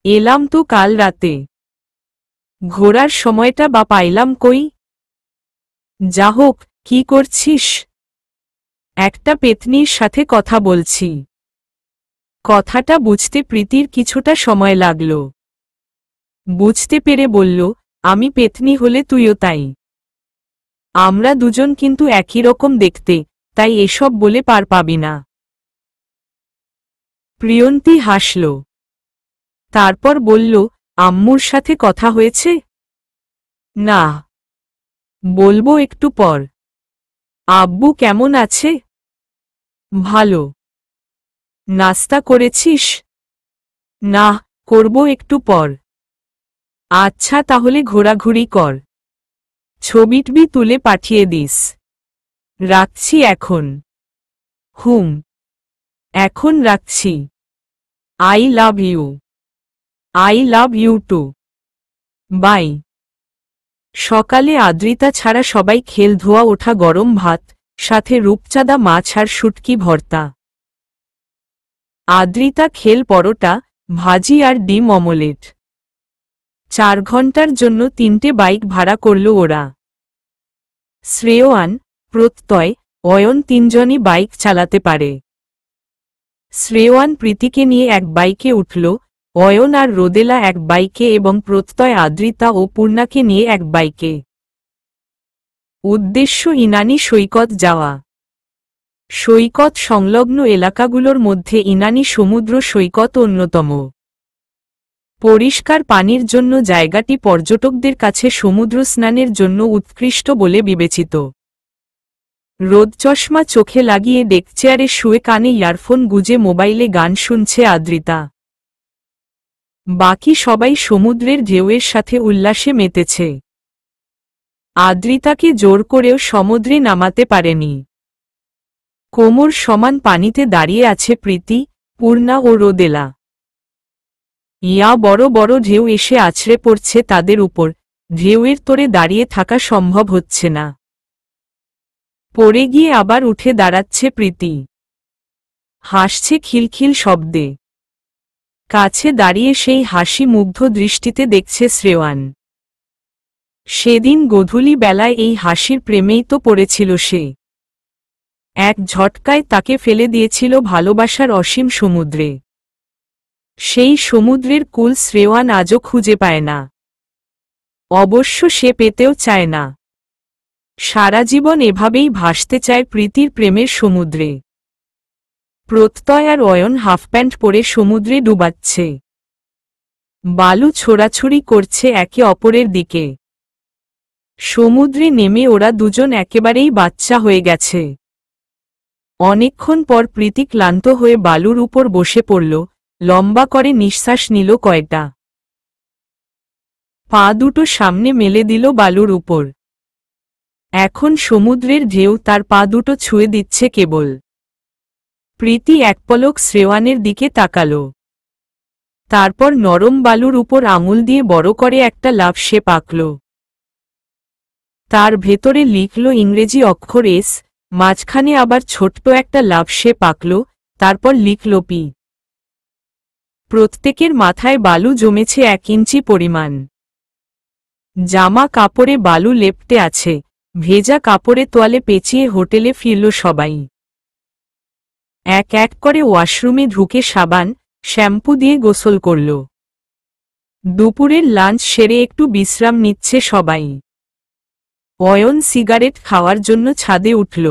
Speaker 1: এলাম তো কাল রাতে। ঘোরার সময়টা বা পাইলাম কই? যা হোক, কি করছিস? একটা পেতনির সাথে কথা বলছি। কথাটা বুঝতে প্রীতির কিছুটা সময় লাগল। বুঝতে পেরে বলল, আমি পেতনি হলে তুইও তাই। আমরা দুজন কিন্তু একই রকম দেখতে, তাই এসব বলে পার পাবি না। প্রিয়ন্তী হাসল। তারপর বলল, আম্মুর সাথে কথা হয়েছে? না, বলবো একটু পর। আব্বু কেমন আছে? ভালো। নাস্তা করেছিস? না, করব একটু পর। আচ্ছা তাহলে ঘোরাঘুরি কর। ছবিটবি তুলে পাঠিয়ে দিস। রাখছি এখন। হুম, এখন রাখছি। I love you. I love you too. Bye. সকালে আদ্রিতা ছাড়া সবাই খেল ধোয়া ওঠা গরম ভাত, সাথে রূপচাঁদা মাছ আর শুটকি ভর্তা। আদ্রিতা খেল পরোটা, ভাজি আর ডিম অমলেট। 4 ঘন্টার জন্য 3টে বাইক ভাড়া করল ওরা। শ্রেয়ান, প্রত্যয়, অয়ন 3জনই বাইক চালাতে পারে। শ্রেয়ান প্রীতিকে নিয়ে এক বাইকে উঠল, অয়ন আর রোদেলা এক বাইকে এবং প্রত্যয় আদ্রিতা ও পূর্ণাকে নিয়ে এক বাইকে। উদ্দেশ্য ইনানি সৈকত যাওয়া। সৈকত সংলগ্ন এলাকাগুলোর মধ্যে ইনানি সমুদ্র সৈকত অন্যতম। পরিষ্কার পানির জন্য জায়গাটি পর্যটকদের কাছে সমুদ্র স্নানের জন্য উৎকৃষ্ট বলে বিবেচিত। রোদচশমা চোখে লাগিয়ে ডেকচেয়ারে শুয়ে কানে ইয়ারফোন গুঁজে মোবাইলে গান শুনছে আদ্রিতা। বাকি সবাই সমুদ্রের ঢেউয়ের সাথে উল্লাসে মেতেছে। আদ্রিতাকে জোর করেও সমুদ্রে নামাতে পারেনি। কোমর সমান পানিতে দাঁড়িয়ে আছে প্রীতি, পূর্ণা ও রোদেলা। ইয়া বড় বড় ঢেউ এসে আছড়ে পড়ছে তাদের উপর, ঢেউয়ের তোরে দাঁড়িয়ে থাকা সম্ভব হচ্ছে না। পড়ে গিয়ে আবার উঠে দাঁড়াচ্ছে প্রীতি। হাসছে খিলখিল শব্দে। কাছে দাঁড়িয়ে সেই হাসি মুগ্ধ দৃষ্টিতে দেখছে শ্রেয়ান। সেদিন গোধূলি বেলায় এই হাসির প্রেমেই তো পড়েছিল সে। এক ঝটকায় তাকে ফেলে দিয়েছিল ভালোবাসার অসীম সমুদ্রে। সেই সমুদ্রের কূল শ্রেয়ান আজও খুঁজে পায় না। অবশ্য সে পেতেও চায় না। সারা জীবন এভাবেই ভাসতে চায় প্রীতির প্রেমের সমুদ্রে। প্রত্যয় আর অয়ন হাফপ্যান্ট পরে সমুদ্রে ডুবাচ্ছে। বালু ছোড়াছুড়ি করছে একে অপরের দিকে। সমুদ্রে নেমে ওরা দুজন একেবারেই বাচ্চা হয়ে গেছে। অনেকক্ষণ পর প্রীতি ক্লান্ত হয়ে বালুর উপর বসে পড়ল, লম্বা করে নিঃশ্বাস নিল কয়টা। পা দুটো সামনে মেলে দিল বালুর উপর। এখন সমুদ্রের ঢেউ তার পা দুটো ছুঁয়ে দিচ্ছে কেবল। প্রীতি এক পলক শ্রেয়ানের দিকে তাকাল। তারপর নরম বালুর উপর আঙুল দিয়ে বড় করে একটা লাফ সে আঁকল। তার ভেতরে লিখল ইংরেজি অক্ষর এস, মাঝখানে আবার ছোট্ট একটা লাফ সে আঁকল, তারপর লিখল পি। প্রত্যেকের মাথায় বালু জমেছে 1 ইঞ্চি পরিমাণ। জামা কাপড়ে বালু লেপ্টে আছে, ভেজা কাপড়ে তোয়ালে পেঁচিয়ে হোটেলে ফিরল সবাই। এক এক করে ওয়াশরুমে ঢুকে সাবান, শ্যাম্পু দিয়ে গোসল করল। দুপুরের লাঞ্চ সেরে একটু বিশ্রাম নিচ্ছে সবাই। অয়ন সিগারেট খাওয়ার জন্য ছাদে উঠল।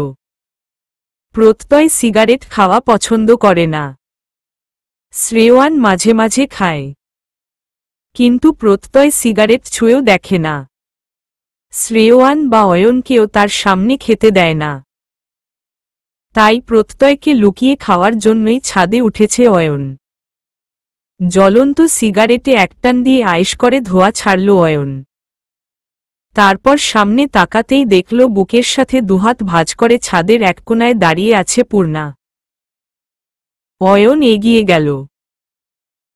Speaker 1: প্রত্যয় সিগারেট খাওয়া পছন্দ করে না। শ্রেয়ান মাঝে মাঝে খায়, কিন্তু প্রত্যয় সিগারেট ছুঁয়েও দেখে না। শ্রেয়ান বা অয়নকেও তার সামনে খেতে দেয় না। তাই প্রত্যয়কে লুকিয়ে খাওয়ার জন্যই ছাদে উঠেছে অয়ন। জ্বলন্ত সিগারেটে একটান দিয়ে আয়েশ করে ধোঁয়া ছাড়ল অয়ন। তারপর সামনে তাকাতেই দেখল বুকের সাথে দুহাত ভাঁজ করে ছাদের এক কোণায় দাঁড়িয়ে আছে পূর্ণা। অয়ন এগিয়ে গেল,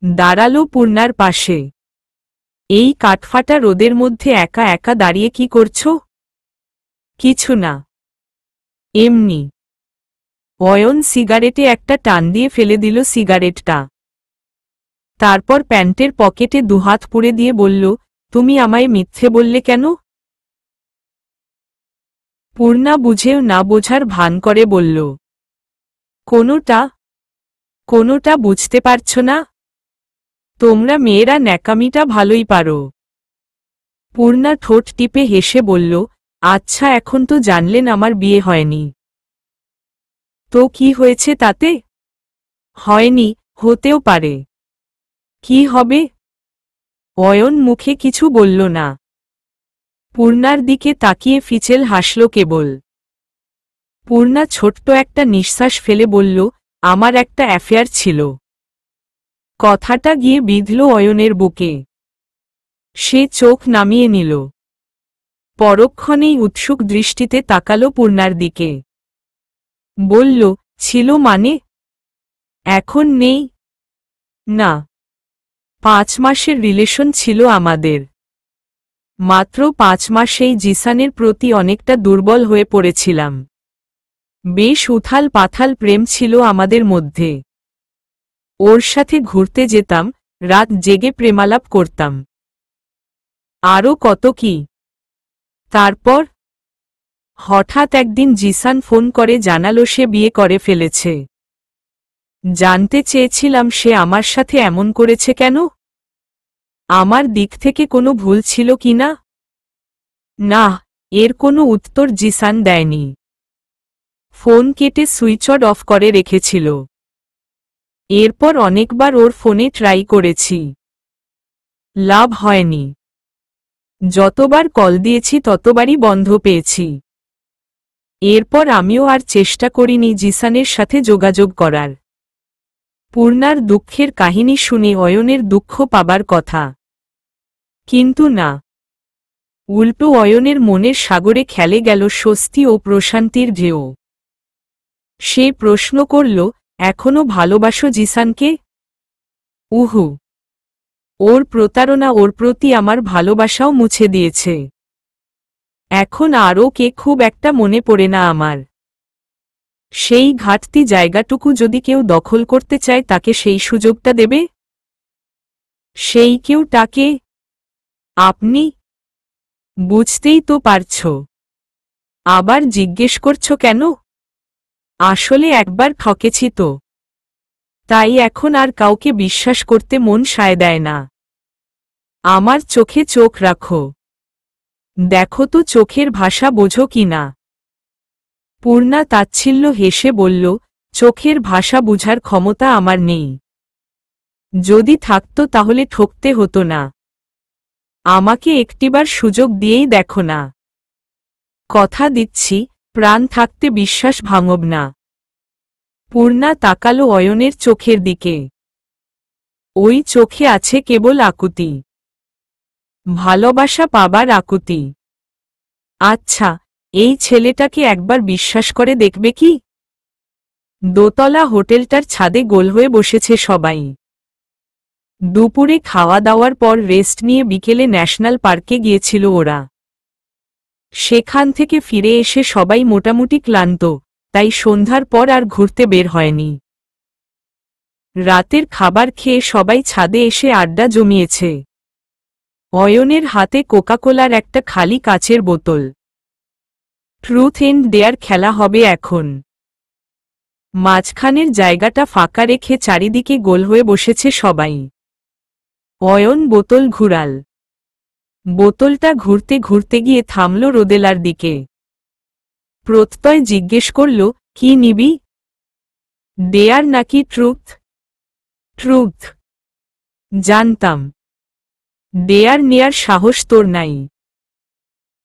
Speaker 1: দাঁড়াল পূর্ণার পাশে। এই কাঠফাটা রোদের মধ্যে একা একা দাঁড়িয়ে কি করছো? কিছু না, এমনি। অয়ন সিগারেটে একটা টান দিয়ে ফেলে দিল সিগারেটটা। তারপর প্যান্টের পকেটে দুহাত পুরে দিয়ে বলল, তুমি আমায় মিথ্যে বললে কেন? পূর্ণা বুঝেও না বোঝার ভান করে বলল, কোনোটা বুঝতে পারছ না? তোমরা মেয়েরা ন্যাকামিটা ভালোই পারো। পূর্ণা ঠোঁট টিপে হেসে বলল, আচ্ছা এখন তো জানলেন আমার বিয়ে হয়নি। তো কি হয়েছে তাতে? হয়নি, হতেও পারে। কি হবে? অয়ন মুখে কিছু বলল না। পূর্ণার দিকে তাকিয়ে ফিচেল হাসল কেবল। পূর্ণা ছোট্ট একটা নিঃশ্বাস ফেলে বলল, আমার একটা অ্যাফেয়ার ছিল। কথাটা গিয়ে বিঁধল অয়নের বুকে। সে চোখ নামিয়ে নিল। পরক্ষণেই উৎসুক দৃষ্টিতে তাকালো পূর্ণার দিকে। বলল, ছিল মানে? এখন নেই? না, 5 মাসের রিলেশন ছিল আমাদের। মাত্র 5 মাসেই জিসানের প্রতি অনেকটা দুর্বল হয়ে পড়েছিলাম। বেশ উথাল পাথাল প্রেম ছিল আমাদের মধ্যে। ওর সাথে ঘুরতে যেতাম, রাত জেগে প্রেমালাপ করতাম। আরও কত কি। তারপর হঠাৎ একদিন জিসান ফোন করে জানালো সে বিয়ে করে ফেলেছে। জানতে চেয়েছিলাম সে আমার সাথে এমন করেছে কেন? আমার দিক থেকে কোনো ভুল ছিল কিনা? না, এর কোনো উত্তর জিসান দেয়নি। ফোন কেটে সুইচ অফ করে রেখেছিল। এরপর অনেকবার ওর ফোনে ট্রাই করেছি। লাভ হয়নি। যতবার কল দিয়েছি ততবারই বন্ধ পেয়েছি। এরপর আমিও আর চেষ্টা করিনি জিসানের সাথে যোগাযোগ করার। পূর্ণার দুঃখের কাহিনী শুনে অয়নের দুঃখ পাবার কথা, কিন্তু না, উল্টো অয়নের মনের সাগরে খেলে গেল স্বস্তি ও প্রশান্তির ঢেউ। সে প্রশ্ন করল, এখনো ভালোবাসো জিসানকে? উহু, ওর প্রতারণা, ওর প্রতি আমার ভালোবাসাও মুছে দিয়েছে। এখন আর ওকে খুব একটা মনে পড়ে না আমার। সেই ঘাটতি জায়গাটুকু যদি কেউ দখল করতে চায় তাকে সেই সুযোগটা দেবে। সেই কেউটাকে আপনি বুঝতেই তো পারছ। আবার জিজ্ঞেস করছো কেন? আসলে একবার ঠকেছি তো, তাই এখন আর কাউকে বিশ্বাস করতে মন সায় দেয় না। আমার চোখে চোখ রাখো, দেখো তো চোখের ভাষা বোঝো কি না। পূর্ণা তাচ্ছিল্য হেসে বলল, চোখের ভাষা বুঝার ক্ষমতা আমার নেই। যদি থাকতো তাহলে ঠকতে হতো না। আমাকে একটিবার সুযোগ দিয়েই দেখো না। কথা দিচ্ছি, প্রাণ থাকতে বিশ্বাস ভাঙব না। পূর্ণা তাকালো অয়নের চোখের দিকে। ওই চোখে আছে কেবল আকুতি, ভালোবাসা পাবার আকুতি। আচ্ছা, এই ছেলেটাকে একবার বিশ্বাস করে দেখবে কি? দোতলা হোটেলটার ছাদে গোল হয়ে বসেছে সবাই। দুপুরে খাওয়া দাওয়ার পর রেস্ট নিয়ে বিকেলে ন্যাশনাল পার্কে গিয়েছিল ওরা। সেখান থেকে ফিরে এসে সবাই মোটামুটি ক্লান্ত, তাই সন্ধ্যার পর আর ঘুরতে বের হয়নি। রাতের খাবার খেয়ে সবাই ছাদে এসে আড্ডা জমিয়েছে। অয়নের হাতে কোকাকোলার একটা খালি কাচের বোতল। ট্রুথ এন্ড ডেয়ার খেলা হবে এখন। মাঝখানের জায়গাটা ফাঁকা রেখে চারিদিকে গোল হয়ে বসেছে সবাই। অয়ন বোতল ঘুরাল। বোতলটা ঘুরতে ঘুরতে গিয়ে থামল রোদেলার দিকে। প্রত্যয় জিজ্ঞেস করল, কি নিবি? ডেয়ার নাকি ট্রুথ? ট্রুথ। জানতাম। ডেয়ার নেয়ার সাহস তোর নাই।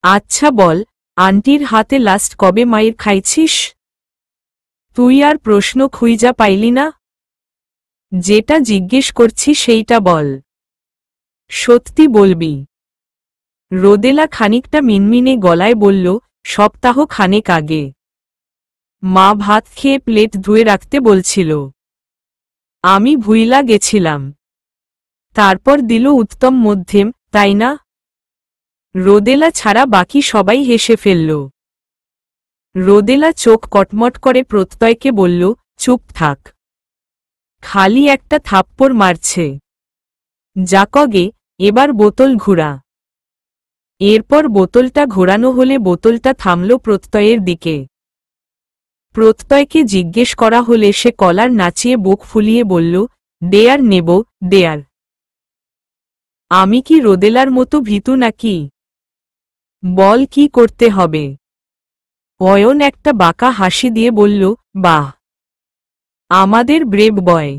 Speaker 1: আচ্ছা বল, আন্টির হাতে লাস্ট কবে মায়ের খাইছিস? তুই আর প্রশ্ন খুঁজা পাইলি না? যেটা জিজ্ঞেস করছি সেইটা বল। সত্যি বলবি? রোদেলা খানিকটা মিনমিনে গলায় বলল, সপ্তাহ খানেক আগে। মা ভাত খেয়ে প্লেট ধুয়ে রাখতে বলছিল, আমি ভুইলা গেছিলাম। তারপর দিল উত্তম মধ্যম, তাই না? রোদেলা ছাড়া বাকি সবাই হেসে ফেলল। রোদেলা চোখ কটমট করে প্রত্যয়কে বলল, চুপ থাক। খালি একটা থাপ্পড় মারছে। যাকগে, এবার বোতল ঘুরা। এরপর বোতলটা ঘোরানো হলে বোতলটা থামল প্রত্যয়ের দিকে। প্রত্যয়কে জিজ্ঞেস করা হলে সে কলার নাচিয়ে বুক ফুলিয়ে বলল, ডেয়ার নেব, ডেয়ার। আমি কি রোদেলার মতো ভীতু নাকি? বল কি করতে হবে? অয়ন একটা বাঁকা হাসি দিয়ে বলল, বাহ, আমাদের ব্রেভ বয়।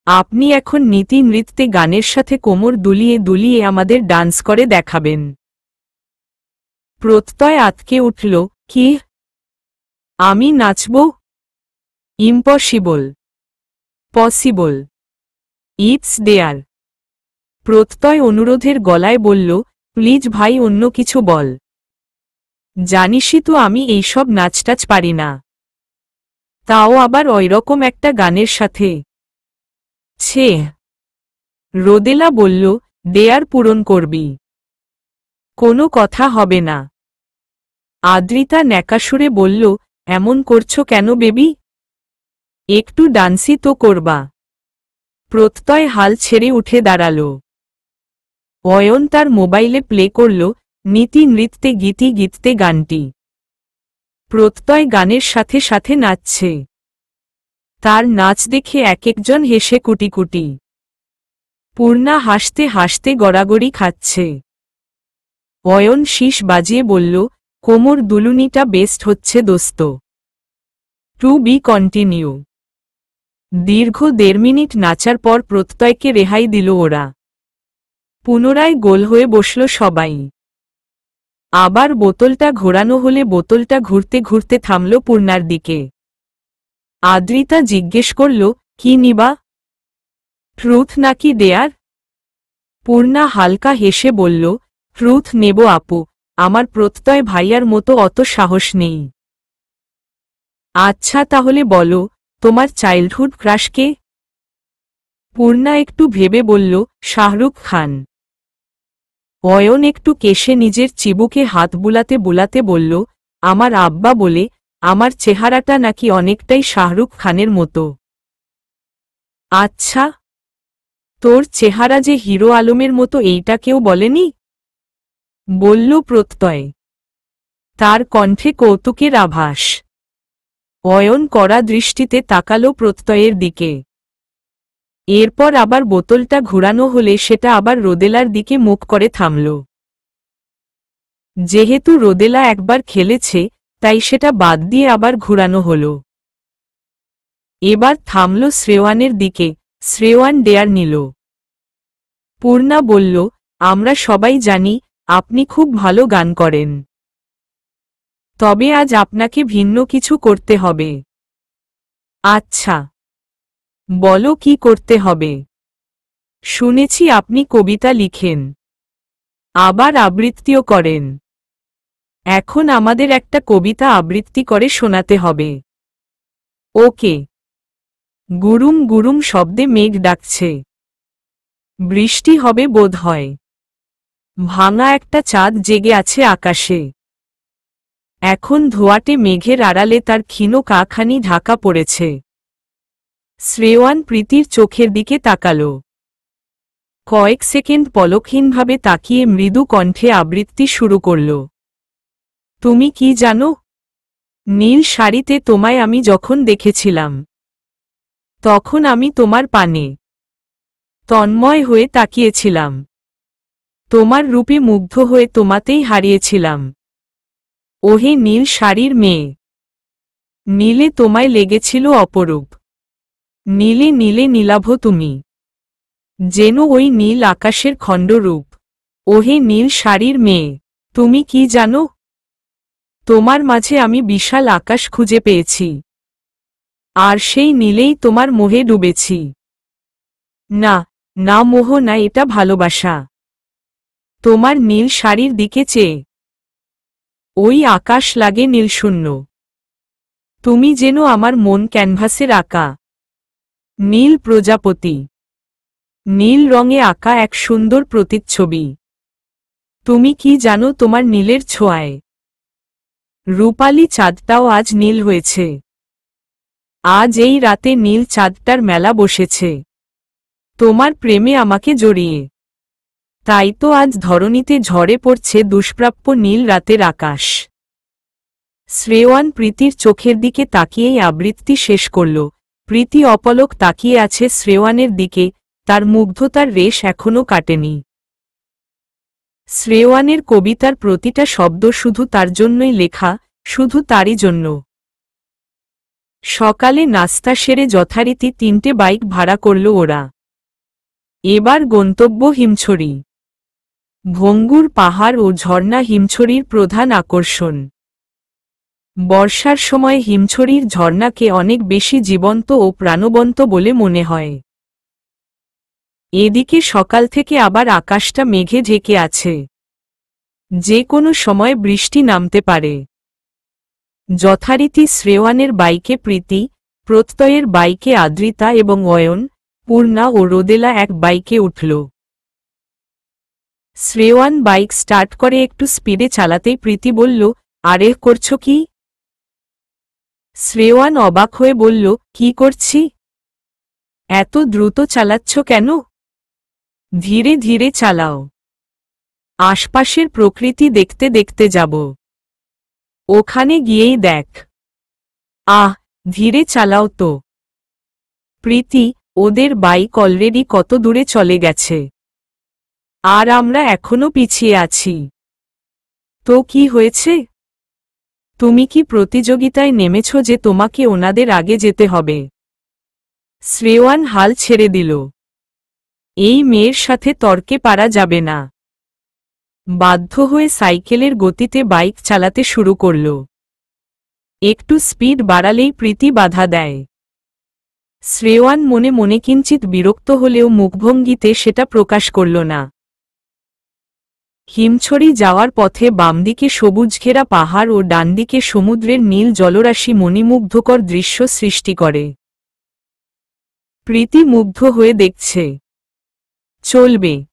Speaker 1: আপনি এখন নীতি নৃত্যে গানের সাথে কোমর দুলিয়ে দুলিয়ে আমাদের ডান্স করে দেখাবেন। প্রত্যয় আতকে উঠল, কি? আমি নাচব? ইম্পসিবল। পসিবল। ইটস দেয়ার। প্রত্যয় অনুরোধের গলায় বলল, প্লিজ ভাই, অন্য কিছু বল। জানিসই তো আমি এইসব নাচটাচ পারি না, তাও আবার ওইরকম একটা গানের সাথে। ছে। রোদেলা বলল, ডেয়ার পূরণ করবি। কোনো কথা হবে না। আদ্রিতা ন্যাকাসুরে বলল, এমন করছো কেন বেবি? একটু ডান্সই তো করবা। প্রত্যয় হাল ছেড়ে উঠে দাঁড়াল। অয়ন তার মোবাইলে প্লে করল, নীতি নৃত্যে গীতি গীততে গানটি। প্রত্যয় গানের সাথে সাথে নাচছে। তার নাচ দেখে এক একজন হেসে কুটি কুটি। পূর্ণা হাসতে হাসতে গড়াগড়ি খাচ্ছে। অয়ন শীষ বাজিয়ে বলল, কোমর দুলুনিটা বেস্ট হচ্ছে দোস্ত। To be continue. দীর্ঘ 1.5 মিনিট নাচার পর প্রত্যয়কে রেহাই দিল ওরা। পুনরায় গোল হয়ে বসল সবাই। আবার বোতলটা ঘোরানো হলে বোতলটা ঘুরতে ঘুরতে থামল পূর্ণার দিকে। আদ্রিতা জিজ্ঞেস করল, কি নিবা? ট্রুথ নাকি ডেয়ার? পূর্ণা হালকা হেসে বলল, ট্রুথ নেব আপু, আমার প্রত্যয় ভাইয়ার মতো অত সাহস নেই। আচ্ছা তাহলে বলো, তোমার চাইল্ডহুড ক্রাশ কে? পূর্ণা একটু ভেবে বলল, শাহরুখ খান। অয়ন একটু কেশে নিজের চিবুকে হাত বুলাতে বুলাতে বলল, আমার আব্বা বলে, আমার চেহারাটা নাকি অনেকটাই শাহরুখ খানের মতো। আচ্ছা, তোর চেহারা যে হিরো আলমের মতো এইটা কেউ বলেনি? বলল প্রত্যয়। তার কণ্ঠে কৌতুকের আভাস। অয়ন কড়া দৃষ্টিতে তাকালো প্রত্যয়ের দিকে। এরপর আবার বোতলটা ঘুরানো হলে সেটা আবার রোদেলার দিকে মুখ করে থামল। যেহেতু রোদেলা একবার খেলেছে, তাই সেটা বাদ দিয়ে আবার ঘুরানো হল। এবার থামল শ্রেয়ানের দিকে, শ্রেয়ান ডেয়ার নিল। পূর্ণা বলল, আমরা সবাই জানি, আপনি খুব ভালো গান করেন। তবে আজ আপনাকে ভিন্ন কিছু করতে হবে। আচ্ছা, বলো কি করতে হবে? শুনেছি আপনি কবিতা লিখেন, আবার আবৃত্তিও করেন। এখন আমাদের একটা কবিতা আবৃত্তি করে শোনাতে হবে। ওকে। গুরুম গুরুম শব্দে মেঘ ডাকছে। বৃষ্টি হবে বোধহয়। ভাঙা একটা চাঁদ জেগে আছে আকাশে। এখন ধোঁয়াটে মেঘের আড়ালে তার ক্ষীণ কাখানি ঢাকা পড়েছে। শ্রেয়ান প্রীতির চোখের দিকে তাকাল। কয়েক সেকেন্ড পলকহীনভাবে তাকিয়ে মৃদু কণ্ঠে আবৃত্তি শুরু করল। তুমি কি জানো, নীল শাড়িতে তোমায় আমি যখন দেখেছিলাম, তখন আমি তোমার পানে তন্ময় হয়ে তাকিয়েছিলাম। তোমার রূপে মুগ্ধ হয়ে তোমাতেই হারিয়েছিলাম। ওহে নীল শাড়ির মেয়ে, নীলে তোমায় লেগেছিল অপরূপ। নীলে নীলে নীলাভ তুমি, যেন ওই নীল আকাশের খণ্ডরূপ। ওহে নীল শাড়ির মেয়ে, তুমি কি জানো, তোমার মাঝে আমি বিশাল আকাশ খুঁজে পেয়েছি, আর সেই নীলেই তোমার মোহে ডুবেছি। না, না মোহ না, এটা ভালোবাসা। তোমার নীল শাড়ির দিকে চেয়ে ওই আকাশ লাগে নীলশূন্য। তুমি যেন আমার মন ক্যানভাসের আঁকা নীল প্রজাপতি, নীল রঙে আঁকা এক সুন্দর প্রতিচ্ছবি। তুমি কি জানো, তোমার নীলের ছোঁয়ায় রূপালী চাঁদটাও আজ নীল হয়েছে। আজ এই রাতে নীল চাঁদটার মেলা বসেছে তোমার প্রেমে আমাকে জড়িয়ে। তাই তো আজ ধরণীতে ঝরে পড়ছে দুষ্প্রাপ্য নীল রাতের আকাশ। শ্রেয়ান প্রীতির চোখের দিকে তাকিয়েই আবৃত্তি শেষ করল। প্রীতি অপলক তাকিয়ে আছে শ্রেয়ানের দিকে, তার মুগ্ধতার রেশ এখনও কাটেনি। শ্রেয়ানের কবিতার প্রতিটা শব্দ শুধু তার জন্যই লেখা, শুধু তারই জন্য। সকালে নাস্তা সেরে যথারীতি 3টে বাইক ভাড়া করল ওরা। এবার গন্তব্য হিমছড়ি। ভঙ্গুর পাহাড় ও ঝর্ণা হিমছড়ির প্রধান আকর্ষণ। বর্ষার সময় হিমছড়ির ঝর্ণাকে অনেক বেশি জীবন্ত ও প্রাণবন্ত বলে মনে হয়। এদিকে সকাল থেকে আবার আকাশটা মেঘে ঢেকে আছে, যে কোনো সময় বৃষ্টি নামতে পারে। যথারীতি শ্রেয়ানের বাইকে প্রীতি, প্রত্যয়ের বাইকে আদ্রিতা এবং অয়ন, পূর্ণা ও রোদেলা এক বাইকে উঠল। শ্রেয়ান বাইক স্টার্ট করে একটু স্পিডে চালাতেই প্রীতি বলল, আরে করছো কি? শ্রেয়ান অবাক হয়ে বলল, কি করছি? এত দ্রুত চালাচ্ছ কেন? ধীরে ধীরে চালাও, আশপাশের প্রকৃতি দেখতে দেখতে যাব। ওখানে গিয়েই দেখ। আহ, ধীরে চালাও তো। প্রীতি, ওদের বাইক অলরেডি কত দূরে চলে গেছে, আর আমরা এখনো পিছিয়ে আছি। তো কি হয়েছে? তুমি কি প্রতিযোগিতায় নেমেছ যে তোমাকে ওনাদের আগে যেতে হবে? শ্রেয়ান হাল ছেড়ে দিল। এই মেয়ের সাথে তর্কে পারা যাবে না। বাধ্য হয়ে সাইকেলের গতিতে বাইক চালাতে শুরু করল। একটু স্পিড বাড়ালেই প্রীতি বাধা দেয়। শ্রেয়ান মনে মনে কিঞ্চিত বিরক্ত হলেও মুখভঙ্গিতে সেটা প্রকাশ করল না। হিমছড়ি যাওয়ার পথে বামদিকে সবুজ ঘেরা পাহাড় ও ডানদিকে সমুদ্রের নীল জলরাশি মণিমুগ্ধকর দৃশ্য সৃষ্টি করে। প্রীতি মুগ্ধ হয়ে দেখছে। চলবে।